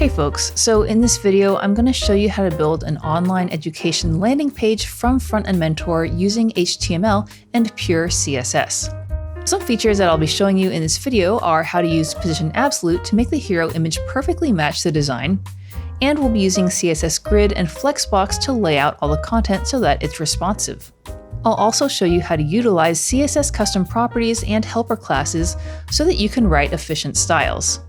Hey folks, so in this video, I'm going to show you how to build an online education landing page from Front-End Mentor using HTML and pure CSS. Some features that I'll be showing you in this video are how to use position absolute to make the hero image perfectly match the design, and we'll be using CSS Grid and Flexbox to lay out all the content so that it's responsive. I'll also show you how to utilize CSS custom properties and helper classes so that you can write efficient styles.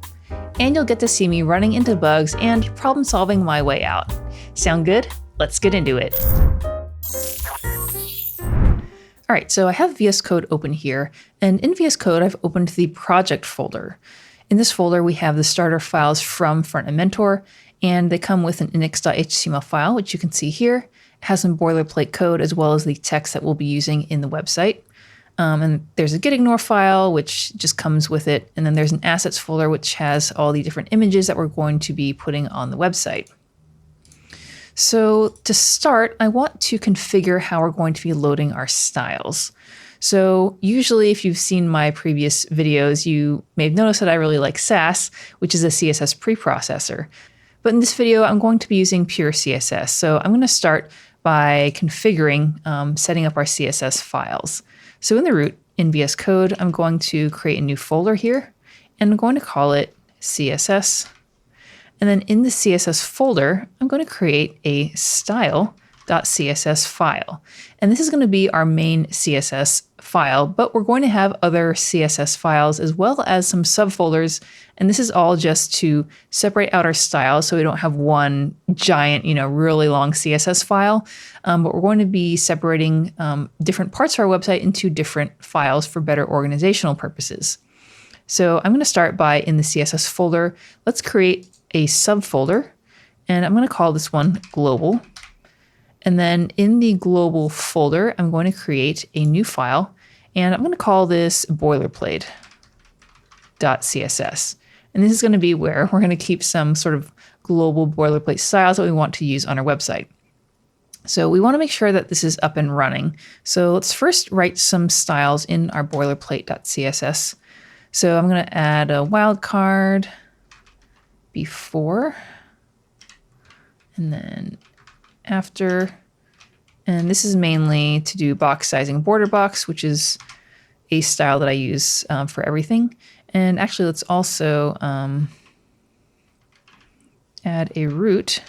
And you'll get to see me running into bugs and problem solving my way out. Sound good? Let's get into it. All right, so I have VS Code open here, and in VS Code, I've opened the project folder. In this folder, we have the starter files from Front-End Mentor, and they come with an index.html file, which you can see here. It has some boilerplate code as well as the text that we'll be using in the website. And there's a gitignore file, which just comes with it. And then there's an assets folder, which has all the different images that we're going to be putting on the website. So to start, I want to configure how we're going to be loading our styles. So usually if you've seen my previous videos, you may have noticed that I really like Sass, which is a CSS preprocessor. But in this video, I'm going to be using pure CSS. So I'm going to start by configuring, setting up our CSS files. So in the root, in VS Code, I'm going to create a new folder here, and I'm going to call it CSS. And then in the CSS folder, I'm going to create a style.css file. And this is going to be our main CSS file, but we're going to have other CSS files as well as some subfolders. And this is all just to separate out our styles so we don't have one giant, really long CSS file. But we're going to be separating different parts of our website into different files for better organizational purposes. So I'm going to start by, in the CSS folder, let's create a subfolder, and I'm going to call this one global. And then in the global folder, I'm going to create a new file, and I'm going to call this boilerplate.css. And this is going to be where we're going to keep some sort of global boilerplate styles that we want to use on our website. So we want to make sure that this is up and running. So let's first write some styles in our boilerplate.css. So I'm going to add a wildcard before, and then after. And this is mainly to do box sizing border box, which is a style that I use for everything. And actually, let's also add a root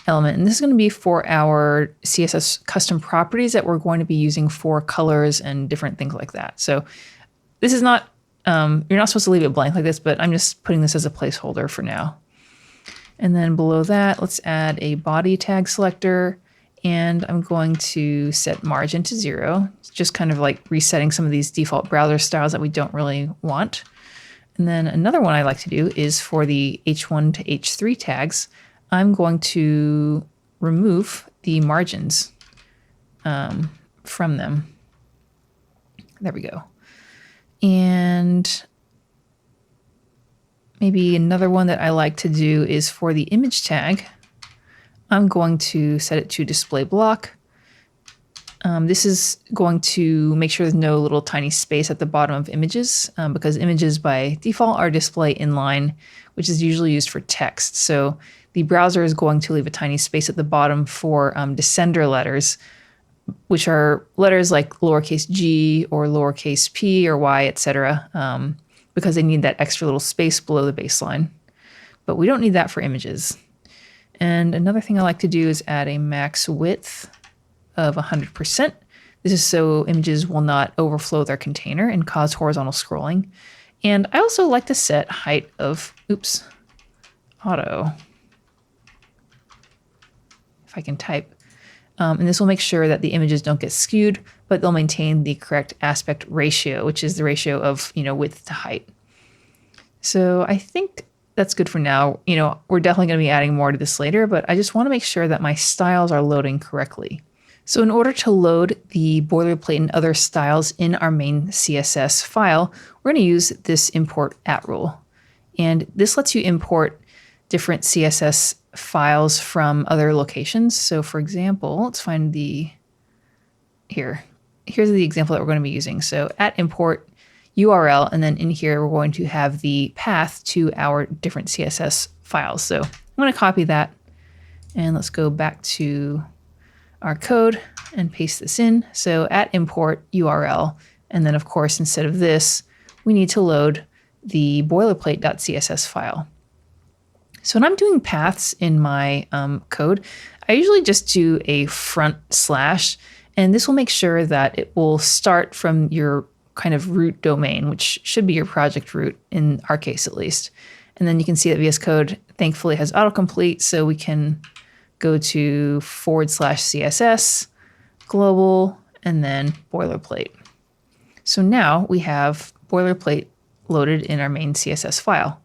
element. And this is going to be for our CSS custom properties that we're going to be using for colors and different things like that. So this is not, you're not supposed to leave it blank like this, but I'm just putting this as a placeholder for now. And then below that, let's add a body tag selector, and I'm going to set margin to 0. It's just kind of like resetting some of these default browser styles that we don't really want. And then another one I like to do is for the H1 to H3 tags, I'm going to remove the margins from them. There we go. And maybe another one that I like to do is for the image tag, I'm going to set it to display block. This is going to make sure there's no little tiny space at the bottom of images because images by default are display inline, which is usually used for text. So the browser is going to leave a tiny space at the bottom for descender letters, which are letters like lowercase g or lowercase p or y, etc., because they need that extra little space below the baseline. But we don't need that for images. And another thing I like to do is add a max width of 100%. This is so images will not overflow their container and cause horizontal scrolling. And I also like to set height of, auto, if I can type. And this will make sure that the images don't get skewed, but they'll maintain the correct aspect ratio, which is the ratio of, width to height. So I think that's good for now. We're definitely going to be adding more to this later, but I just want to make sure that my styles are loading correctly. So in order to load the boilerplate and other styles in our main CSS file, we're going to use this import at rule. And this lets you import different CSS files from other locations. So for example, let's find here's the example that we're going to be using. So at import, URL, and then in here we're going to have the path to our different CSS files. So I'm going to copy that, and let's go back to our code and paste this in. So at import URL, and then of course instead of this, we need to load the boilerplate.css file. So when I'm doing paths in my code, I usually just do a front slash, and this will make sure that it will start from your kind of root domain, which should be your project root in our case at least. And then you can see that VS Code thankfully has autocomplete, so we can go to /CSS, global, and then boilerplate. So now we have boilerplate loaded in our main CSS file.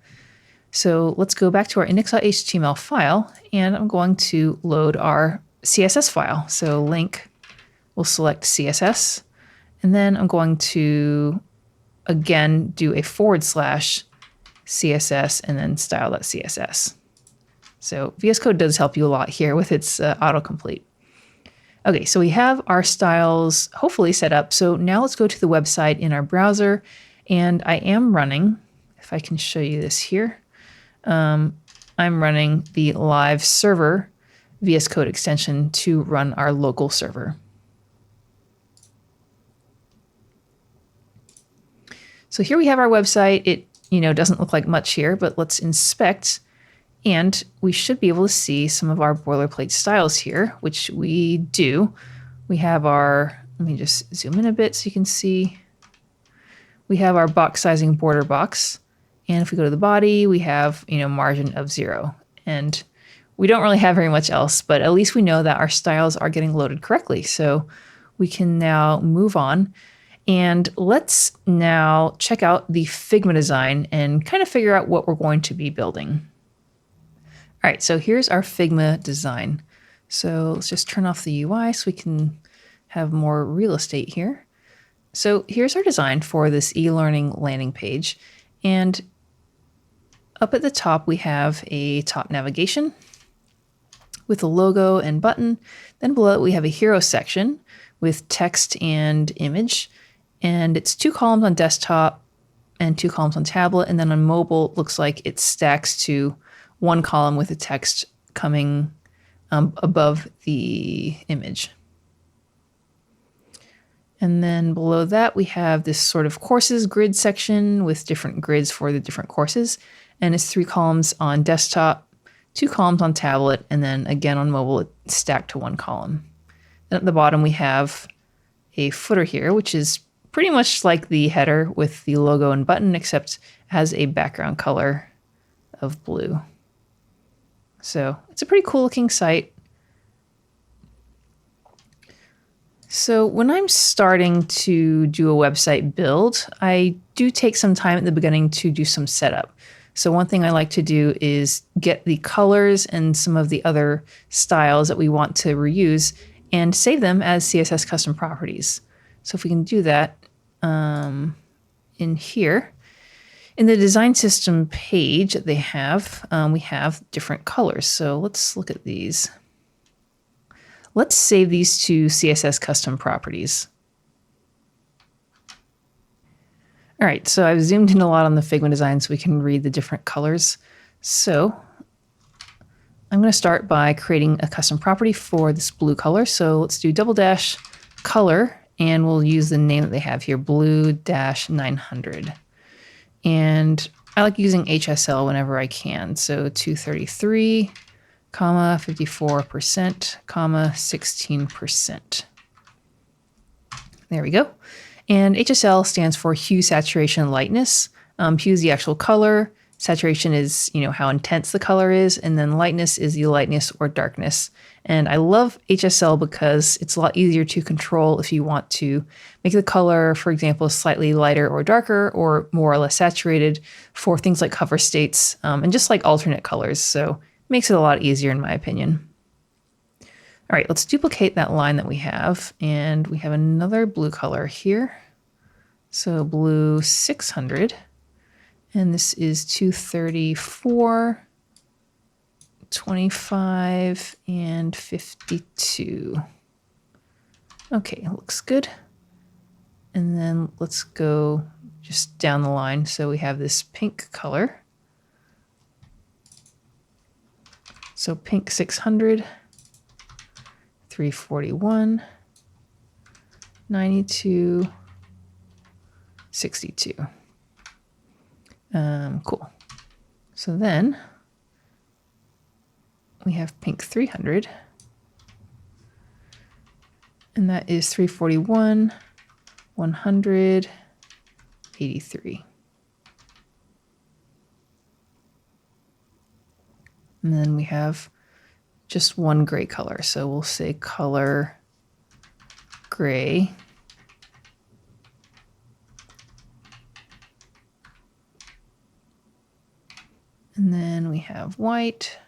So let's go back to our index.html file, and I'm going to load our CSS file. So link, we'll select CSS, and then I'm going to, again, do a /CSS and then style.css. So VS Code does help you a lot here with its autocomplete. Okay, so we have our styles hopefully set up. So now let's go to the website in our browser, and I am running, if I can show you this here, I'm running the live server VS Code extension to run our local server. So here we have our website. It doesn't look like much here, but let's inspect, and we should be able to see some of our boilerplate styles here, which we do. We have our, let me just zoom in a bit so you can see. We have our box sizing border box. And if we go to the body, we have, margin of 0. And we don't really have very much else, but at least we know that our styles are getting loaded correctly. So we can now move on. And let's now check out the Figma design and kind of figure out what we're going to be building. All right, so here's our Figma design. So let's just turn off the UI so we can have more real estate here. So here's our design for this e-learning landing page. And up at the top, we have a top navigation with a logo and button. Then below it, we have a hero section with text and image. And it's 2 columns on desktop and 2 columns on tablet. And then on mobile, it looks like it stacks to 1 column with the text coming above the image. And then below that, we have this sort of courses grid section with different grids for the different courses. And it's 3 columns on desktop, 2 columns on tablet, and then again on mobile, it's stacked to 1 column. Then at the bottom, we have a footer here, which is pretty much like the header with the logo and button, except it has a background color of blue. So it's a pretty cool looking site. So when I'm starting to do a website build, I do take some time at the beginning to do some setup. So one thing I like to do is get the colors and some of the other styles that we want to reuse and save them as CSS custom properties. So if we can do that in here, in the design system page that they have, we have different colors. So let's look at these. Let's save these to CSS custom properties. All right, so I've zoomed in a lot on the Figma design so we can read the different colors. So I'm going to start by creating a custom property for this blue color. So let's do -- color, and we'll use the name that they have here, blue-900. And I like using HSL whenever I can. So 233, 54%, 16%. There we go. And HSL stands for hue, saturation, lightness. Hue is the actual color. Saturation is, how intense the color is. And then lightness is the lightness or darkness. And I love HSL because it's a lot easier to control if you want to make the color, for example, slightly lighter or darker or more or less saturated for things like cover states and just like alternate colors. So it makes it a lot easier in my opinion. All right, let's duplicate that line that we have. And we have another blue color here. So blue 600. And this is 234, 25, and 52. Okay, looks good. And then let's go just down the line. So we have this pink color. So pink 600, 341, 92, 62. Cool. So then we have pink 300, and that is 341, 100, 83. And then we have just one gray color. So we'll say color gray. And then we have white.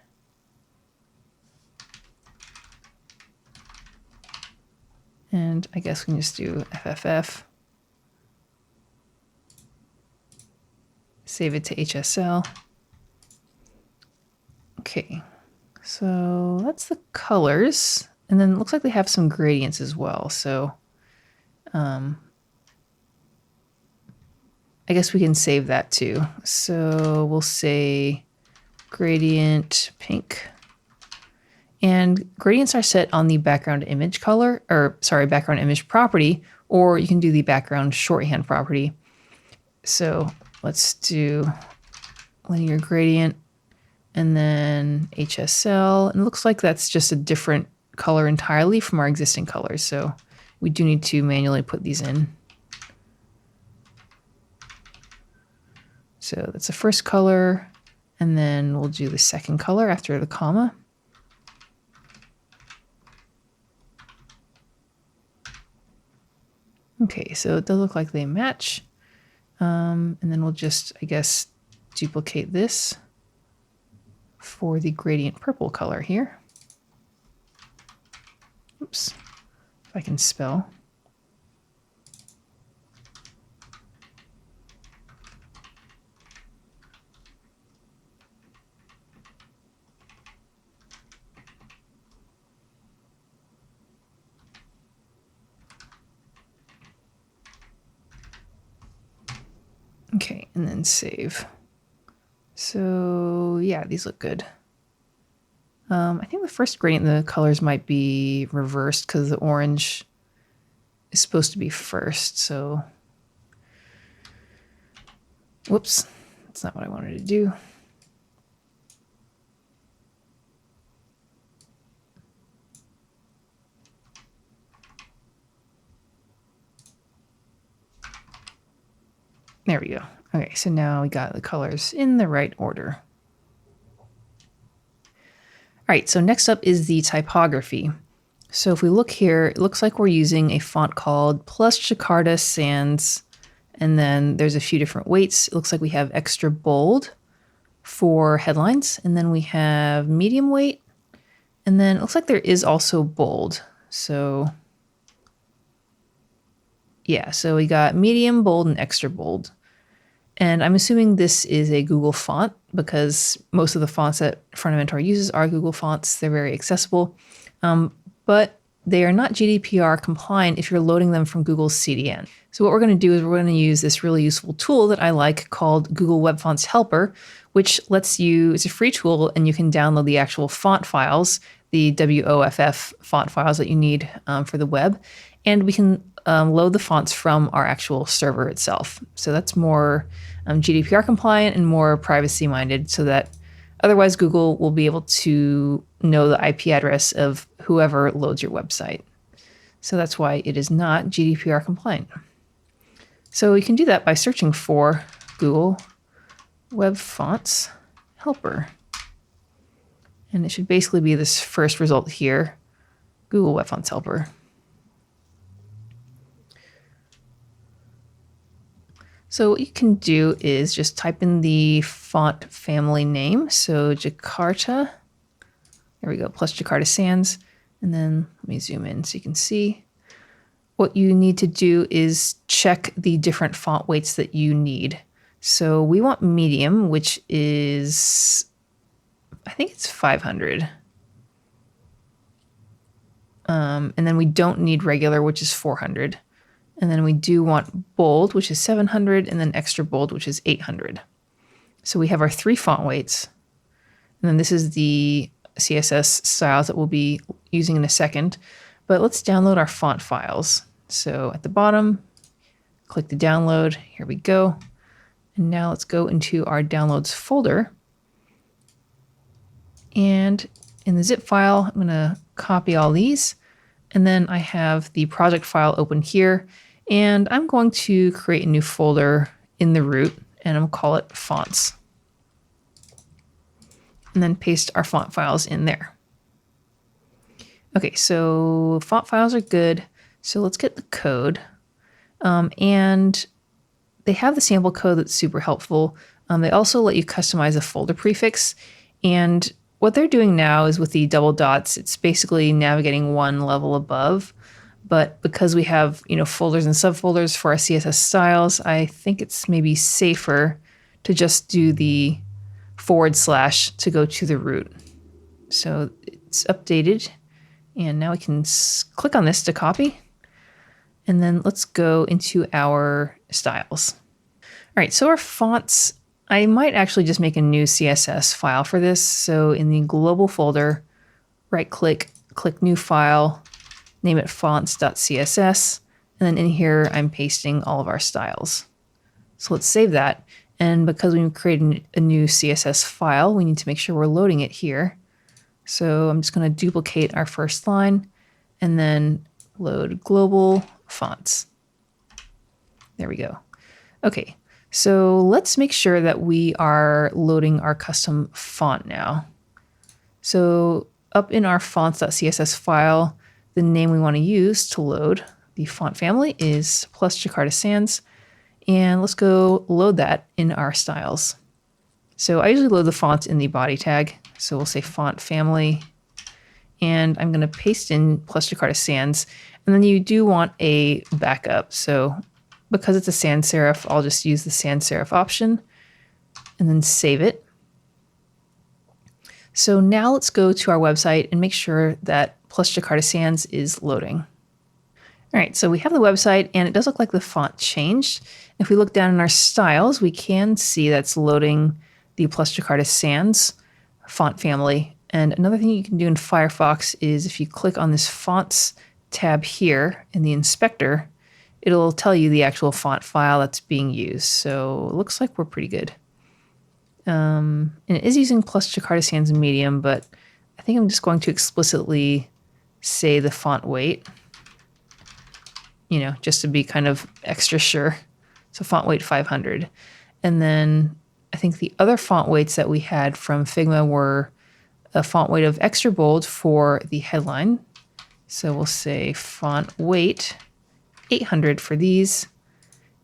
And I guess we can just do FFF. Save it to HSL. Okay, so that's the colors. And then it looks like they have some gradients as well. So I guess we can save that too. So we'll say gradient pink. And gradients are set on the background image color, or sorry, background image property, or you can do the background shorthand property. So let's do linear gradient and then HSL. And it looks like that's just a different color entirely from our existing colors. So we do need to manually put these in. So that's the first color, and then we'll do the second color after the comma. Okay, so it does look like they match. And then we'll just, I guess, duplicate this for the gradient purple color here. Oops, if I can spell. Okay, and then save. So yeah, these look good. I think the first gradient, the colors might be reversed because the orange is supposed to be first. So, whoops, that's not what I wanted to do. There we go. Okay, so now we got the colors in the right order. All right, so next up is the typography. So if we look here, it looks like we're using a font called Plus Jakarta Sans, and then there's a few different weights. It looks like we have extra bold for headlines, and then we have medium weight, and then it looks like there is also bold. So yeah, so we got medium, bold, and extra bold. And I'm assuming this is a Google font because most of the fonts that Frontmentor uses are Google fonts. They're very accessible, but they are not GDPR compliant if you're loading them from Google's CDN. So what we're going to do is we're going to use this really useful tool that I like called Google Web Fonts Helper, which lets you, it's a free tool and you can download the actual font files, the WOFF font files that you need for the web. And we can load the fonts from our actual server itself. So that's more GDPR compliant and more privacy minded so that otherwise Google will be able to know the IP address of whoever loads your website. So that's why it is not GDPR compliant. So you can do that by searching for Google Web Fonts Helper. And it should basically be this first result here, Google Web Fonts Helper. So what you can do is just type in the font family name. So Jakarta, there we go, plus Jakarta Sans. And then let me zoom in so you can see. What you need to do is check the different font weights that you need. So we want medium, which is, I think it's 500. And then we don't need regular, which is 400. And then we do want bold, which is 700, and then extra bold, which is 800. So we have our 3 font weights. And then this is the CSS styles that we'll be using in a second. But let's download our font files. So at the bottom, click the download. Here we go. And now let's go into our downloads folder. And in the zip file, I'm going to copy all these. And then I have the project file open here. And I'm going to create a new folder in the root, and I'm going to call it fonts. And then paste our font files in there. Okay, so font files are good. So let's get the code. And they have the sample code that's super helpful. They also let you customize a folder prefix. And what they're doing now is with the double dots, it's basically navigating one level above. But because we have, folders and subfolders for our CSS styles, I think it's maybe safer to just do the / to go to the root. So it's updated. And now we can click on this to copy. And then let's go into our styles. All right, so our fonts, I might actually just make a new CSS file for this. So in the global folder, right-click, click new file, name it fonts.css, and then in here, I'm pasting all of our styles. So let's save that. And because we've created a new CSS file, we need to make sure we're loading it here. So I'm just going to duplicate our first line and then load global fonts. There we go. Okay, so let's make sure that we are loading our custom font now. So up in our fonts.css file, the name we want to use to load the font family is plus Jakarta Sans. And let's go load that in our styles. So I usually load the fonts in the body tag. So we'll say font family. And I'm going to paste in plus Jakarta Sans. And then you do want a backup. So because it's a sans serif, I'll just use the sans serif option and then save it. So now let's go to our website and make sure that plus Jakarta Sans is loading. All right, so we have the website and it does look like the font changed. If we look down in our styles, we can see that's loading the plus Jakarta Sans font family. And another thing you can do in Firefox is if you click on this fonts tab here in the inspector, it'll tell you the actual font file that's being used. So it looks like we're pretty good. And it is using plus Jakarta Sans medium, but I think I'm just going to explicitly say the font weight, just to be kind of extra sure. So font weight 500. And then I think the other font weights that we had from Figma were a font weight of extra bold for the headline. So we'll say font weight 800 for these.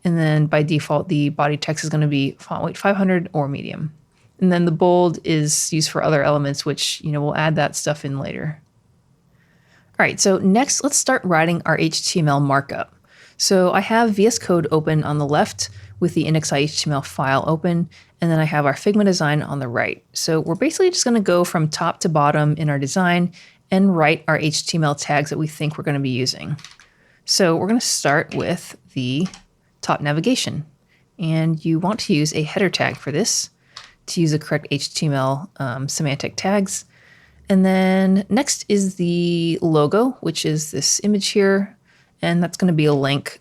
And then by default, the body text is going to be font weight 500 or medium. And then the bold is used for other elements, which, we'll add that stuff in later. All right, so next, let's start writing our HTML markup. So I have VS Code open on the left with the index.html file open, and then I have our Figma design on the right. So we're basically just going to go from top to bottom in our design and write our HTML tags that we think we're going to be using. So we're going to start with the top navigation, and you want to use a header tag for this to use the correct HTML semantic tags. And then next is the logo, which is this image here, and that's going to be a link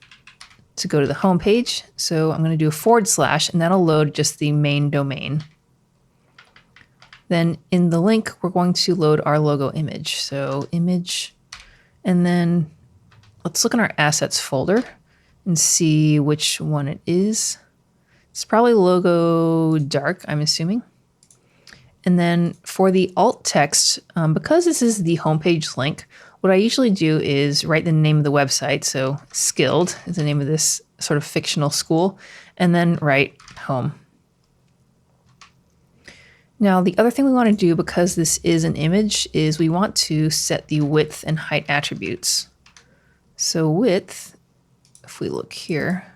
to go to the home page. So I'm going to do a / and that'll load just the main domain. Then in the link, we're going to load our logo image. So image, and then let's look in our assets folder and see which one it is. It's probably logo dark, I'm assuming. And then for the alt text, because this is the homepage link, what I usually do is write the name of the website. So Skilled is the name of this sort of fictional school, and then write home. Now, the other thing we want to do, because this is an image, is we want to set the width and height attributes. So width, if we look here,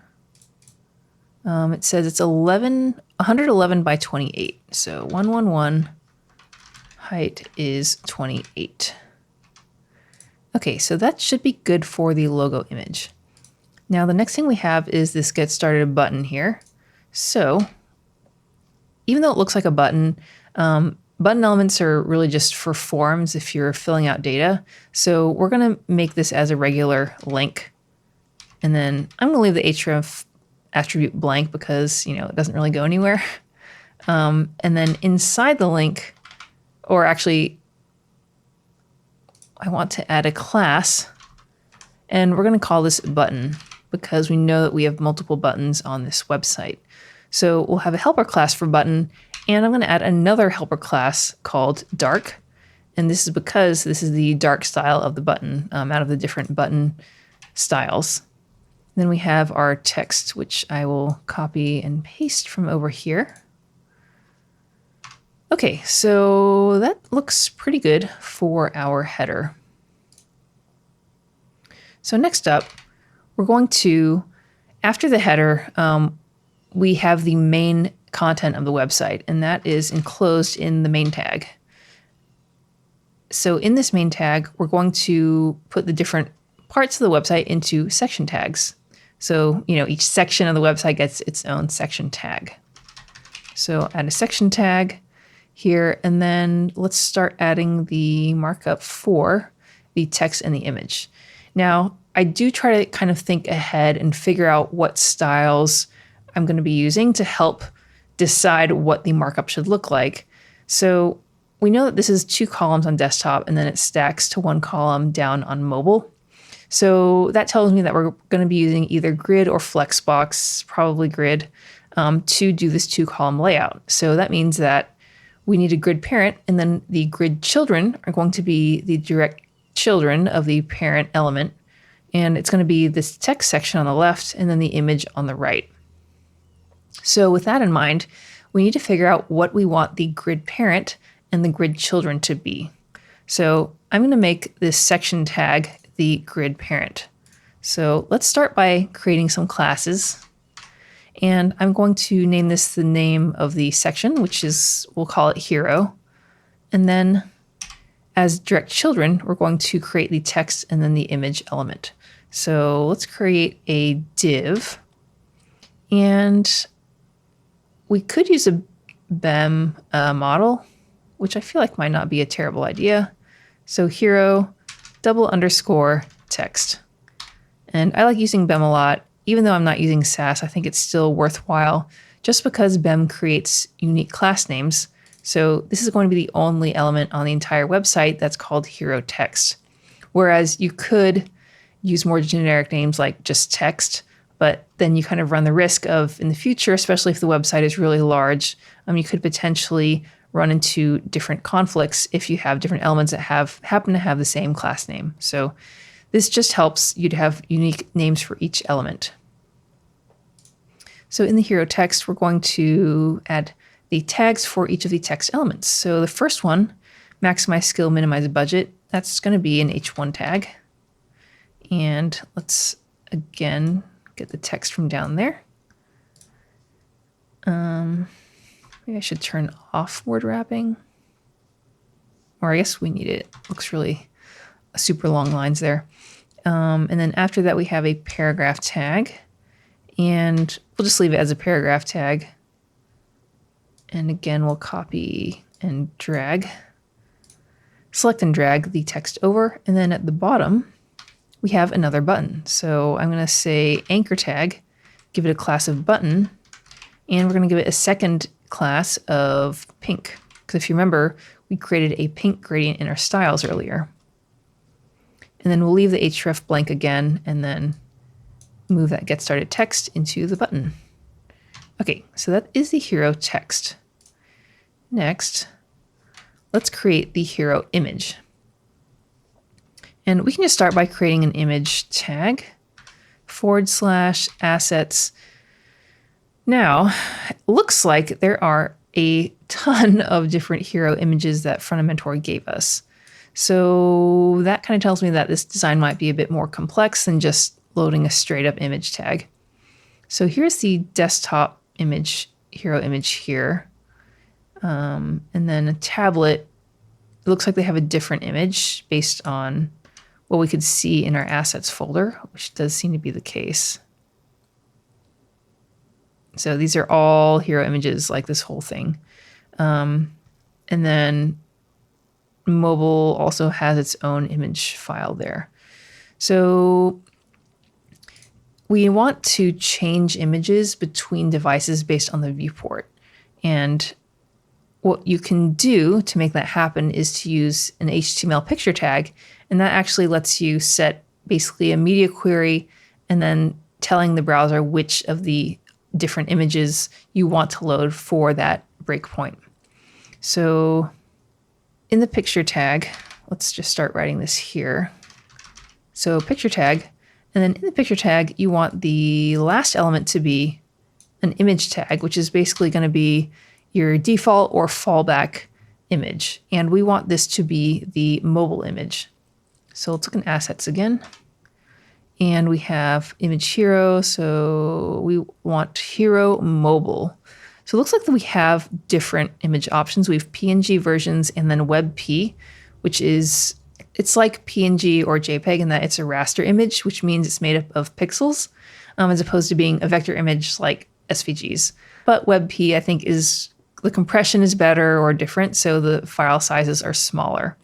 it says it's 111 by 28. So 111, height is 28. Okay, so that should be good for the logo image. Now the next thing we have is this get started button here. So even though it looks like a button, button elements are really just for forms if you're filling out data. So we're going to make this as a regular link. And then I'm going to leave the href attribute blank because, it doesn't really go anywhere. And then inside the link, or actually, I want to add a class, and we're going to call this button because we know that we have multiple buttons on this website. So we'll have a helper class for button, and I'm going to add another helper class called dark. And this is because this is the dark style of the button out of the different button styles. Then we have our text, which I will copy and paste from over here. Okay, so that looks pretty good for our header. So next up, we're going to, after the header, we have the main content of the website, and that is enclosed in the main tag. So in this main tag, we're going to put the different parts of the website into section tags. So, each section of the website gets its own section tag. So add a section tag here, and then let's start adding the markup for the text and the image. Now, I do try to kind of think ahead and figure out what styles I'm going to be using to help decide what the markup should look like. So we know that this is 2 columns on desktop, and then it stacks to 1 column down on mobile. So that tells me that we're going to be using either grid or flexbox, probably grid, to do this 2 column layout. So that means that we need a grid parent, and then the grid children are going to be the direct children of the parent element. And it's going to be this text section on the left and then the image on the right. So with that in mind, we need to figure out what we want the grid parent and the grid children to be. So I'm going to make this section tag the grid parent. So let's start by creating some classes. And I'm going to name this the name of the section, which is, we'll call it hero. And then as direct children, we're going to create the text and then the image element. So let's create a div. And we could use a BEM model, which I feel like might not be a terrible idea. So hero __ text. And I like using BEM a lot. Even though I'm not using Sass, I think it's still worthwhile just because BEM creates unique class names. So this is going to be the only element on the entire website that's called hero text. Whereas you could use more generic names like just text, but then you kind of run the risk of in the future, especially if the website is really large, you could potentially run into different conflicts if you have different elements that happen to have the same class name. So this just helps you to have unique names for each element. So in the hero text, we're going to add the tags for each of the text elements. So the first one, maximize skill, minimize budget, that's going to be an H1 tag. And let's again get the text from down there. Maybe I should turn off word wrapping. Or I guess we need it. Looks really super long lines there. And then after that, we have a paragraph tag. And we'll just leave it as a paragraph tag. And again, we'll copy and drag. Select and drag the text over. And then at the bottom, we have another button. So I'm going to say anchor tag, give it a class of button, and we're going to give it a second class of pink. Because if you remember, we created a pink gradient in our styles earlier. And then we'll leave the href blank again, and then move that get started text into the button. Okay, so that is the hero text. Next, let's create the hero image. And we can just start by creating an image tag / assets. Now, it looks like there are a ton of different hero images that Frontmentor gave us. So that kind of tells me that this design might be a bit more complex than just loading a straight up image tag. So here's the desktop image, hero image here. And then a tablet, it looks like they have a different image based on what we could see in our assets folder, which does seem to be the case. So these are all hero images, like this whole thing. And then mobile also has its own image file there. So we want to change images between devices based on the viewport. And what you can do to make that happen is to use an HTML picture tag. And that actually lets you set basically a media query and then telling the browser which of the different images you want to load for that breakpoint. So in the picture tag, let's just start writing this here. So picture tag, and then in the picture tag, you want the last element to be an image tag, which is basically going to be your default or fallback image. And we want this to be the mobile image. So let's look in assets again. And we have image hero. So we want hero mobile. So it looks like we have different image options. We have PNG versions and then WebP, which is, it's like PNG or JPEG in that it's a raster image, which means it's made up of pixels, as opposed to being a vector image like SVGs. But WebP, I think, is the compression is better or different, so the file sizes are smaller.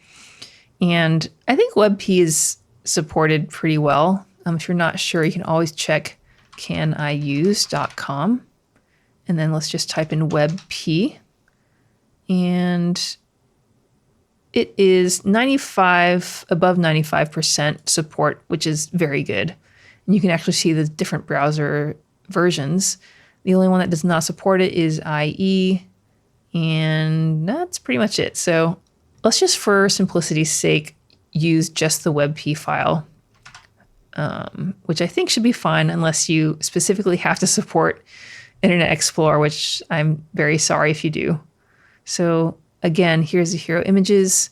And I think WebP is supported pretty well. If you're not sure, you can always check caniuse.com. And then let's just type in WebP. And it is above 95% support, which is very good. And you can actually see the different browser versions. The only one that does not support it is IE. And that's pretty much it. So let's just, for simplicity's sake, use just the WebP file, which I think should be fine unless you specifically have to support Internet Explorer, which I'm very sorry if you do. So again, here's the hero images.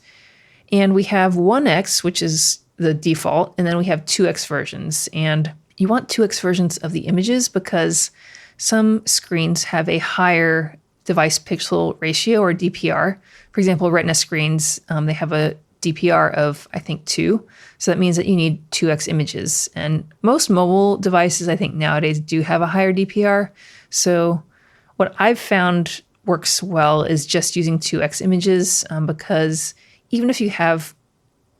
And we have 1x, which is the default, and then we have 2x versions. And you want 2x versions of the images because some screens have a higher device pixel ratio, or DPR. For example, Retina screens, they have a DPR of, I think, 2. So that means that you need 2x images. And most mobile devices, I think, nowadays do have a higher DPR. So what I've found works well is just using 2x images, because even if you have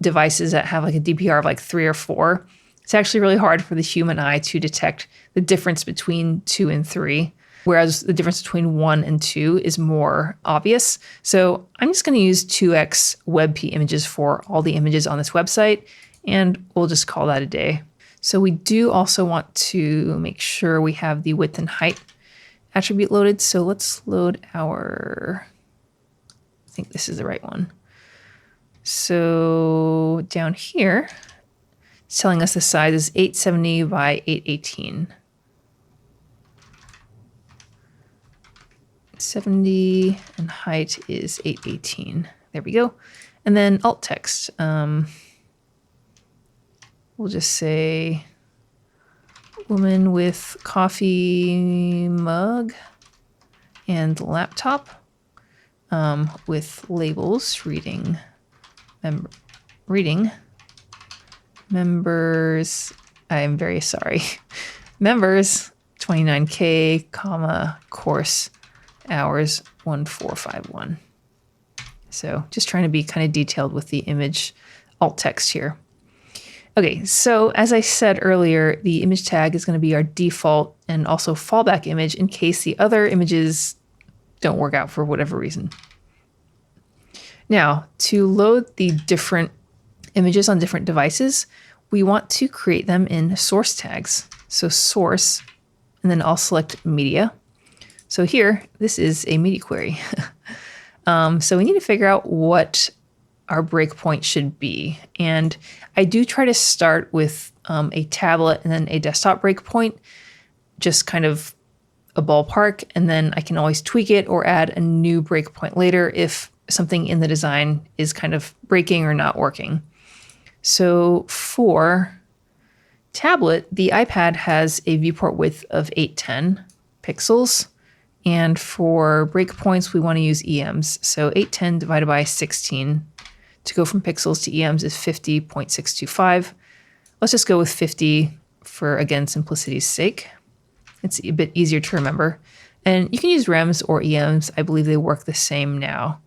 devices that have like a DPR of like 3 or 4, it's actually really hard for the human eye to detect the difference between 2 and 3, whereas the difference between 1 and 2 is more obvious. So I'm just going to use 2x WebP images for all the images on this website, and we'll just call that a day. So we do also want to make sure we have the width and height attribute loaded. So let's load our, I think this is the right one. So down here, it's telling us the size is 870 by 818. 70 and height is 818. There we go. And then alt text. We'll just say woman with coffee mug and laptop, with labels reading members. I'm very sorry. Members 29K, comma, course hours 1451. So just trying to be kind of detailed with the image alt text here. Okay, so as I said earlier, the image tag is going to be our default and also fallback image in case the other images don't work out for whatever reason. Now, to load the different images on different devices, we want to create them in source tags. So source, and then I'll select media. So here, this is a media query. So we need to figure out what our breakpoint should be. And I do try to start with a tablet and then a desktop breakpoint, just kind of a ballpark, and then I can always tweak it or add a new breakpoint later if something in the design is kind of breaking or not working. So for tablet, the iPad has a viewport width of 810 pixels. And for breakpoints, we want to use EMs. So 810 divided by 16 to go from pixels to EMs is 50.625. Let's just go with 50 for, again, simplicity's sake. It's a bit easier to remember. And you can use rems or EMs. I believe they work the same now.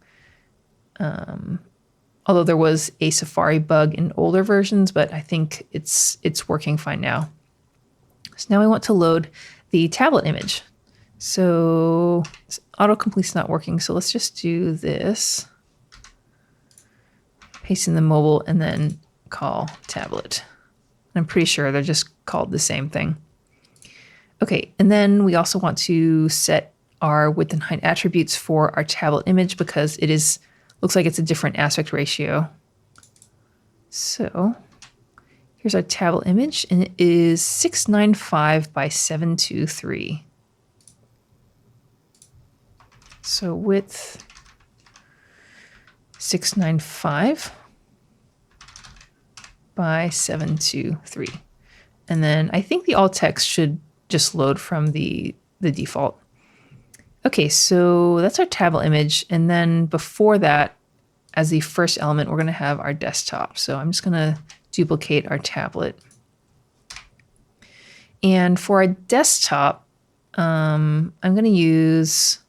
Although there was a Safari bug in older versions, but I think it's working fine now. So now we want to load the tablet image. So autocomplete's not working, so let's just do this. Paste in the mobile and then call tablet. I'm pretty sure they're just called the same thing. Okay, and then we also want to set our width and height attributes for our tablet image because it looks like it's a different aspect ratio. So here's our tablet image, and it is 695 by 723. So width 695 by 723. And then I think the alt text should just load from the default. Okay, so that's our tablet image. And then before that, as the first element, we're going to have our desktop. So I'm just going to duplicate our tablet. And for our desktop, I'm going to use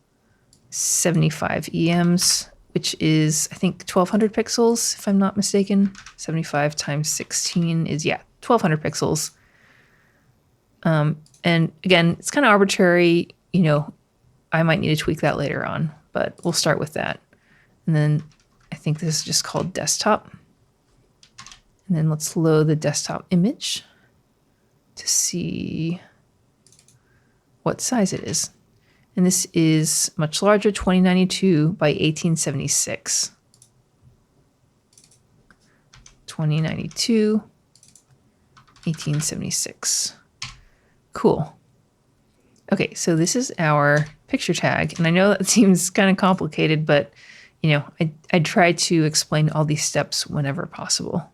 75 EMs, which is, I think, 1200 pixels, if I'm not mistaken. 75 times 16 is, 1200 pixels. And again, it's kind of arbitrary. I might need to tweak that later on, but we'll start with that. And then I think this is just called desktop. And then let's load the desktop image to see what size it is. And this is much larger, 2092 by 1876. 2092, 1876. Cool. Okay, so this is our picture tag. And I know that seems kind of complicated, but I try to explain all these steps whenever possible.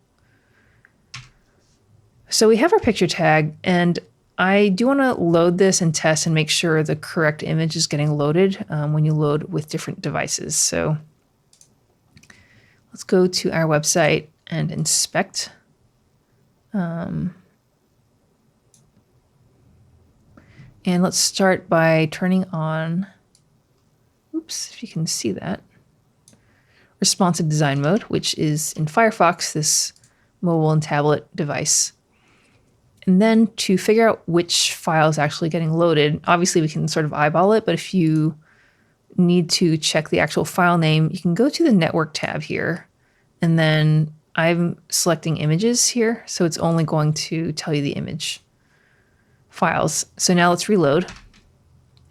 So we have our picture tag, and I do want to load this and test and make sure the correct image is getting loaded when you load with different devices. So let's go to our website and inspect. And let's start by turning on, oops, if you can see that, responsive design mode, which is in Firefox, this mobile and tablet device. And then to figure out which file is actually getting loaded, obviously we can sort of eyeball it, but if you need to check the actual file name, you can go to the network tab here. And then I'm selecting images here, so it's only going to tell you the image files. So now let's reload.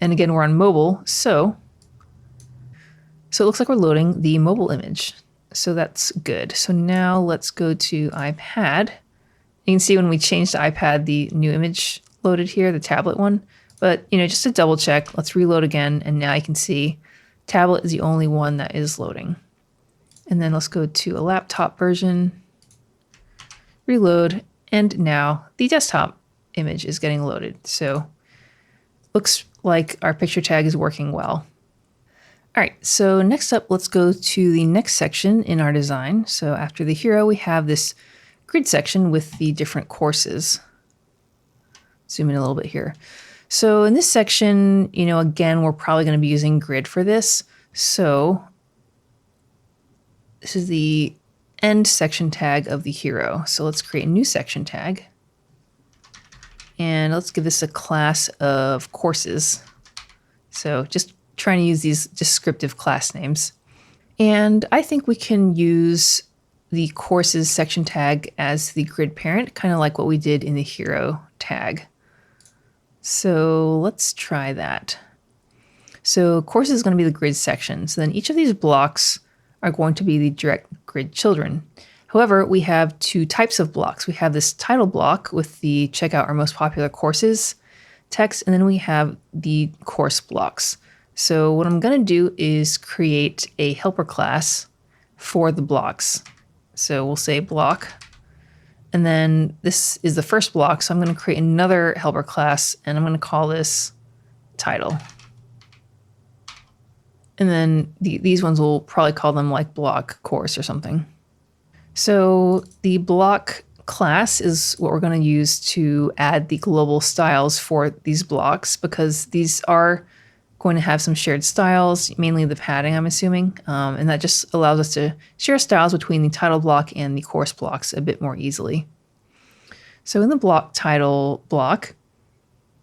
And again, we're on mobile, so it looks like we're loading the mobile image. So that's good. So now let's go to iPad. You can see when we changed to iPad, the new image loaded here, the tablet one. But just to double check, let's reload again. And now you can see tablet is the only one that is loading. And then let's go to a laptop version, reload, and now the desktop image is getting loaded. So looks like our picture tag is working well. All right, so next up, let's go to the next section in our design. So after the hero, we have this grid section with the different courses. Zoom in a little bit here. So in this section, again, we're probably going to be using grid for this. So this is the end section tag of the hero. So let's create a new section tag. And let's give this a class of courses. So just trying to use these descriptive class names. And I think we can use the courses section tag as the grid parent, kind of like what we did in the hero tag. So let's try that. So course is going to be the grid section. So then each of these blocks are going to be the direct grid children. However, we have two types of blocks. We have this title block with the check out our most popular courses text, and then we have the course blocks. So what I'm going to do is create a helper class for the blocks. So we'll say block, and then this is the first block. So I'm going to create another helper class, and I'm going to call this title. And then these ones will probably call them like block course or something. So the block class is what we're going to use to add the global styles for these blocks, because these are going to have some shared styles, mainly the padding, I'm assuming. And that just allows us to share styles between the title block and the course blocks a bit more easily. So in the block title block,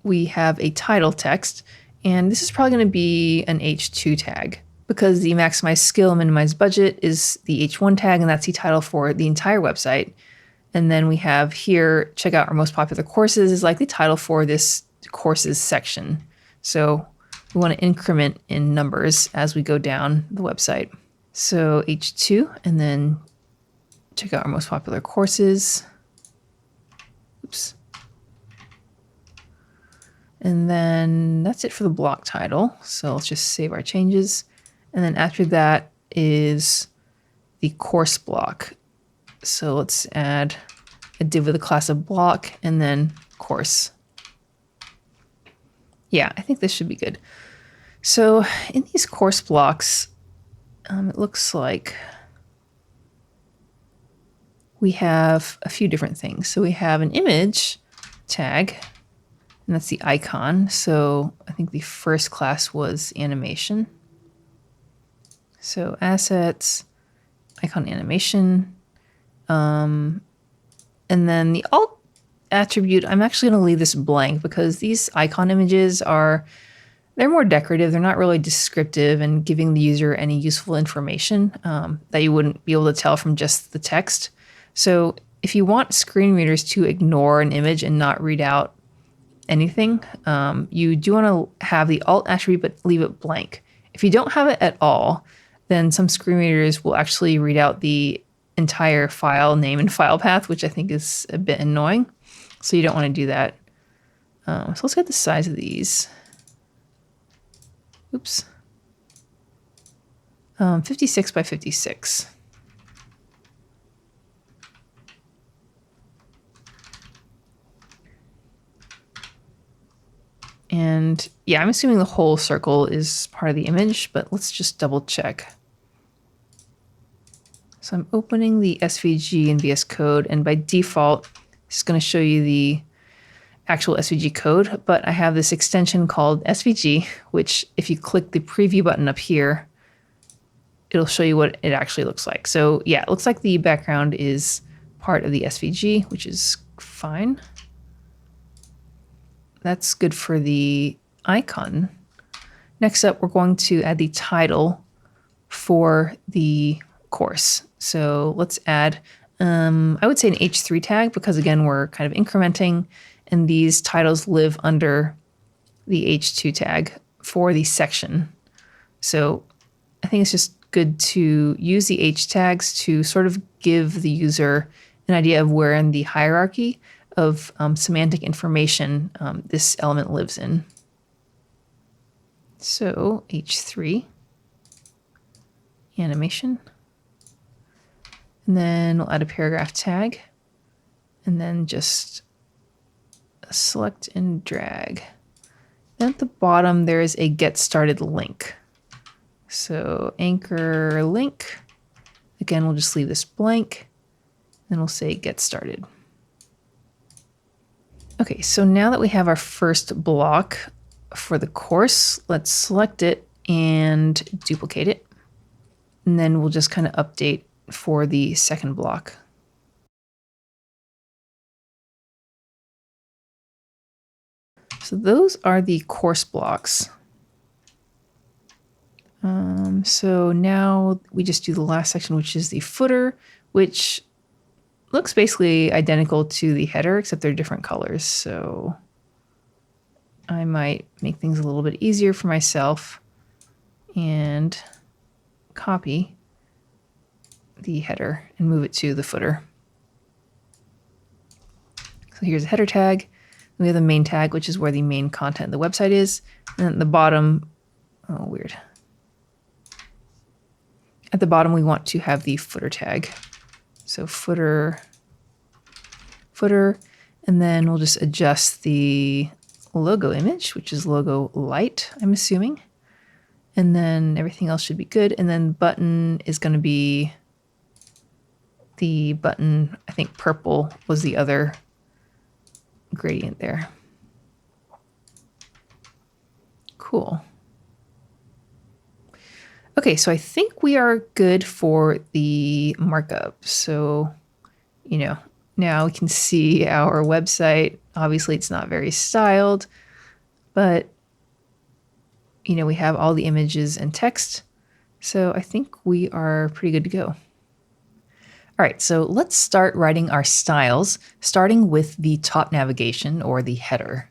we have a title text, and this is probably going to be an H2 tag, because the maximize skill, minimize budget is the H1 tag, and that's the title for the entire website. And then we have here, check out our most popular courses is like the title for this courses section. So we want to increment in numbers as we go down the website. So H2, and then check out our most popular courses. Oops. And then that's it for the block title. So let's just save our changes. And then after that is the course block. So let's add a div with a class of block and then course. Yeah, I think this should be good. So in these course blocks, it looks like we have a few different things. So we have an image tag, and that's the icon. So I think the first class was animation. So assets, icon animation. And then the alt attribute, I'm actually going to leave this blank because these icon images they're more decorative. They're not really descriptive and giving the user any useful information that you wouldn't be able to tell from just the text. So if you want screen readers to ignore an image and not read out anything, you do want to have the alt attribute but leave it blank. If you don't have it at all, then some screen readers will actually read out the entire file name and file path, which I think is a bit annoying. So you don't want to do that. So let's get the size of these. Oops. 56 by 56. And yeah, I'm assuming the whole circle is part of the image, but let's just double check. So I'm opening the SVG in VS Code, and by default, it's going to show you the actual SVG code, but I have this extension called SVG, which if you click the preview button up here, it'll show you what it actually looks like. So yeah, it looks like the background is part of the SVG, which is fine. That's good for the icon. Next up, we're going to add the title for the course. So let's add, I would say an H3 tag, because again, we're kind of incrementing and these titles live under the H2 tag for the section. So I think it's just good to use the H tags to sort of give the user an idea of where in the hierarchy of semantic information this element lives in. So H3, animation. And then we'll add a paragraph tag, and then just select and drag. Then at the bottom, there is a get started link. So anchor link. Again, we'll just leave this blank. Then we'll say get started. Okay, so now that we have our first block for the course, let's select it and duplicate it. And then we'll just kind of update for the second block. So those are the course blocks. So now we just do the last section, which is the footer, which looks basically identical to the header, except they're different colors. So I might make things a little bit easier for myself and copy the header and move it to the footer. So here's a header tag. We have the main tag, which is where the main content of the website is. And at the bottom, oh, weird. At the bottom, we want to have the footer tag. So footer, and then we'll just adjust the logo image, which is logo light, I'm assuming. And then everything else should be good. And then button is going to be the button, I think purple was the other gradient there. Cool. Okay, so I think we are good for the markup. So, now we can see our website. Obviously, it's not very styled, but, we have all the images and text. So I think we are pretty good to go. All right, so let's start writing our styles, starting with the top navigation or the header.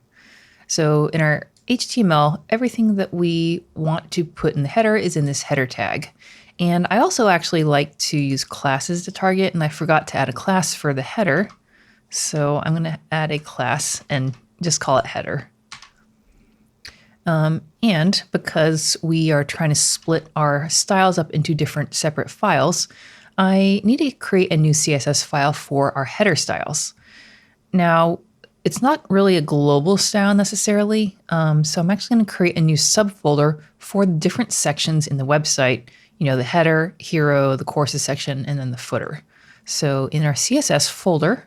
So in our HTML, everything that we want to put in the header is in this header tag. And I also actually like to use classes to target, and I forgot to add a class for the header. So I'm going to add a class and just call it header. And because we are trying to split our styles up into different separate files, I need to create a new CSS file for our header styles. Now, it's not really a global style necessarily, so I'm actually going to create a new subfolder for the different sections in the website, the header, hero, the courses section, and then the footer. So in our CSS folder,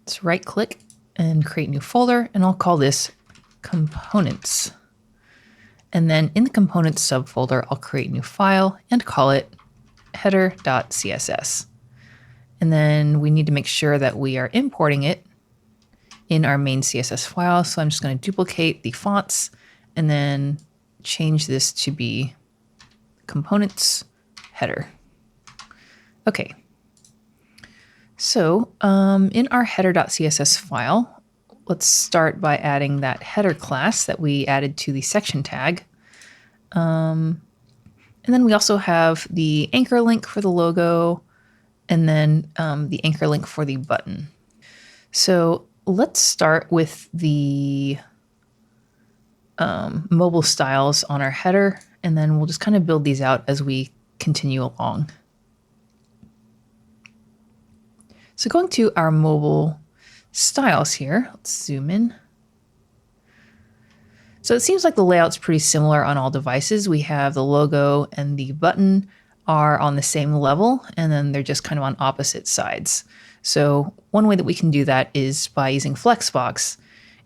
let's right click and create new folder, and I'll call this components. And then in the components subfolder, I'll create a new file and call it header.css. And then we need to make sure that we are importing it in our main CSS file. So I'm just going to duplicate the fonts and then change this to be components header. Okay. So in our header.css file, let's start by adding that header class that we added to the section tag. And then we also have the anchor link for the logo, and then the anchor link for the button. So let's start with the mobile styles on our header, and then we'll just kind of build these out as we continue along. So going to our mobile styles here, let's zoom in. So it seems like the layout's pretty similar on all devices. We have the logo and the button are on the same level, and then they're just kind of on opposite sides. So one way that we can do that is by using Flexbox.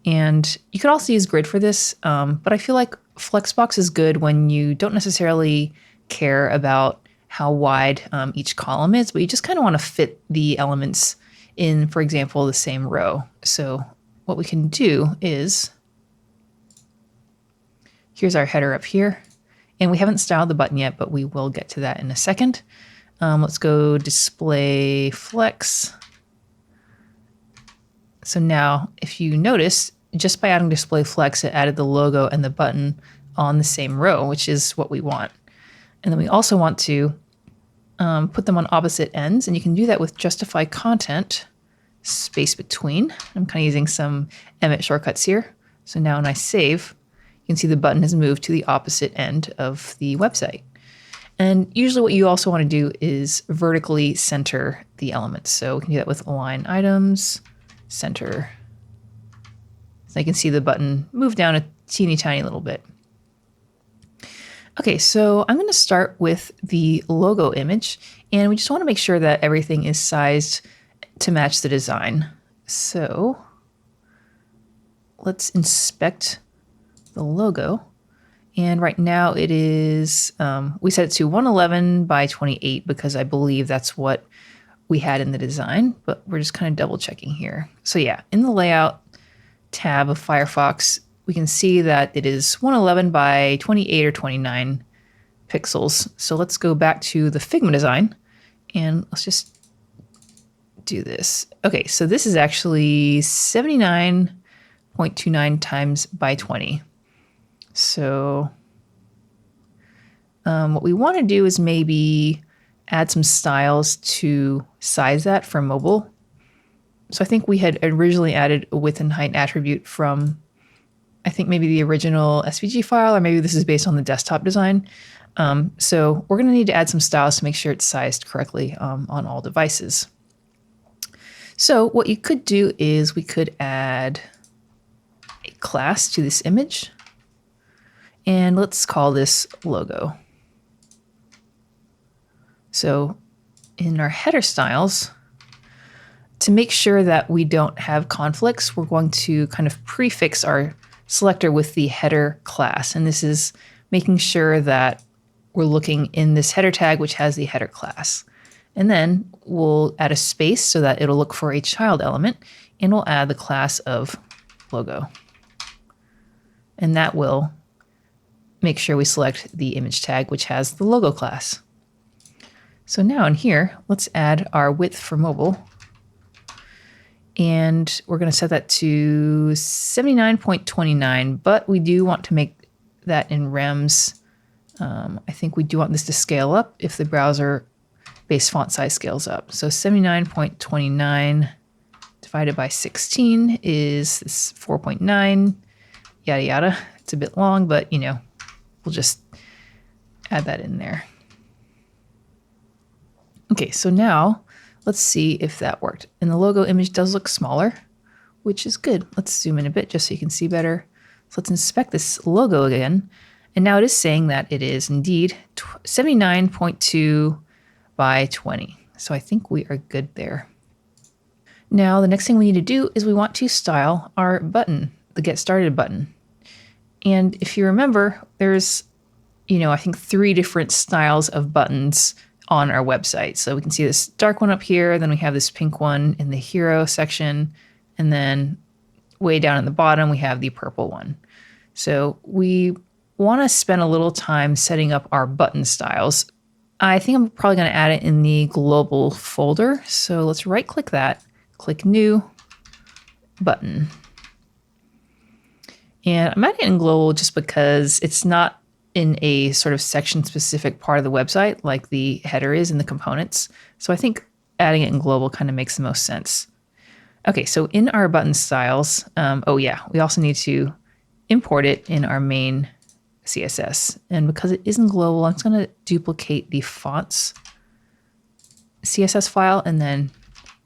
And you could also use Grid for this, but I feel like Flexbox is good when you don't necessarily care about how wide each column is, but you just kind of want to fit the elements in, for example, the same row. So what we can do is, here's our header up here, and we haven't styled the button yet, but we will get to that in a second. Let's go display flex. So now if you notice, just by adding display flex, it added the logo and the button on the same row, which is what we want. And then we also want to put them on opposite ends, and you can do that with justify content space between. I'm kind of using some Emmet shortcuts here. So now when I save, you can see the button has moved to the opposite end of the website. And usually what you also want to do is vertically center the elements. So we can do that with align items, center. So you can see the button move down a teeny tiny little bit. Okay, so I'm going to start with the logo image, and we just want to make sure that everything is sized to match the design. So let's inspect the logo. And right now it is, we set it to 111 by 28 because I believe that's what we had in the design, but we're just kind of double checking here. So yeah, in the layout tab of Firefox, we can see that it is 111 by 28 or 29 pixels. So let's go back to the Figma design and let's just do this. Okay, so this is actually 79.29 times by 20. So what we want to do is maybe add some styles to size that for mobile. So I think we had originally added a width and height attribute from, I think maybe the original SVG file, or maybe this is based on the desktop design. So we're going to need to add some styles to make sure it's sized correctly on all devices. So what you could do is we could add a class to this image, and let's call this logo. So in our header styles, to make sure that we don't have conflicts, we're going to kind of prefix our selector with the header class. And this is making sure that we're looking in this header tag, which has the header class. And then we'll add a space so that it'll look for a child element, and we'll add the class of logo. And that will make sure we select the image tag, which has the logo class. So now in here, let's add our width for mobile. And we're going to set that to 79.29, but we do want to make that in rems. I think we do want this to scale up if the browser-based font size scales up. So 79.29 divided by 16 is 4.9, yada, yada. It's a bit long, but, you know, we'll just add that in there. Okay, so now let's see if that worked. And the logo image does look smaller, which is good. Let's zoom in a bit just so you can see better. So let's inspect this logo again. And now it is saying that it is indeed 79.2 by 20. So I think we are good there. Now the next thing we need to do is we want to style our button, the Get Started button. And if you remember, there's, I think 3 different styles of buttons on our website. So we can see this dark one up here, then we have this pink one in the hero section, and then way down at the bottom we have the purple one. So we want to spend a little time setting up our button styles. I think I'm probably going to add it in the global folder. So let's right click that, click new, button. And I'm adding it in global just because it's not in a sort of section specific part of the website like the header is in the components. So I think adding it in global kind of makes the most sense. Okay, so in our button styles, we also need to import it in our main CSS. And because it isn't global, I'm just going to duplicate the fonts CSS file and then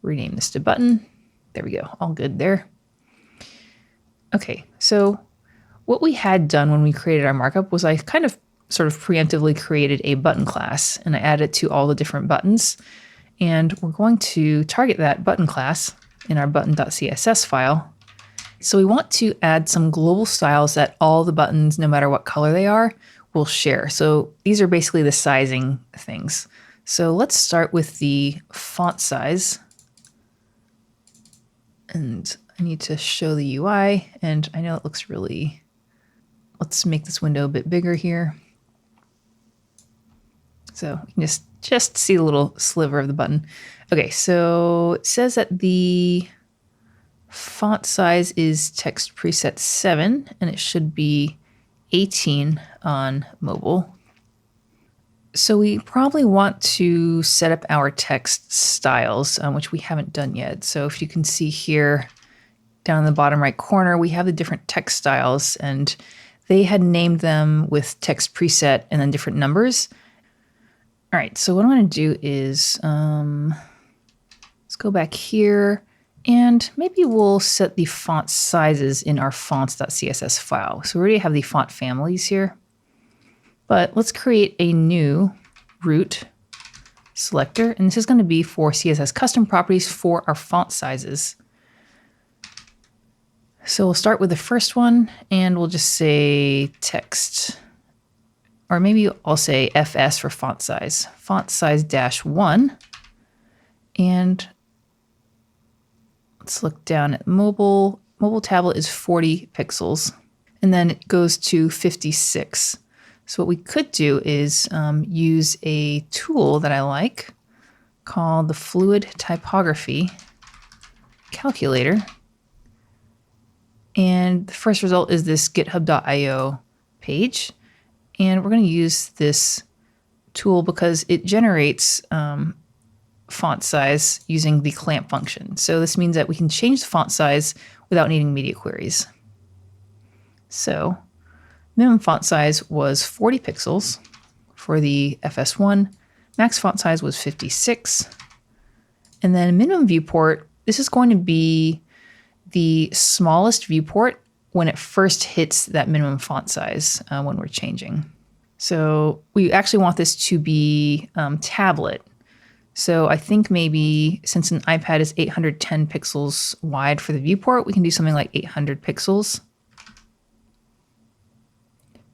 rename this to button. There we go, all good there. Okay, so what we had done when we created our markup was I kind of sort of preemptively created a button class, and I added it to all the different buttons. And we're going to target that button class in our button.css file. So we want to add some global styles that all the buttons, no matter what color they are, will share. So these are basically the sizing things. So let's start with the font size. And I need to show the UI, and I know it looks really... Let's make this window a bit bigger here. So you can just see a little sliver of the button. Okay, so it says that the font size is text preset 7, and it should be 18 on mobile. So we probably want to set up our text styles, which we haven't done yet. So if you can see here, down in the bottom right corner, we have the different text styles, and they had named them with text preset and then different numbers. All right, so what I'm going to do is let's go back here, and maybe we'll set the font sizes in our fonts.css file. So we already have the font families here, but let's create a new root selector, and this is going to be for CSS custom properties for our font sizes. So we'll start with the first one, and we'll just say text, or maybe I'll say FS for font size -1. And let's look down at mobile. Mobile tablet is 40 pixels, and then it goes to 56. So what we could do is use a tool that I like called the Fluid Typography Calculator. And the first result is this github.io page. And we're going to use this tool because it generates font size using the clamp function. So this means that we can change the font size without needing media queries. So minimum font size was 40 pixels for the FS1. Max font size was 56. And then minimum viewport, this is going to be the smallest viewport when it first hits that minimum font size when we're changing. So we actually want this to be tablet. So I think maybe since an iPad is 810 pixels wide for the viewport, we can do something like 800 pixels.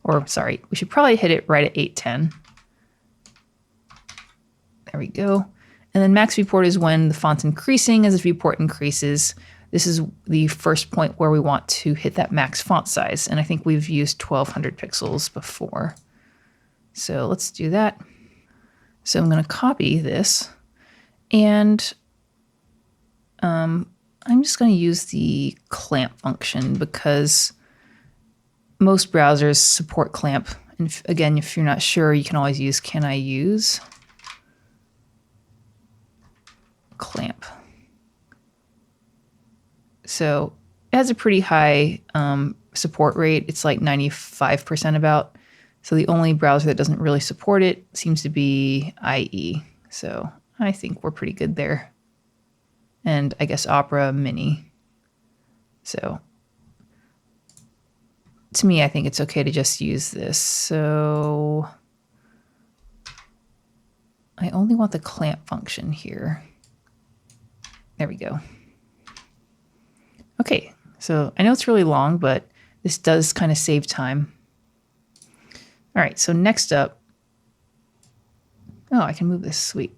Or sorry, we should probably hit it right at 810. There we go. And then max viewport is when the font's increasing as the viewport increases. This is the first point where we want to hit that max font size. And I think we've used 1200 pixels before. So let's do that. So I'm going to copy this, and I'm just going to use the clamp function because most browsers support clamp. And again, if you're not sure, you can always use can I use clamp. So it has a pretty high support rate. It's like 95% about. So the only browser that doesn't really support it seems to be IE. So I think we're pretty good there. And I guess Opera Mini. So to me, I think it's okay to just use this. So I only want the clamp function here. There we go. Okay, so I know it's really long, but this does kind of save time. All right, so next up, oh, I can move this, sweet.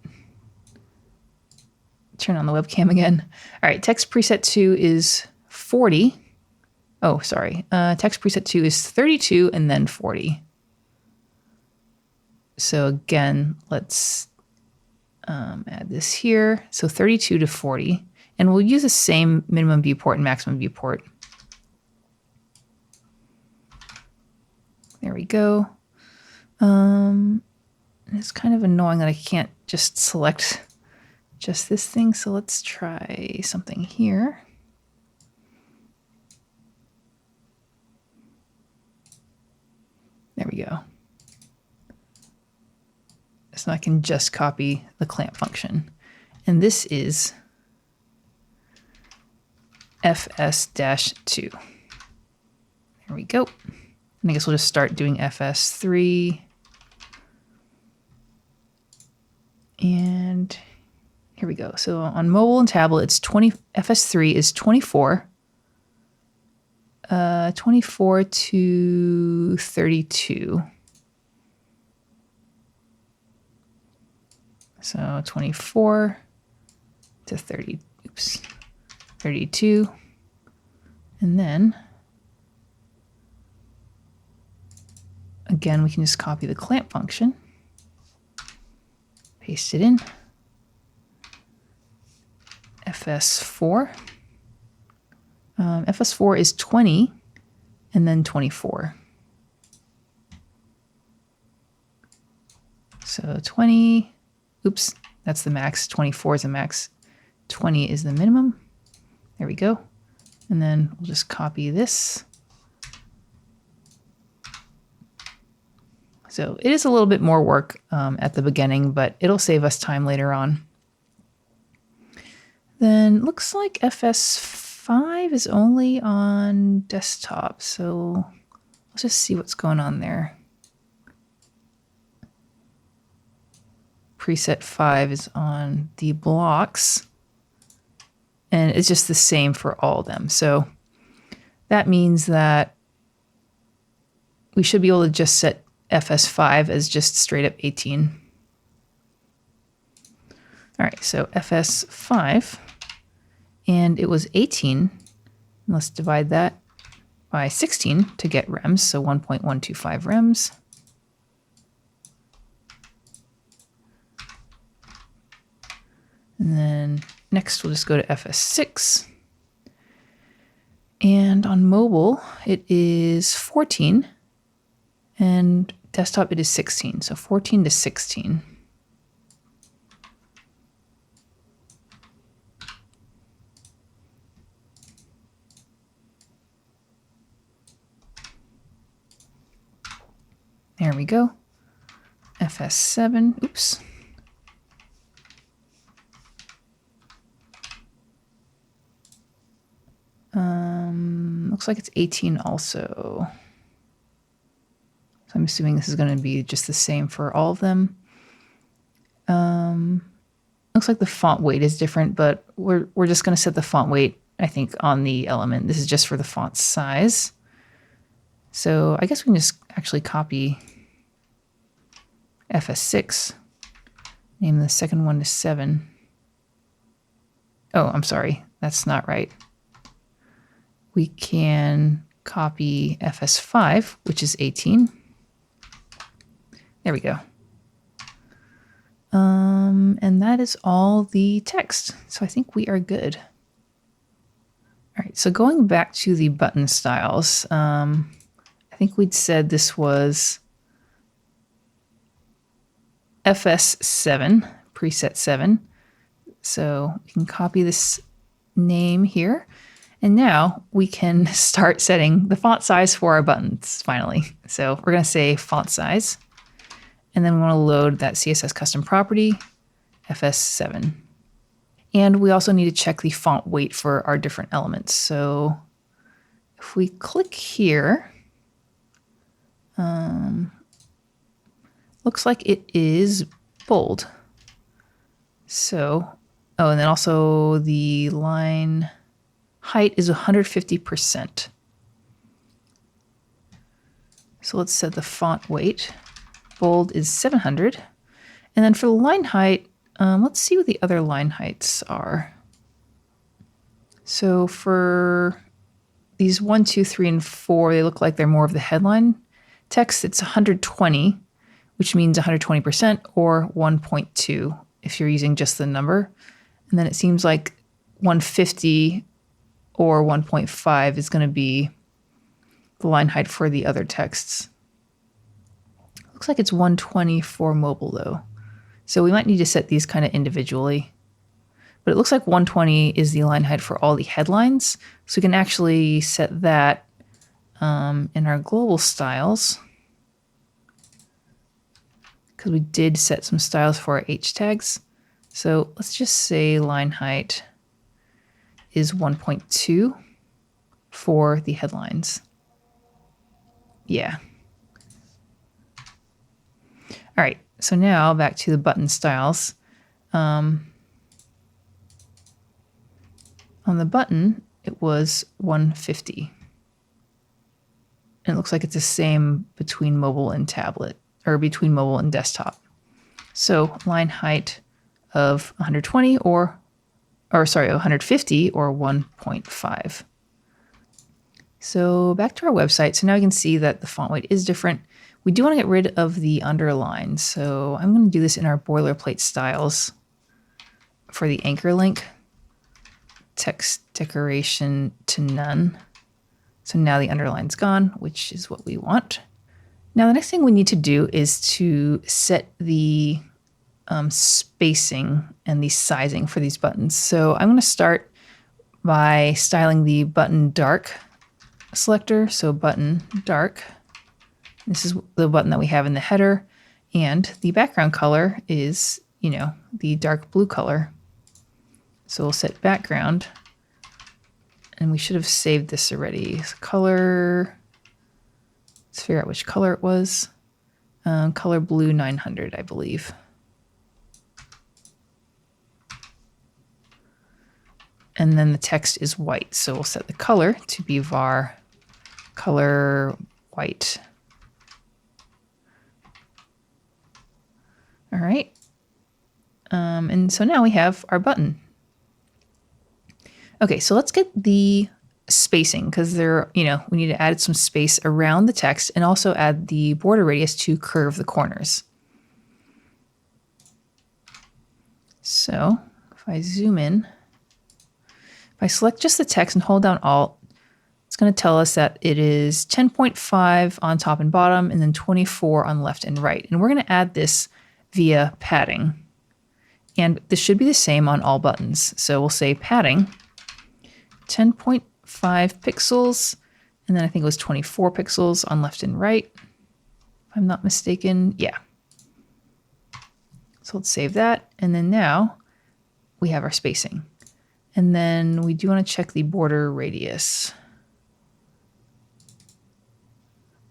Turn on the webcam again. All right, text preset 2 is 40. Oh, sorry. Text preset 2 is 32 and then 40. So again, let's add this here. So 32 to 40. And we'll use the same minimum viewport and maximum viewport. There we go. It's kind of annoying that I can't just select just this thing. So let's try something here. There we go. So I can just copy the clamp function. And this is fs-2. There we go. And I guess we'll just start doing fs3. And here we go. So on mobile and tablet, it's 20. fs3 is 24. 24 to 32. So 24 to 30, oops, 32. And then again, we can just copy the clamp function, paste it in, fs4. fs4 is 20 and then 24. So 20, oops, that's the max. 24 is the max. 20 is the minimum. There we go. And then we'll just copy this. So it is a little bit more work at the beginning, but it'll save us time later on. Then looks like FS5 is only on desktop. So let's just see what's going on there. Preset 5 is on the blocks, and it's just the same for all of them. So that means that we should be able to just set FS5 as just straight up 18. All right, so FS5, and it was 18. Let's divide that by 16 to get rems, so 1.125 rems. And then next we'll just go to FS6. And on mobile, it is 14. And desktop, it is 16. So 14 to 16. There we go. FS7, oops. Looks like it's 18 also. So I'm assuming this is going to be just the same for all of them. Looks like the font weight is different, but we're just going to set the font weight, I think, on the element. This is just for the font size. So I guess we can just actually copy FS6, name the second one to 7. Oh, I'm sorry. That's not right. We can copy FS5, which is 18. There we go. And that is all the text. So I think we are good. All right, so going back to the button styles, I think we'd said this was FS7, preset 7. So we can copy this name here. And now we can start setting the font size for our buttons, finally. So we're going to say font size. And then we want to load that CSS custom property, FS7. And we also need to check the font weight for our different elements. So if we click here, looks like it is bold. So, oh, and then also the line height is 150%. So let's set the font weight. Bold is 700. And then for the line height, let's see what the other line heights are. So for these 1, 2, 3, and 4, they look like they're more of the headline text. It's 120, which means 120%, or 1.2 if you're using just the number. And then it seems like 150 or 1.5 is going to be the line height for the other texts. Looks like it's 120 for mobile though. So we might need to set these kind of individually. But it looks like 120 is the line height for all the headlines. So we can actually set that in our global styles, because we did set some styles for our H tags. So let's just say line height is 1.2 for the headlines. Yeah. All right, so now back to the button styles. On the button, it was 150. And it looks like it's the same between mobile and tablet, or between mobile and desktop. So line height of 120 or 150 or 1.5. So back to our website. So now you can see that the font weight is different. We do want to get rid of the underline. So I'm going to do this in our boilerplate styles for the anchor link. Text decoration to none. So now the underline's gone, which is what we want. Now the next thing we need to do is to set the spacing and the sizing for these buttons. So I'm going to start by styling the button dark selector. So button dark. This is the button that we have in the header, and the background color is, the dark blue color. So we'll set background, and we should have saved this already. So color, let's figure out which color it was. Color blue 900, I believe. And then the text is white. So we'll set the color to be var color white. All right. And so now we have our button. Okay, so let's get the spacing, because we need to add some space around the text and also add the border radius to curve the corners. So if I zoom in, if I select just the text and hold down Alt, it's going to tell us that it is 10.5 on top and bottom, and then 24 on left and right. And we're going to add this via padding. And this should be the same on all buttons. So we'll say padding, 10.5 pixels, and then I think it was 24 pixels on left and right, if I'm not mistaken. Yeah. So let's save that. And then now we have our spacing. And then we do want to check the border radius.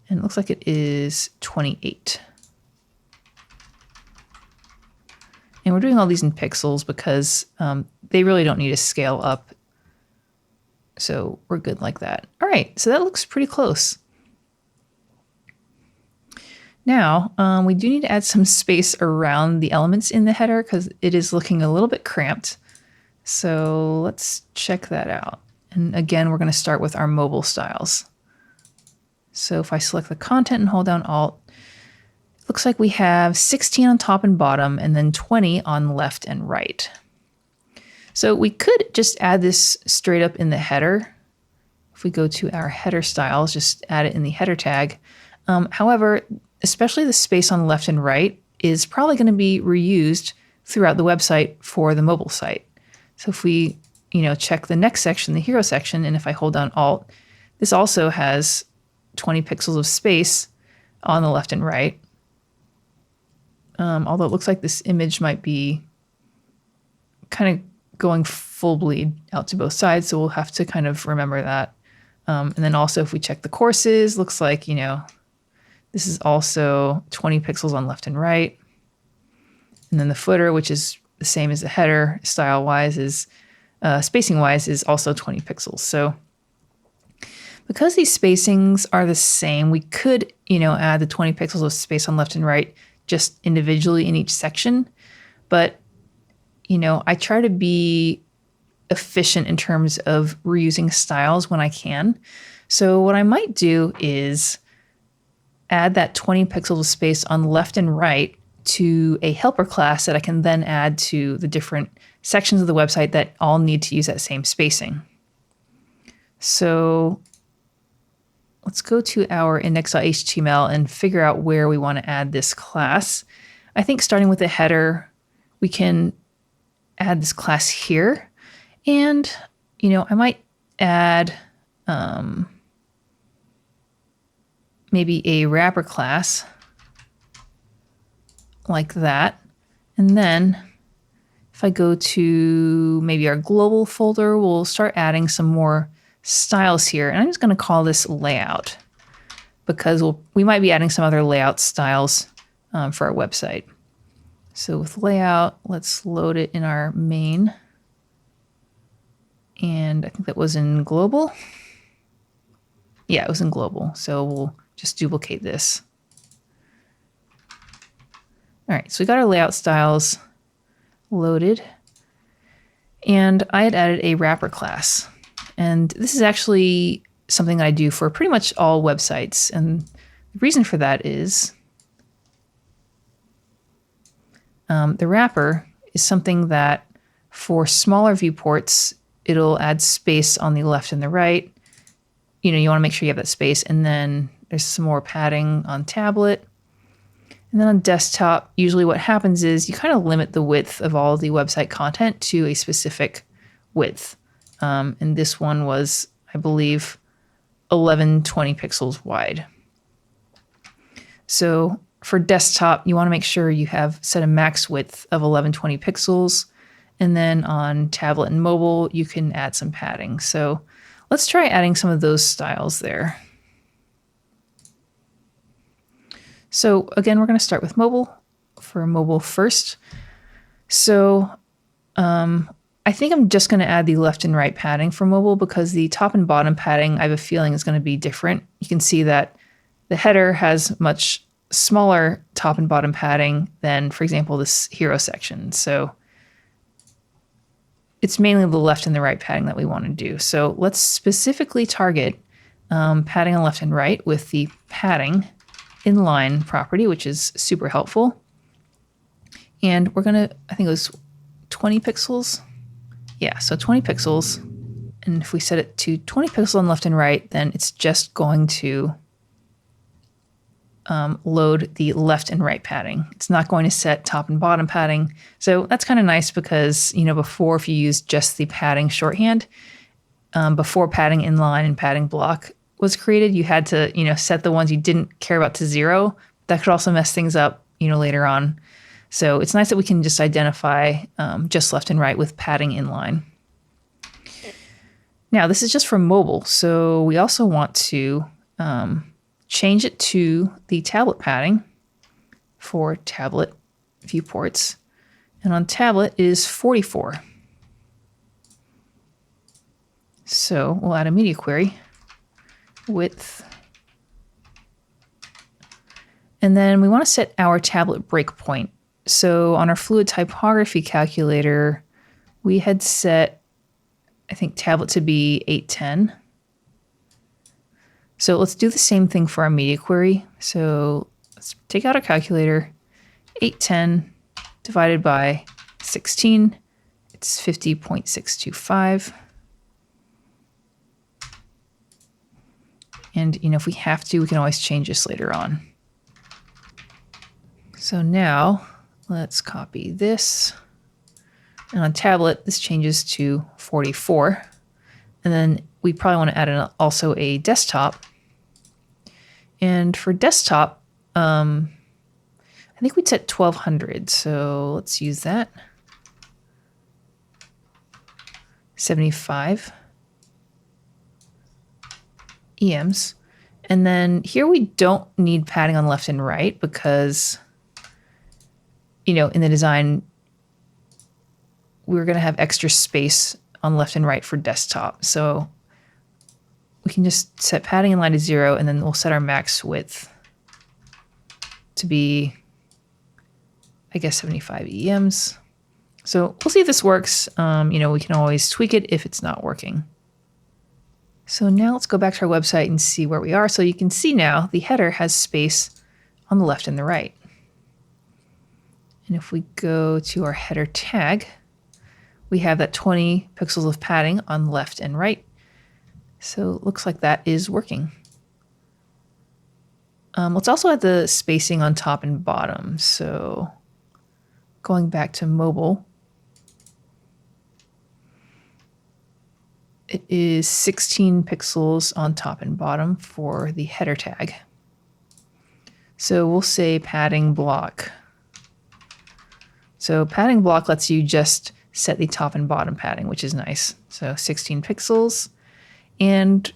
And it looks like it is 28. And we're doing all these in pixels because they really don't need to scale up. So we're good like that. All right, so that looks pretty close. Now, we do need to add some space around the elements in the header because it is looking a little bit cramped. So let's check that out. And again, we're going to start with our mobile styles. So if I select the content and hold down Alt, it looks like we have 16 on top and bottom and then 20 on left and right. So we could just add this straight up in the header. If we go to our header styles, just add it in the header tag. However, especially the space on left and right is probably going to be reused throughout the website for the mobile site. So if we, check the next section, the hero section, and if I hold down Alt, this also has 20 pixels of space on the left and right. Although it looks like this image might be kind of going full bleed out to both sides, so we'll have to kind of remember that. And then also if we check the courses, looks like, this is also 20 pixels on left and right. And then the footer, which is the same as the header, style-wise is, spacing-wise is also 20 pixels. So because these spacings are the same, we could, add the 20 pixels of space on left and right just individually in each section. But, I try to be efficient in terms of reusing styles when I can. So what I might do is add that 20 pixels of space on left and right to a helper class that I can then add to the different sections of the website that all need to use that same spacing. So let's go to our index.html and figure out where we want to add this class. I think starting with the header, we can add this class here. And, I might add maybe a wrapper class like that. And then if I go to maybe our global folder, we'll start adding some more styles here. And I'm just going to call this layout because we might be adding some other layout styles for our website. So with layout, let's load it in our main. And I think that was in global. Yeah, it was in global. So we'll just duplicate this. All right, so we got our layout styles loaded. And I had added a wrapper class. And this is actually something that I do for pretty much all websites. And the reason for that is the wrapper is something that for smaller viewports, it'll add space on the left and the right. You want to make sure you have that space. And then there's some more padding on tablet. And then on desktop, usually what happens is you kind of limit the width of all the website content to a specific width. And this one was, I believe, 1120 pixels wide. So for desktop, you want to make sure you have set a max width of 1120 pixels. And then on tablet and mobile, you can add some padding. So let's try adding some of those styles there. So again, we're going to start with mobile for mobile first. So I think I'm just going to add the left and right padding for mobile because the top and bottom padding, I have a feeling is going to be different. You can see that the header has much smaller top and bottom padding than, for example, this hero section. So it's mainly the left and the right padding that we want to do. So let's specifically target padding on left and right with the padding inline property, which is super helpful. And we're going to, I think it was 20 pixels. Yeah, so 20 pixels. And if we set it to 20 pixels on left and right, then it's just going to load the left and right padding. It's not going to set top and bottom padding. So that's kind of nice because, before if you use just the padding shorthand, before padding inline and padding block was created, you had to, set the ones you didn't care about to 0. That could also mess things up, later on. So it's nice that we can just identify just left and right with padding inline. Now, this is just for mobile. So we also want to change it to the tablet padding for tablet viewports. And on tablet it is 44. So we'll add a media query, width. And then we want to set our tablet breakpoint. So on our fluid typography calculator, we had set, I think, tablet to be 810. So let's do the same thing for our media query. So let's take out our calculator, 810 divided by 16, it's 50.625. And if we have to, we can always change this later on. So now let's copy this. And on tablet, this changes to 44. And then we probably want to add also a desktop. And for desktop, I think we'd set 1200. So let's use that. 75 EMs. And then here we don't need padding on left and right because, in the design, we're going to have extra space on left and right for desktop. So we can just set padding in line to 0, and then we'll set our max width to be, I guess, 75 EMs. So we'll see if this works. We can always tweak it if it's not working. So now let's go back to our website and see where we are. So you can see now the header has space on the left and the right. And if we go to our header tag, we have that 20 pixels of padding on left and right. So it looks like that is working. Let's also add the spacing on top and bottom. So going back to mobile, it is 16 pixels on top and bottom for the header tag. So we'll say padding block. So padding block lets you just set the top and bottom padding, which is nice. So 16 pixels. And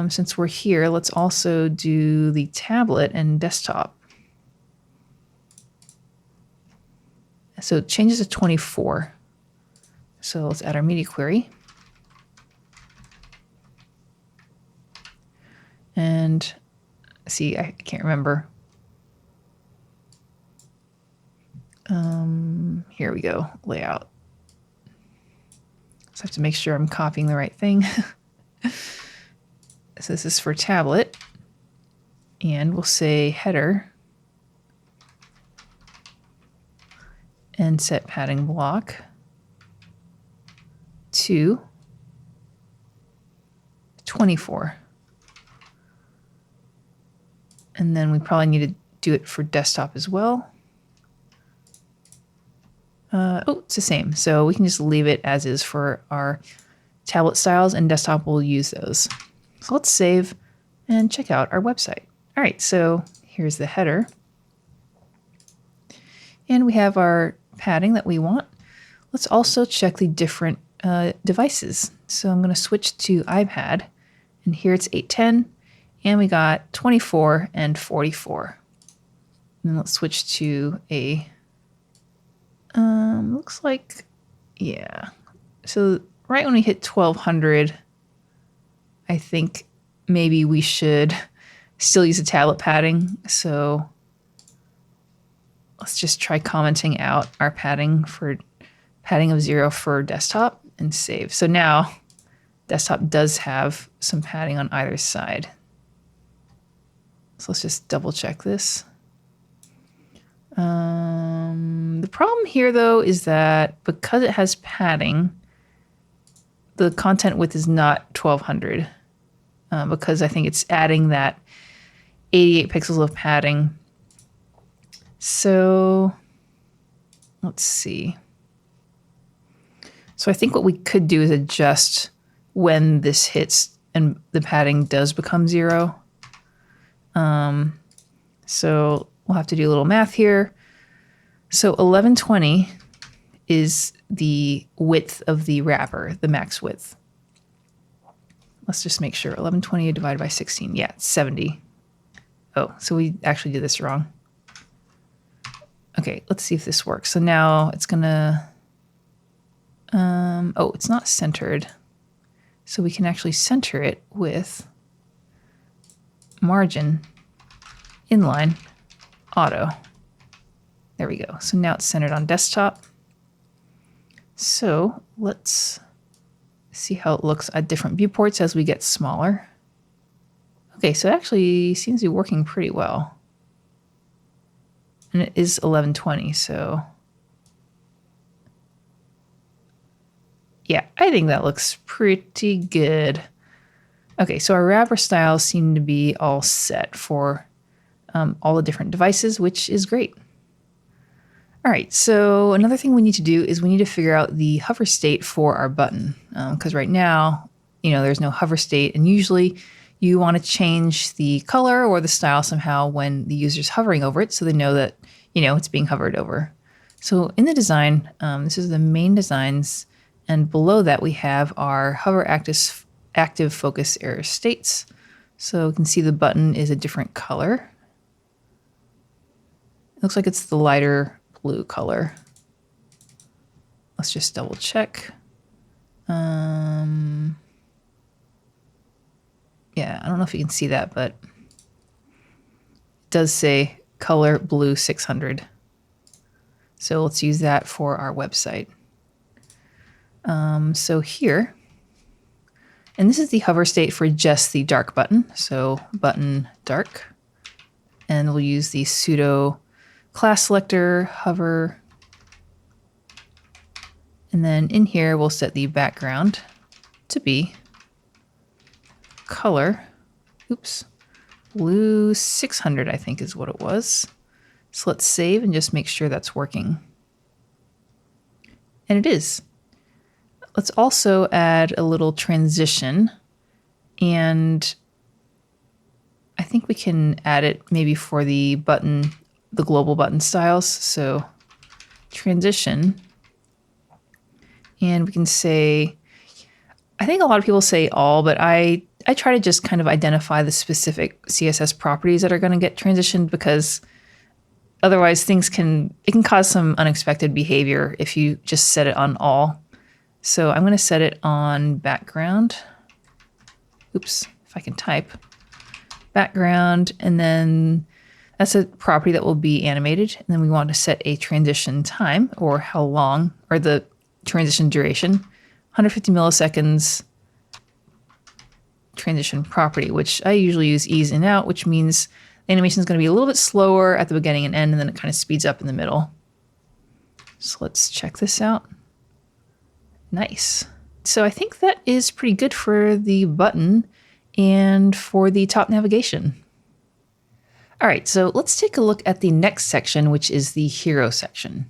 since we're here, let's also do the tablet and desktop. So it changes to 24. So let's add our media query. And see, I can't remember. Here we go, layout. So I have to make sure I'm copying the right thing. So this is for tablet. And we'll say header. And set padding block to 24. And then we probably need to do it for desktop as well. It's the same. So we can just leave it as is for our tablet styles, and desktop will use those. So let's save and check out our website. All right, so here's the header. And we have our padding that we want. Let's also check the different devices. So I'm going to switch to iPad, and here it's 810. And we got 24 and 44. And then let's switch to a, looks like, yeah. So right when we hit 1200, I think maybe we should still use a tablet padding. So let's just try commenting out our padding of 0 for desktop and save. So now desktop does have some padding on either side. So let's just double check this. The problem here, though, is that because it has padding, the content width is not 1200 because I think it's adding that 88 pixels of padding. So let's see. So I think what we could do is adjust when this hits and the padding does become 0. So we'll have to do a little math here. So 1120 is the width of the wrapper, the max width. Let's just make sure. 1120 divided by 16. Yeah, it's 70. Oh, so we actually did this wrong. Okay, let's see if this works. So now it's gonna, oh, it's not centered. So we can actually center it with margin, inline, auto. There we go. So now it's centered on desktop. So let's see how it looks at different viewports as we get smaller. Okay, so it actually seems to be working pretty well. And it is 1120, so yeah, I think that looks pretty good. Okay, so our wrapper styles seem to be all set for all the different devices, which is great. All right, so another thing we need to do is we need to figure out the hover state for our button. Because right now, there's no hover state, and usually you want to change the color or the style somehow when the user's hovering over it so they know that, it's being hovered over. So in the design, this is the main designs, and below that we have our hover active focus error states. So you can see the button is a different color. It looks like it's the lighter blue color. Let's just double check. Yeah, I don't know if you can see that, but it does say color blue 600. So let's use that for our website. So here, and this is the hover state for just the dark button. So button dark, and we'll use the pseudo class selector hover. And then in here, we'll set the background to be color, blue 600, I think is what it was. So let's save and just make sure that's working. And it is. Let's also add a little transition, and I think we can add it maybe for the button, the global button styles. So transition, and we can say, I think a lot of people say all, but I try to just kind of identify the specific CSS properties that are going to get transitioned, because otherwise it can cause some unexpected behavior if you just set it on all. So I'm going to set it on background. If I can type background, and then that's a property that will be animated. And then we want to set a transition time, or how long, or the transition duration, 150 milliseconds transition property, which I usually use ease in out, which means the animation is going to be a little bit slower at the beginning and end, and then it kind of speeds up in the middle. So let's check this out. Nice. So I think that is pretty good for the button and for the top navigation. All right, so let's take a look at the next section, which is the hero section.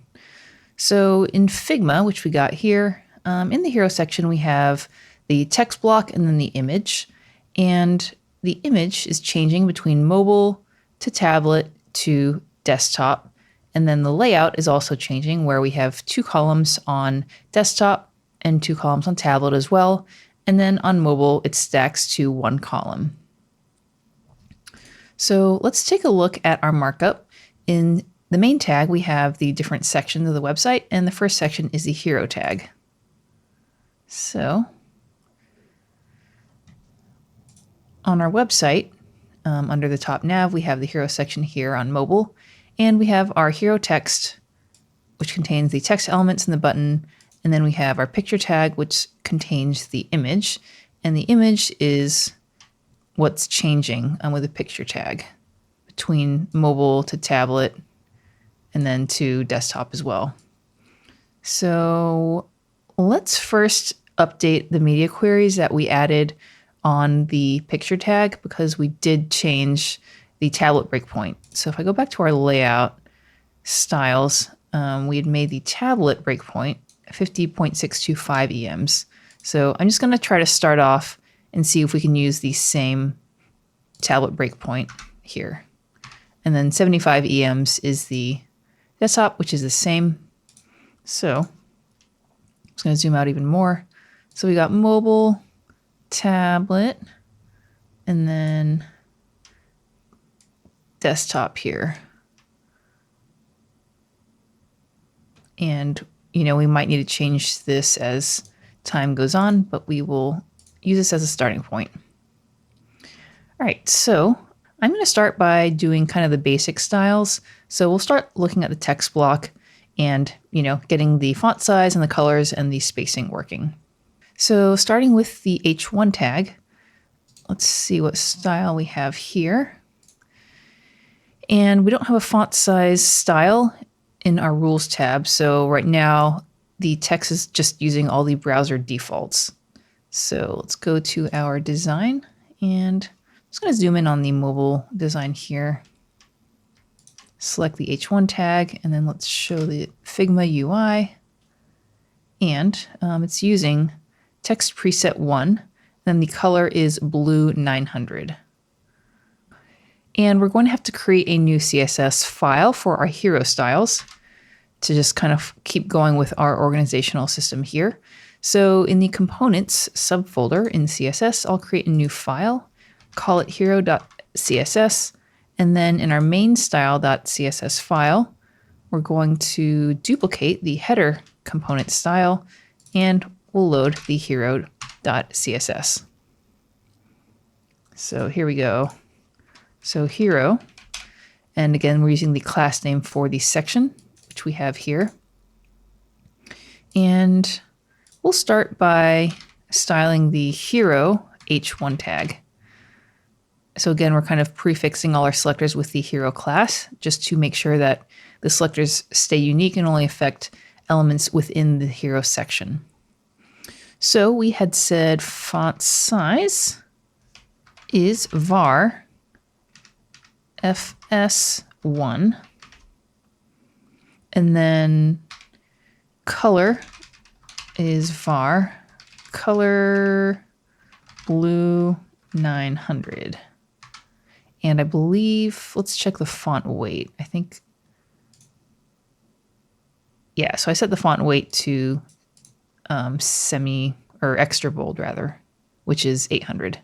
So in Figma, which we got here, in the hero section, we have the text block and then the image. And the image is changing between mobile to tablet to desktop. And then the layout is also changing, where we have 2 columns on desktop and 2 columns on tablet as well. And then on mobile, it stacks to 1 column. So let's take a look at our markup. In the main tag, we have the different sections of the website, and the first section is the hero tag. So on our website, under the top nav, we have the hero section here on mobile, and we have our hero text, which contains the text elements in the button. And then we have our picture tag, which contains the image, and the image is what's changing with the picture tag between mobile to tablet and then to desktop as well. So let's first update the media queries that we added on the picture tag, because we did change the tablet breakpoint. So if I go back to our layout styles, we had made the tablet breakpoint 50.625 EMs. So I'm just going to try to start off and see if we can use the same tablet breakpoint here. And then 75 EMs is the desktop, which is the same. So I'm just going to zoom out even more. So we got mobile, tablet, and then desktop here. And, we might need to change this as time goes on, but we will use this as a starting point. All right, so I'm going to start by doing kind of the basic styles. So we'll start looking at the text block and, getting the font size and the colors and the spacing working. So starting with the H1 tag, let's see what style we have here. And we don't have a font size style in our rules tab. So right now the text is just using all the browser defaults. So let's go to our design, and I'm just going to zoom in on the mobile design here. Select the H1 tag, and then let's show the Figma UI. And it's using text preset 1. Then the color is blue 900. And we're going to have to create a new CSS file for our hero styles to just kind of keep going with our organizational system here. So in the components subfolder in CSS, I'll create a new file, call it hero.css, and then in our main style.css file, we're going to duplicate the header component style, and we'll load the hero.css. So here we go. So hero, and again, we're using the class name for the section, which we have here. And we'll start by styling the hero H1 tag. So again, we're kind of prefixing all our selectors with the hero class, just to make sure that the selectors stay unique and only affect elements within the hero section. So we had said font size is var fs1, and then color is var color blue 900. And I believe, let's check the font weight. I think, yeah, so I set the font weight to semi or extra bold rather, which is 800.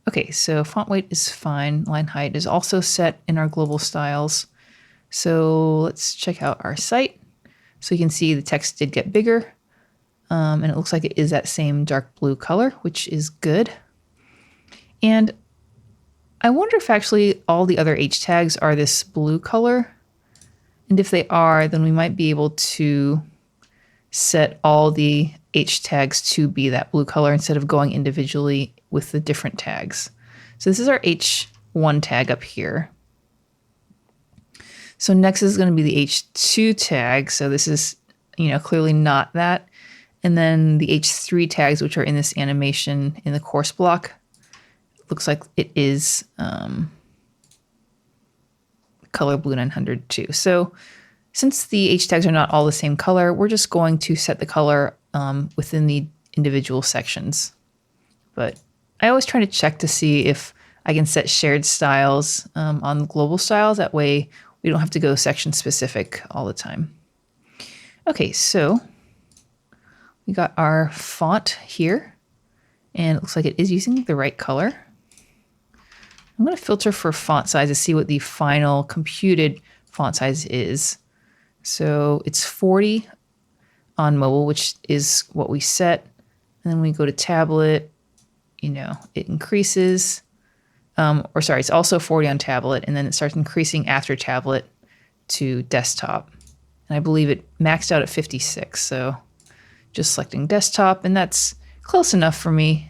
Okay, so font weight is fine. Line height is also set in our global styles. So let's check out our site. So you can see the text did get bigger, and it looks like it is that same dark blue color, which is good. And I wonder if actually all the other H tags are this blue color. And if they are, then we might be able to set all the H tags to be that blue color instead of going individually with the different tags. So this is our H1 tag up here. So next is going to be the H2 tag. So this is, clearly not that. And then the H3 tags, which are in this animation in the course block, looks like it is color blue 900 too. So since the H tags are not all the same color, we're just going to set the color within the individual sections. But I always try to check to see if I can set shared styles on global styles. That way we don't have to go section specific all the time. Okay, so we got our font here, and it looks like it is using the right color. I'm going to filter for font size to see what the final computed font size is. So it's 40 on mobile, which is what we set. And then we go to tablet, it increases, it's also 40 on tablet, and then it starts increasing after tablet to desktop. And I believe it maxed out at 56. So just selecting desktop, and that's close enough for me.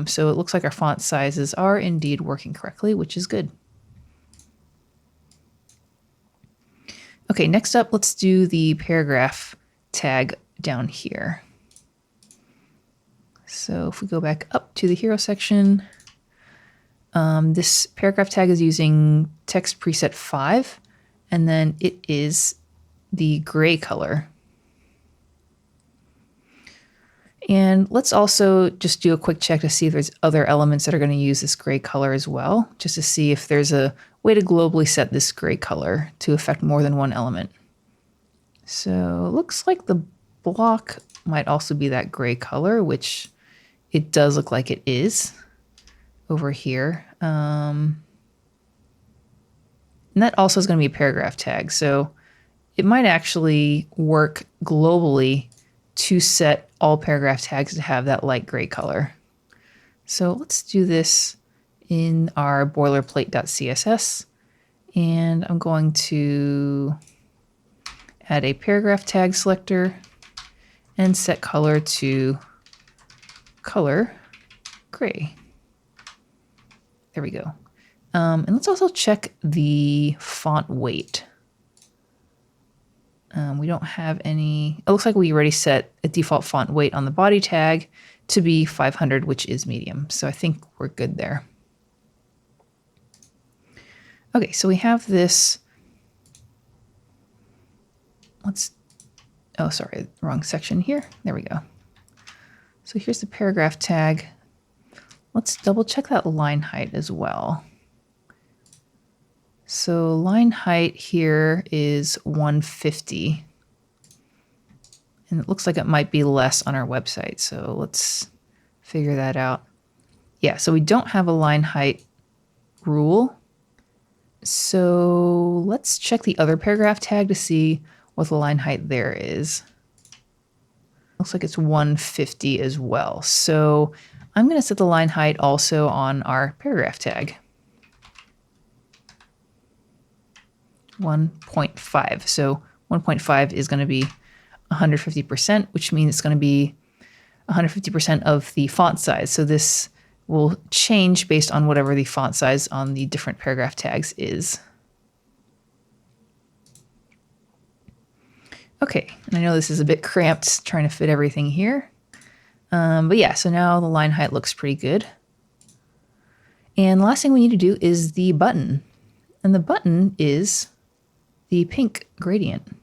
So it looks like our font sizes are indeed working correctly, which is good. Okay, next up, let's do the paragraph tag down here. So if we go back up to the hero section, this paragraph tag is using text preset 5, and then it is the gray color. And let's also just do a quick check to see if there's other elements that are going to use this gray color as well, just to see if there's a way to globally set this gray color to affect more than one element. So it looks like the block might also be that gray color, which it does look like it is over here. And that also is going to be a paragraph tag. So it might actually work globally to set all paragraph tags to have that light gray color. So let's do this in our boilerplate.css. And I'm going to add a paragraph tag selector and set color to color gray. There we go. And let's also check the font weight. We don't have any. It looks like we already set a default font weight on the body tag to be 500, which is medium. So I think we're good there. Okay, so we have this. Oh, sorry, wrong section here. There we go. So here's the paragraph tag. Let's double check that line height as well. So line height here is 150. And it looks like it might be less on our website. So let's figure that out. Yeah, so we don't have a line height rule. So let's check the other paragraph tag to see what the line height there is. Looks like it's 150 as well. So I'm going to set the line height also on our paragraph tag. 1.5. So 1.5 is going to be 150%, which means it's going to be 150% of the font size. So this will change based on whatever the font size on the different paragraph tags is. Okay, and I know this is a bit cramped trying to fit everything here. But yeah, so now the line height looks pretty good. And the last thing we need to do is the button. And the button is the pink gradient.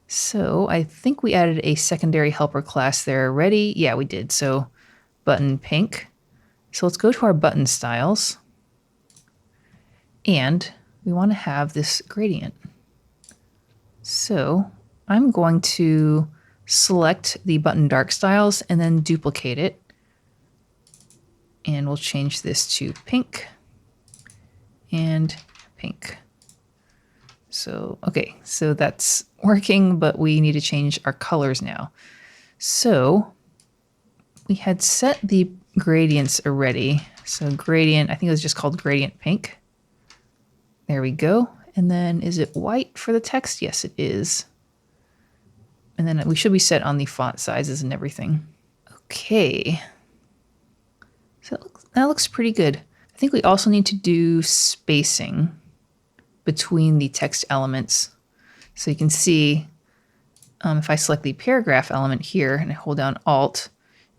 So I think we added a secondary helper class there already. Yeah, we did. So button pink. So let's go to our button styles. And we want to have this gradient. So I'm going to select the button dark styles and then duplicate it. And we'll change this to pink and pink. So, okay, so that's working, but we need to change our colors now. So we had set the gradients already. So gradient, I think it was just called gradient pink. There we go. And then is it white for the text? Yes, it is. And then we should be set on the font sizes and everything. Okay. So that looks pretty good. I think we also need to do spacing between the text elements. So you can see if I select the paragraph element here and I hold down Alt,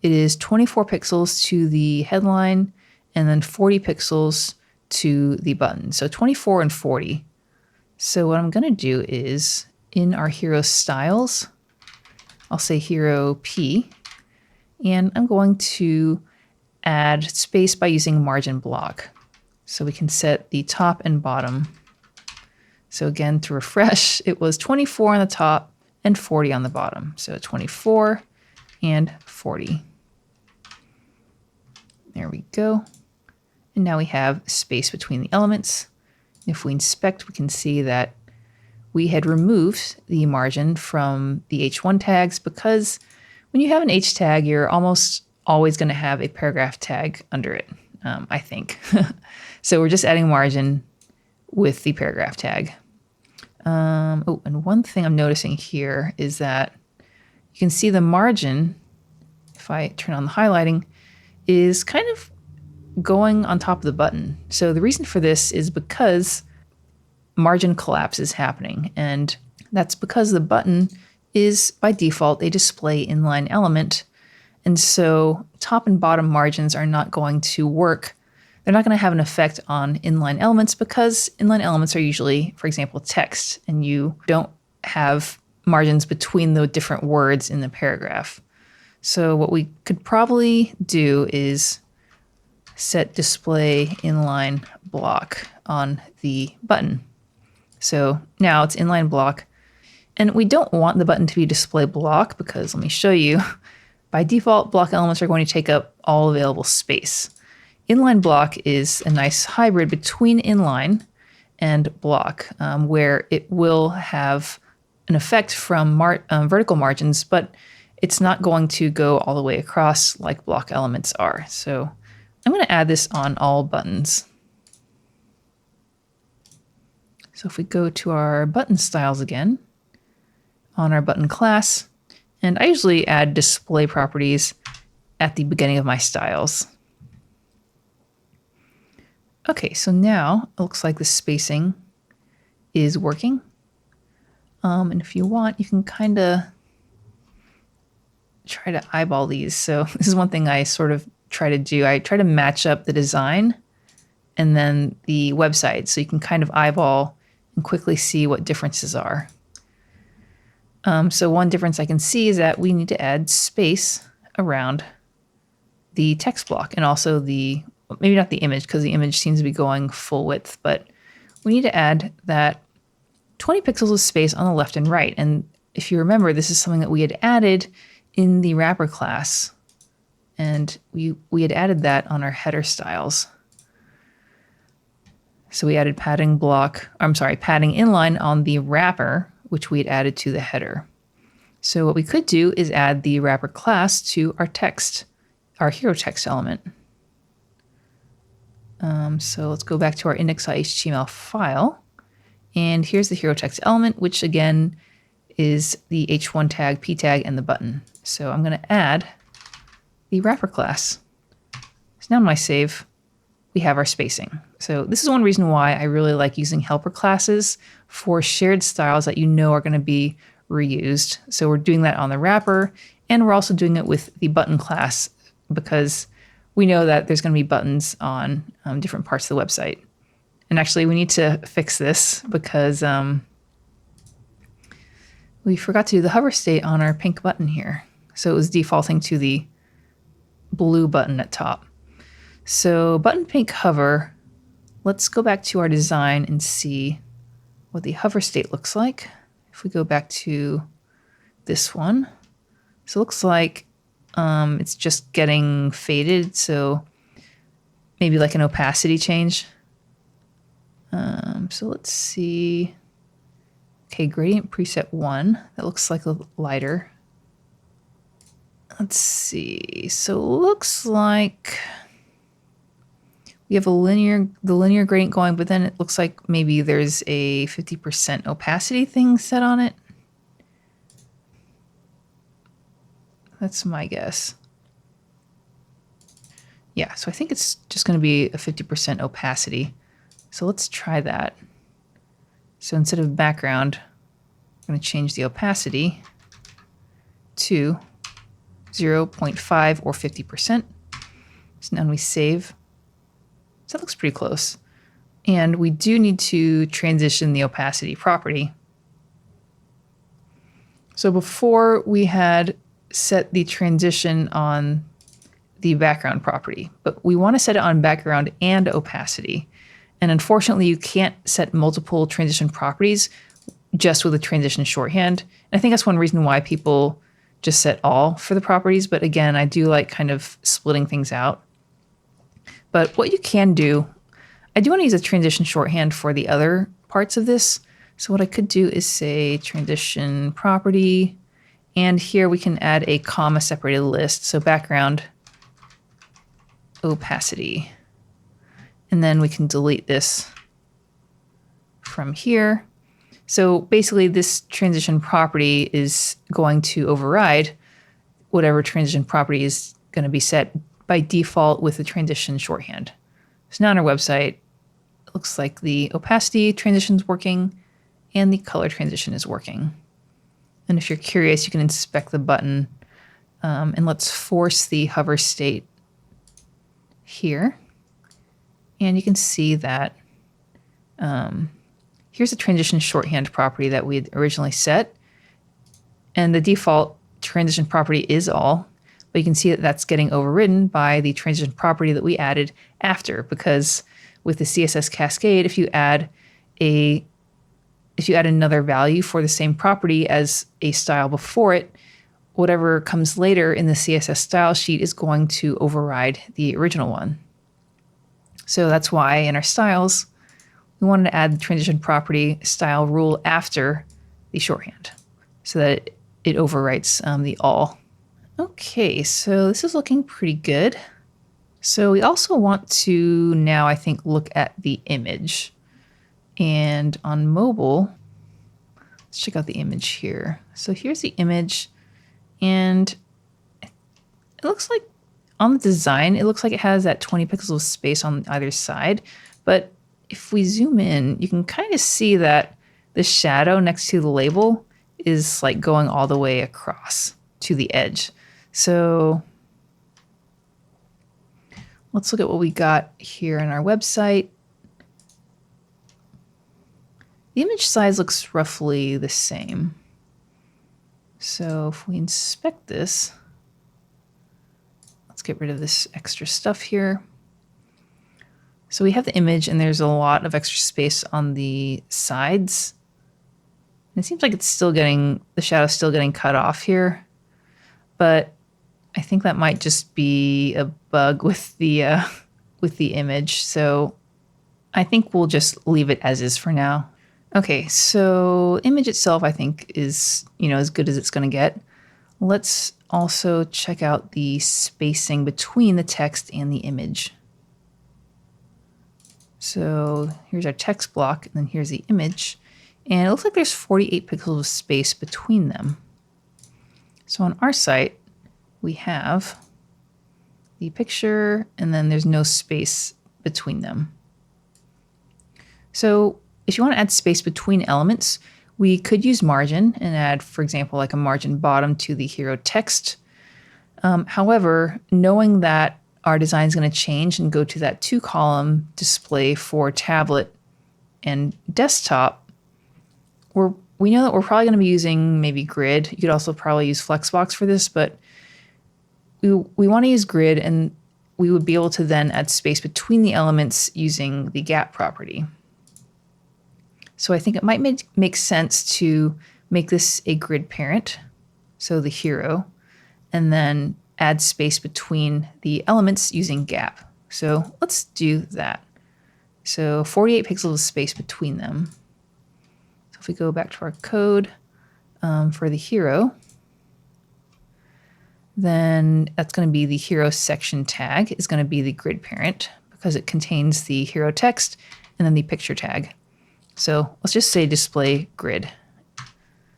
it is 24 pixels to the headline and then 40 pixels to the button. So 24 and 40. So what I'm going to do is in our hero styles, I'll say hero P, and I'm going to add space by using margin block. So we can set the top and bottom. So again, to refresh, it was 24 on the top and 40 on the bottom. So 24 and 40. There we go. And now we have space between the elements. If we inspect, we can see that we had removed the margin from the H1 tags because when you have an H tag, you're almost always going to have a paragraph tag under it, I think. So we're just adding margin with the paragraph tag. Oh, and one thing I'm noticing here is that you can see the margin, if I turn on the highlighting, is kind of going on top of the button. So the reason for this is because margin collapse is happening. And that's because the button is by default a display inline element. And so top and bottom margins are not going to work. They're not going to have an effect on inline elements because inline elements are usually, for example, text, and you don't have margins between the different words in the paragraph. So what we could probably do is set display inline block on the button. So now it's inline block, and we don't want the button to be display block because let me show you. By default, block elements are going to take up all available space. Inline block is a nice hybrid between inline and block, where it will have an effect from vertical margins, but it's not going to go all the way across like block elements are. So I'm going to add this on all buttons. So if we go to our button styles again, on our button class, and I usually add display properties at the beginning of my styles. Okay, so now it looks like the spacing is working. And if you want, you can kind of try to eyeball these. So this is one thing I sort of try to do. I try to match up the design and then the website so you can kind of eyeball and quickly see what differences are. So one difference I can see is that we need to add space around the text block and also maybe not the image because the image seems to be going full width, but we need to add that 20 pixels of space on the left and right. And if you remember, this is something that we had added in the wrapper class, and we had added that on our header styles. So we added padding inline on the wrapper, which we had added to the header. So what we could do is add the wrapper class to our text, our hero text element. So let's go back to our index.html file. And here's the hero text element, which again is the h1 tag, p tag, and the button. So I'm going to add the wrapper class. So now in my save, we have our spacing. So this is one reason why I really like using helper classes for shared styles that you know are going to be reused. So we're doing that on the wrapper, and we're also doing it with the button class because we know that there's going to be buttons on different parts of the website. And actually, we need to fix this because we forgot to do the hover state on our pink button here. So it was defaulting to the blue button at top. So button pink hover, let's go back to our design and see what the hover state looks like. If we go back to this one, so it looks like it's just getting faded. So maybe like an opacity change. So let's see. Okay, gradient preset 1. That looks like a lighter. Let's see. So it looks like we have the linear gradient going, but then it looks like maybe there's a 50% opacity thing set on it. That's my guess. Yeah, so I think it's just going to be a 50% opacity. So let's try that. So instead of background, I'm going to change the opacity to 0.5 or 50%. So now we save. So that looks pretty close. And we do need to transition the opacity property. So before we had set the transition on the background property, but we want to set it on background and opacity. And unfortunately, you can't set multiple transition properties just with a transition shorthand. And I think that's one reason why people just set all for the properties. But again, I do like kind of splitting things out. But what you can do, I do want to use a transition shorthand for the other parts of this. So what I could do is say transition property. And here we can add a comma separated list. So background opacity. And then we can delete this from here. So basically this transition property is going to override whatever transition property is going to be set by default with the transition shorthand. So now on our website, it looks like the opacity transition is working and the color transition is working. And if you're curious, you can inspect the button and let's force the hover state here. And you can see that here's the transition shorthand property that we had originally set. And the default transition property is all, but you can see that that's getting overridden by the transition property that we added after, because with the CSS cascade, if you add another value for the same property as a style before it, whatever comes later in the CSS style sheet is going to override the original one. So that's why in our styles, we wanted to add the transition property style rule after the shorthand so that it overwrites the all. Okay, so this is looking pretty good. So we also want to now, I think, look at the image. And on mobile, let's check out the image here. So here's the image, and it looks like on the design, it looks like it has that 20 pixels of space on either side. But if we zoom in, you can kind of see that the shadow next to the label is like going all the way across to the edge. So let's look at what we got here on our website. The image size looks roughly the same. So if we inspect this, let's get rid of this extra stuff here. So we have the image, and there's a lot of extra space on the sides. And it seems like it's still getting, the shadow's still getting cut off here. But I think that might just be a bug with the image. So I think we'll just leave it as is for now. Okay, so image itself, I think, is, as good as it's going to get. Let's also check out the spacing between the text and the image. So here's our text block, and then here's the image. And it looks like there's 48 pixels of space between them. So on our site, we have the picture, and then there's no space between them. So if you want to add space between elements, we could use margin and add, for example, like a margin bottom to the hero text. However, knowing that our design is going to change and go to that 2-column display for tablet and desktop, we know that we're probably going to be using maybe grid. You could also probably use Flexbox for this, but we want to use grid, and we would be able to then add space between the elements using the gap property. So I think it might make sense to make this a grid parent, so the hero, and then add space between the elements using gap. So let's do that. So 48 pixels of space between them. So if we go back to our code for the hero, then that's going to be the hero section tag is going to be the grid parent because it contains the hero text and then the picture tag. So let's just say display grid.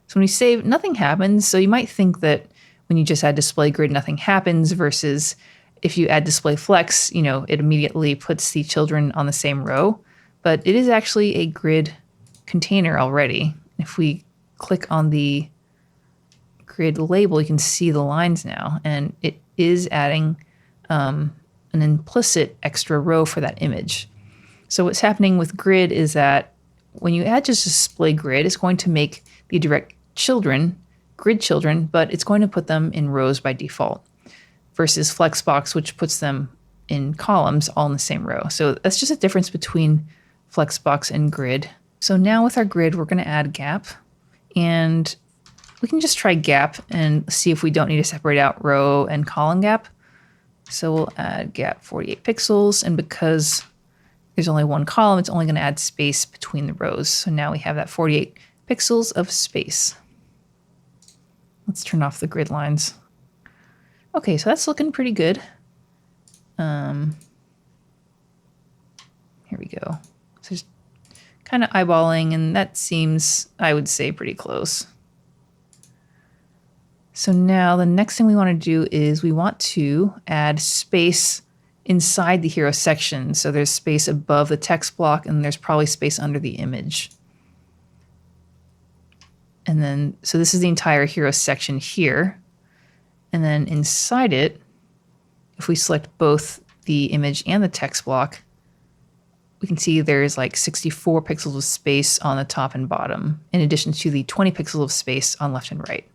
So when we save, nothing happens. So you might think that when you just add display grid, nothing happens, versus if you add display flex, it immediately puts the children on the same row. But it is actually a grid container already. If we click on the grid label, you can see the lines now, and it is adding an implicit extra row for that image. So what's happening with grid is that when you add just display grid, it's going to make the direct children grid children, but it's going to put them in rows by default, versus Flexbox, which puts them in columns all in the same row. So that's just a difference between Flexbox and grid. So now with our grid, we're going to add gap, and we can just try gap and see if we don't need to separate out row and column gap. So we'll add gap 48 pixels, and because there's only one column, it's only going to add space between the rows. So now we have that 48 pixels of space. Let's turn off the grid lines. Okay, so that's looking pretty good. Here we go. So just kind of eyeballing, and that seems, I would say, pretty close. So now the next thing we want to do is we want to add space inside the hero section. So there's space above the text block, and there's probably space under the image. And then, so this is the entire hero section here. And then inside it, if we select both the image and the text block, we can see there's like 64 pixels of space on the top and bottom, in addition to the 20 pixels of space on left and right.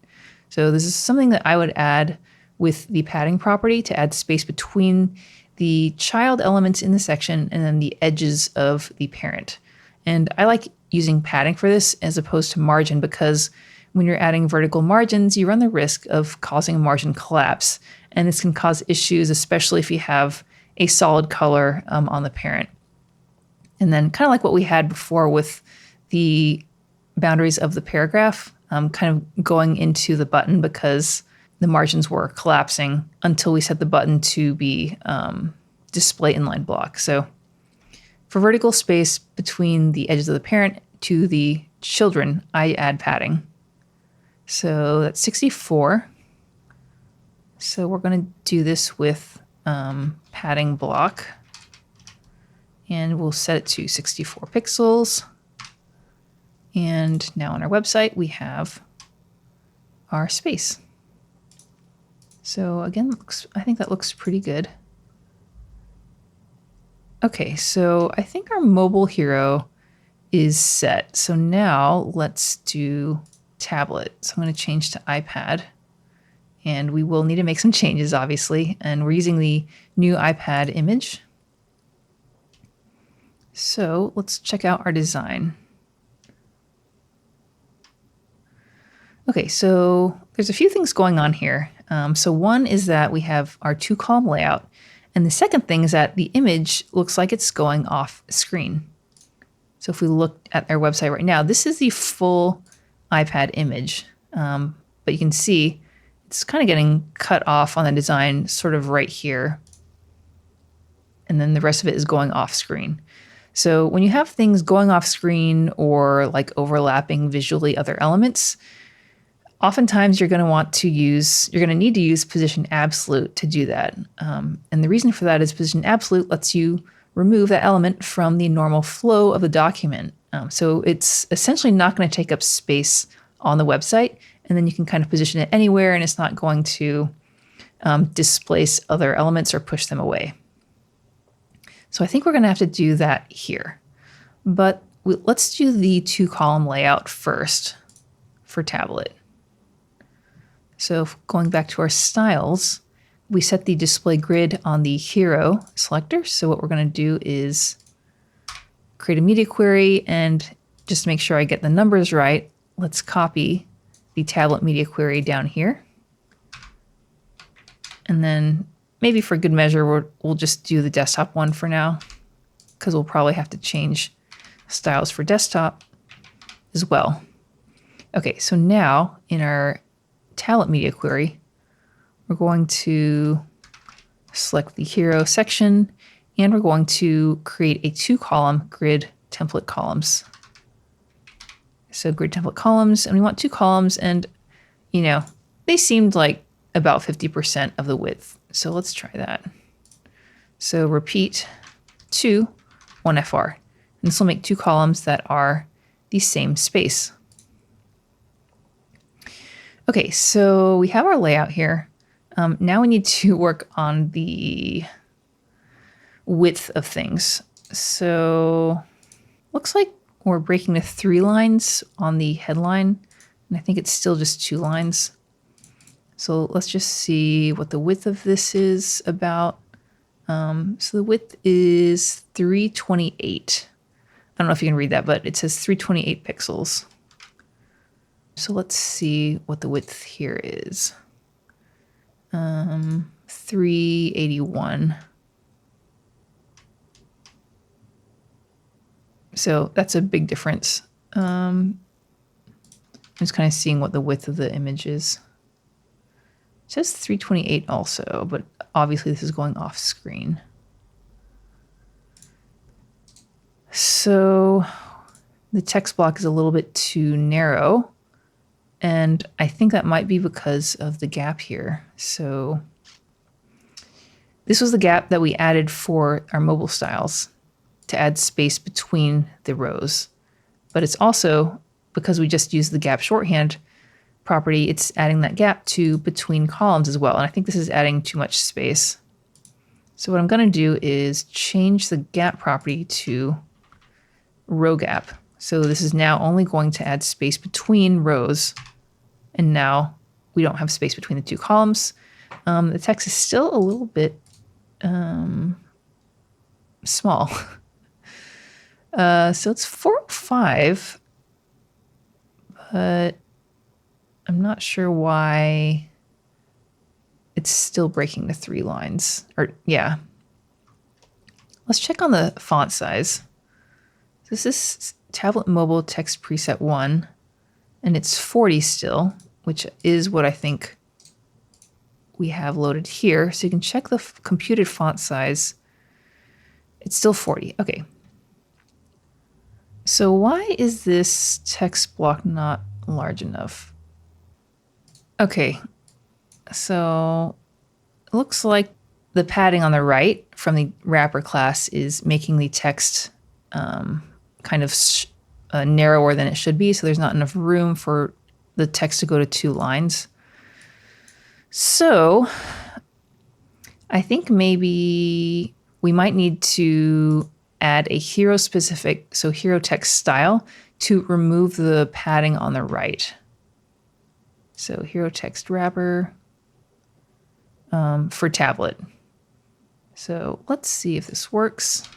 So this is something that I would add with the padding property to add space between the child elements in the section and then the edges of the parent. And I like using padding for this as opposed to margin, because when you're adding vertical margins, you run the risk of causing a margin collapse. And this can cause issues, especially if you have a solid color on the parent. And then kind of like what we had before with the boundaries of the paragraph, kind of going into the button because the margins were collapsing until we set the button to be display inline block. So for vertical space between the edges of the parent to the children, I add padding. So that's 64. So we're going to do this with padding block. And we'll set it to 64 pixels. And now on our website, we have our space. So again, I think that looks pretty good. Okay, so I think our mobile hero is set. So now let's do tablet. So I'm going to change to iPad. And we will need to make some changes, obviously. And we're using the new iPad image. So let's check out our design. Okay, so there's a few things going on here. So one is that we have our 2-column layout. And the second thing is that the image looks like it's going off screen. So if we look at our website right now, this is the full iPad image. But you can see it's kind of getting cut off on the design sort of right here. And then the rest of it is going off screen. So when you have things going off screen or like overlapping visually other elements, oftentimes you're going to need to use position absolute to do that. And the reason for that is position absolute lets you remove that element from the normal flow of the document. So it's essentially not going to take up space on the website, and then you can kind of position it anywhere and it's not going to displace other elements or push them away. So I think we're going to have to do that here. But let's do the 2-column layout first for tablet. So going back to our styles, we set the display grid on the hero selector. So what we're going to do is create a media query, and just to make sure I get the numbers right, let's copy the tablet media query down here. And then maybe for good measure, we'll just do the desktop one for now, because we'll probably have to change styles for desktop as well. Okay, so now in our tablet media query, we're going to select the hero section, and we're going to create a 2-column grid template columns. So grid template columns, and we want 2 columns, and they seemed like about 50% of the width. So let's try that. So repeat 2, 1FR. And this will make 2 columns that are the same space. Okay, so we have our layout here. Now we need to work on the width of things. So looks like we're breaking the 3 lines on the headline, and I think it's still just 2 lines. So let's just see what the width of this is about. So the width is 328. I don't know if you can read that, but it says 328 pixels. So let's see what the width here is. 381. So that's a big difference. I'm just kind of seeing what the width of the image is. It says 328 also, but obviously this is going off screen. So the text block is a little bit too narrow, and I think that might be because of the gap here. So this was the gap that we added for our mobile styles to add space between the rows. But it's also, because we just used the gap shorthand property, it's adding that gap to between columns as well. And I think this is adding too much space. So what I'm going to do is change the gap property to row gap. So this is now only going to add space between rows. And now we don't have space between the 2 columns. The text is still a little bit small. So it's 405, but I'm not sure why it's still breaking the 3 lines. Or yeah. Let's check on the font size. This is tablet mobile text preset 1. and it's 40 still, which is what I think we have loaded here. So you can check the computed font size. It's still 40. Okay. So why is this text block not large enough? Okay. So it looks like the padding on the right from the wrapper class is making the text kind of narrower than it should be. So there's not enough room for the text to go to 2 lines. So I think maybe we might need to add a hero specific, so hero text style, to remove the padding on the right. So hero text wrapper for tablet. So let's see if this works.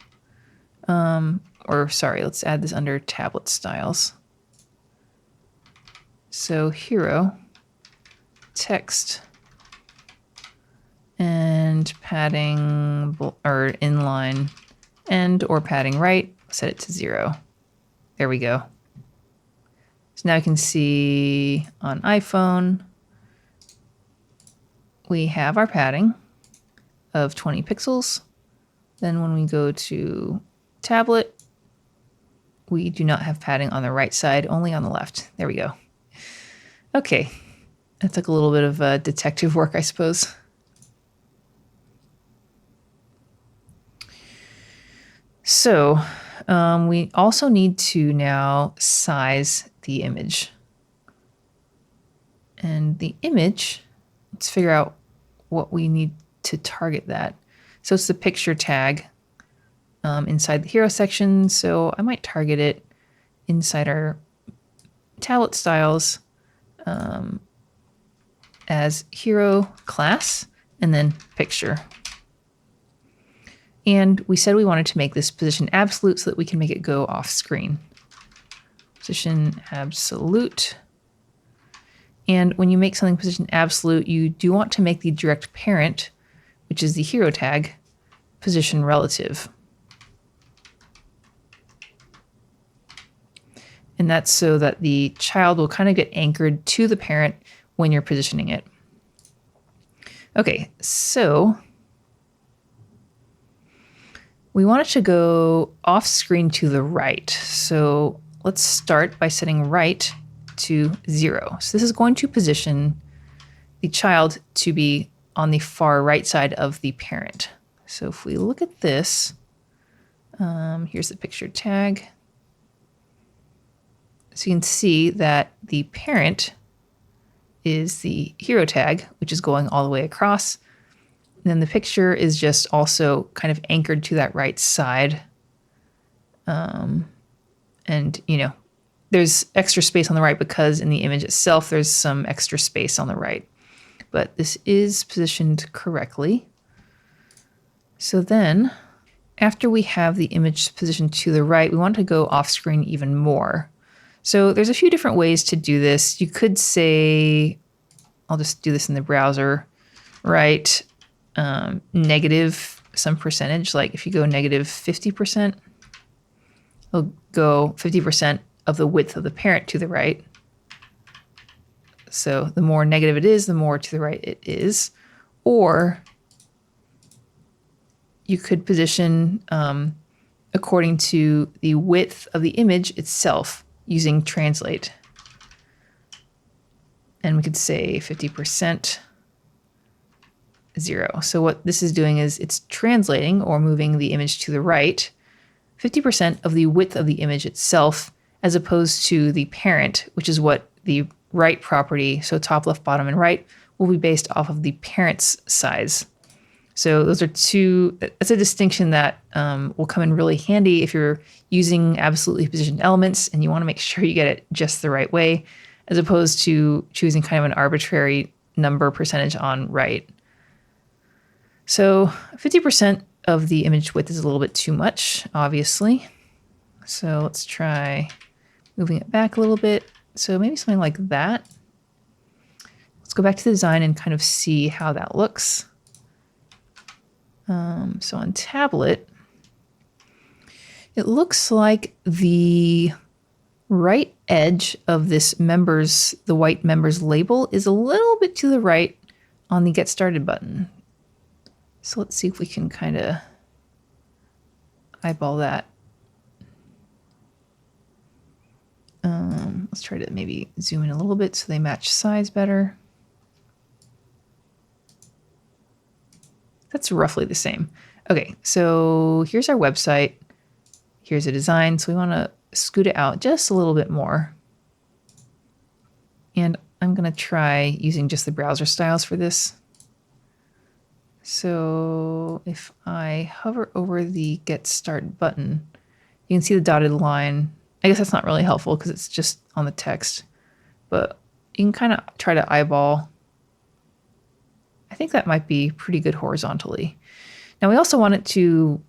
Or sorry, let's add this under tablet styles. So hero text and padding or inline and or padding right, set it to 0. There we go. So now you can see on iPhone, we have our padding of 20 pixels. Then when we go to tablet, we do not have padding on the right side, only on the left. There we go. Okay, that took a little bit of detective work, I suppose. So we also need to now size the image. And the image, let's figure out what we need to target that. So it's the picture tag inside the hero section. So I might target it inside our tablet styles as hero class and then picture. And we said we wanted to make this position absolute so that we can make it go off screen. Position absolute. And when you make something position absolute, you do want to make the direct parent, which is the hero tag, position relative. And that's so that the child will kind of get anchored to the parent when you're positioning it. Okay, so we want it to go off screen to the right. So let's start by setting right to 0. So this is going to position the child to be on the far right side of the parent. So if we look at this, here's the picture tag. So you can see that the parent is the hero tag, which is going all the way across. And then the picture is just also kind of anchored to that right side. And, you know, there's extra space on the right because in the image itself, there's some extra space on the right. But this is positioned correctly. So then, after we have the image positioned to the right, we want to go off screen even more. So there's a few different ways to do this. You could say, I'll just do this in the browser, right? Negative some percentage, like if you go negative 50%, it'll go 50% of the width of the parent to the right. So the more negative it is, the more to the right it is. Or you could position according to the width of the image itself using translate. And we could say 50%, 0. So what this is doing is it's translating or moving the image to the right, 50% of the width of the image itself, as opposed to the parent, which is what the right property, so top, left, bottom, and right, will be based off of the parent's size. So those are two, that's a distinction that will come in really handy if you're using absolutely positioned elements and you want to make sure you get it just the right way, as opposed to choosing kind of an arbitrary number percentage on right. So 50% of the image width is a little bit too much, obviously. So let's try moving it back a little bit. So maybe something like that. Let's go back to the design and kind of see how that looks. So on tablet, it looks like the right edge of this members, the white members label is a little bit to the right on the Get Started button. So let's see if we can kind of eyeball that. Let's try to maybe zoom in a little bit so they match size better. That's roughly the same. Okay, so here's our website. Here's a design. So we want to scoot it out just a little bit more. And I'm going to try using just the browser styles for this. So if I hover over the Get Started button, you can see the dotted line. I guess that's not really helpful because it's just on the text, but you can kind of try to eyeball. I think that might be pretty good horizontally. Now we also want it to,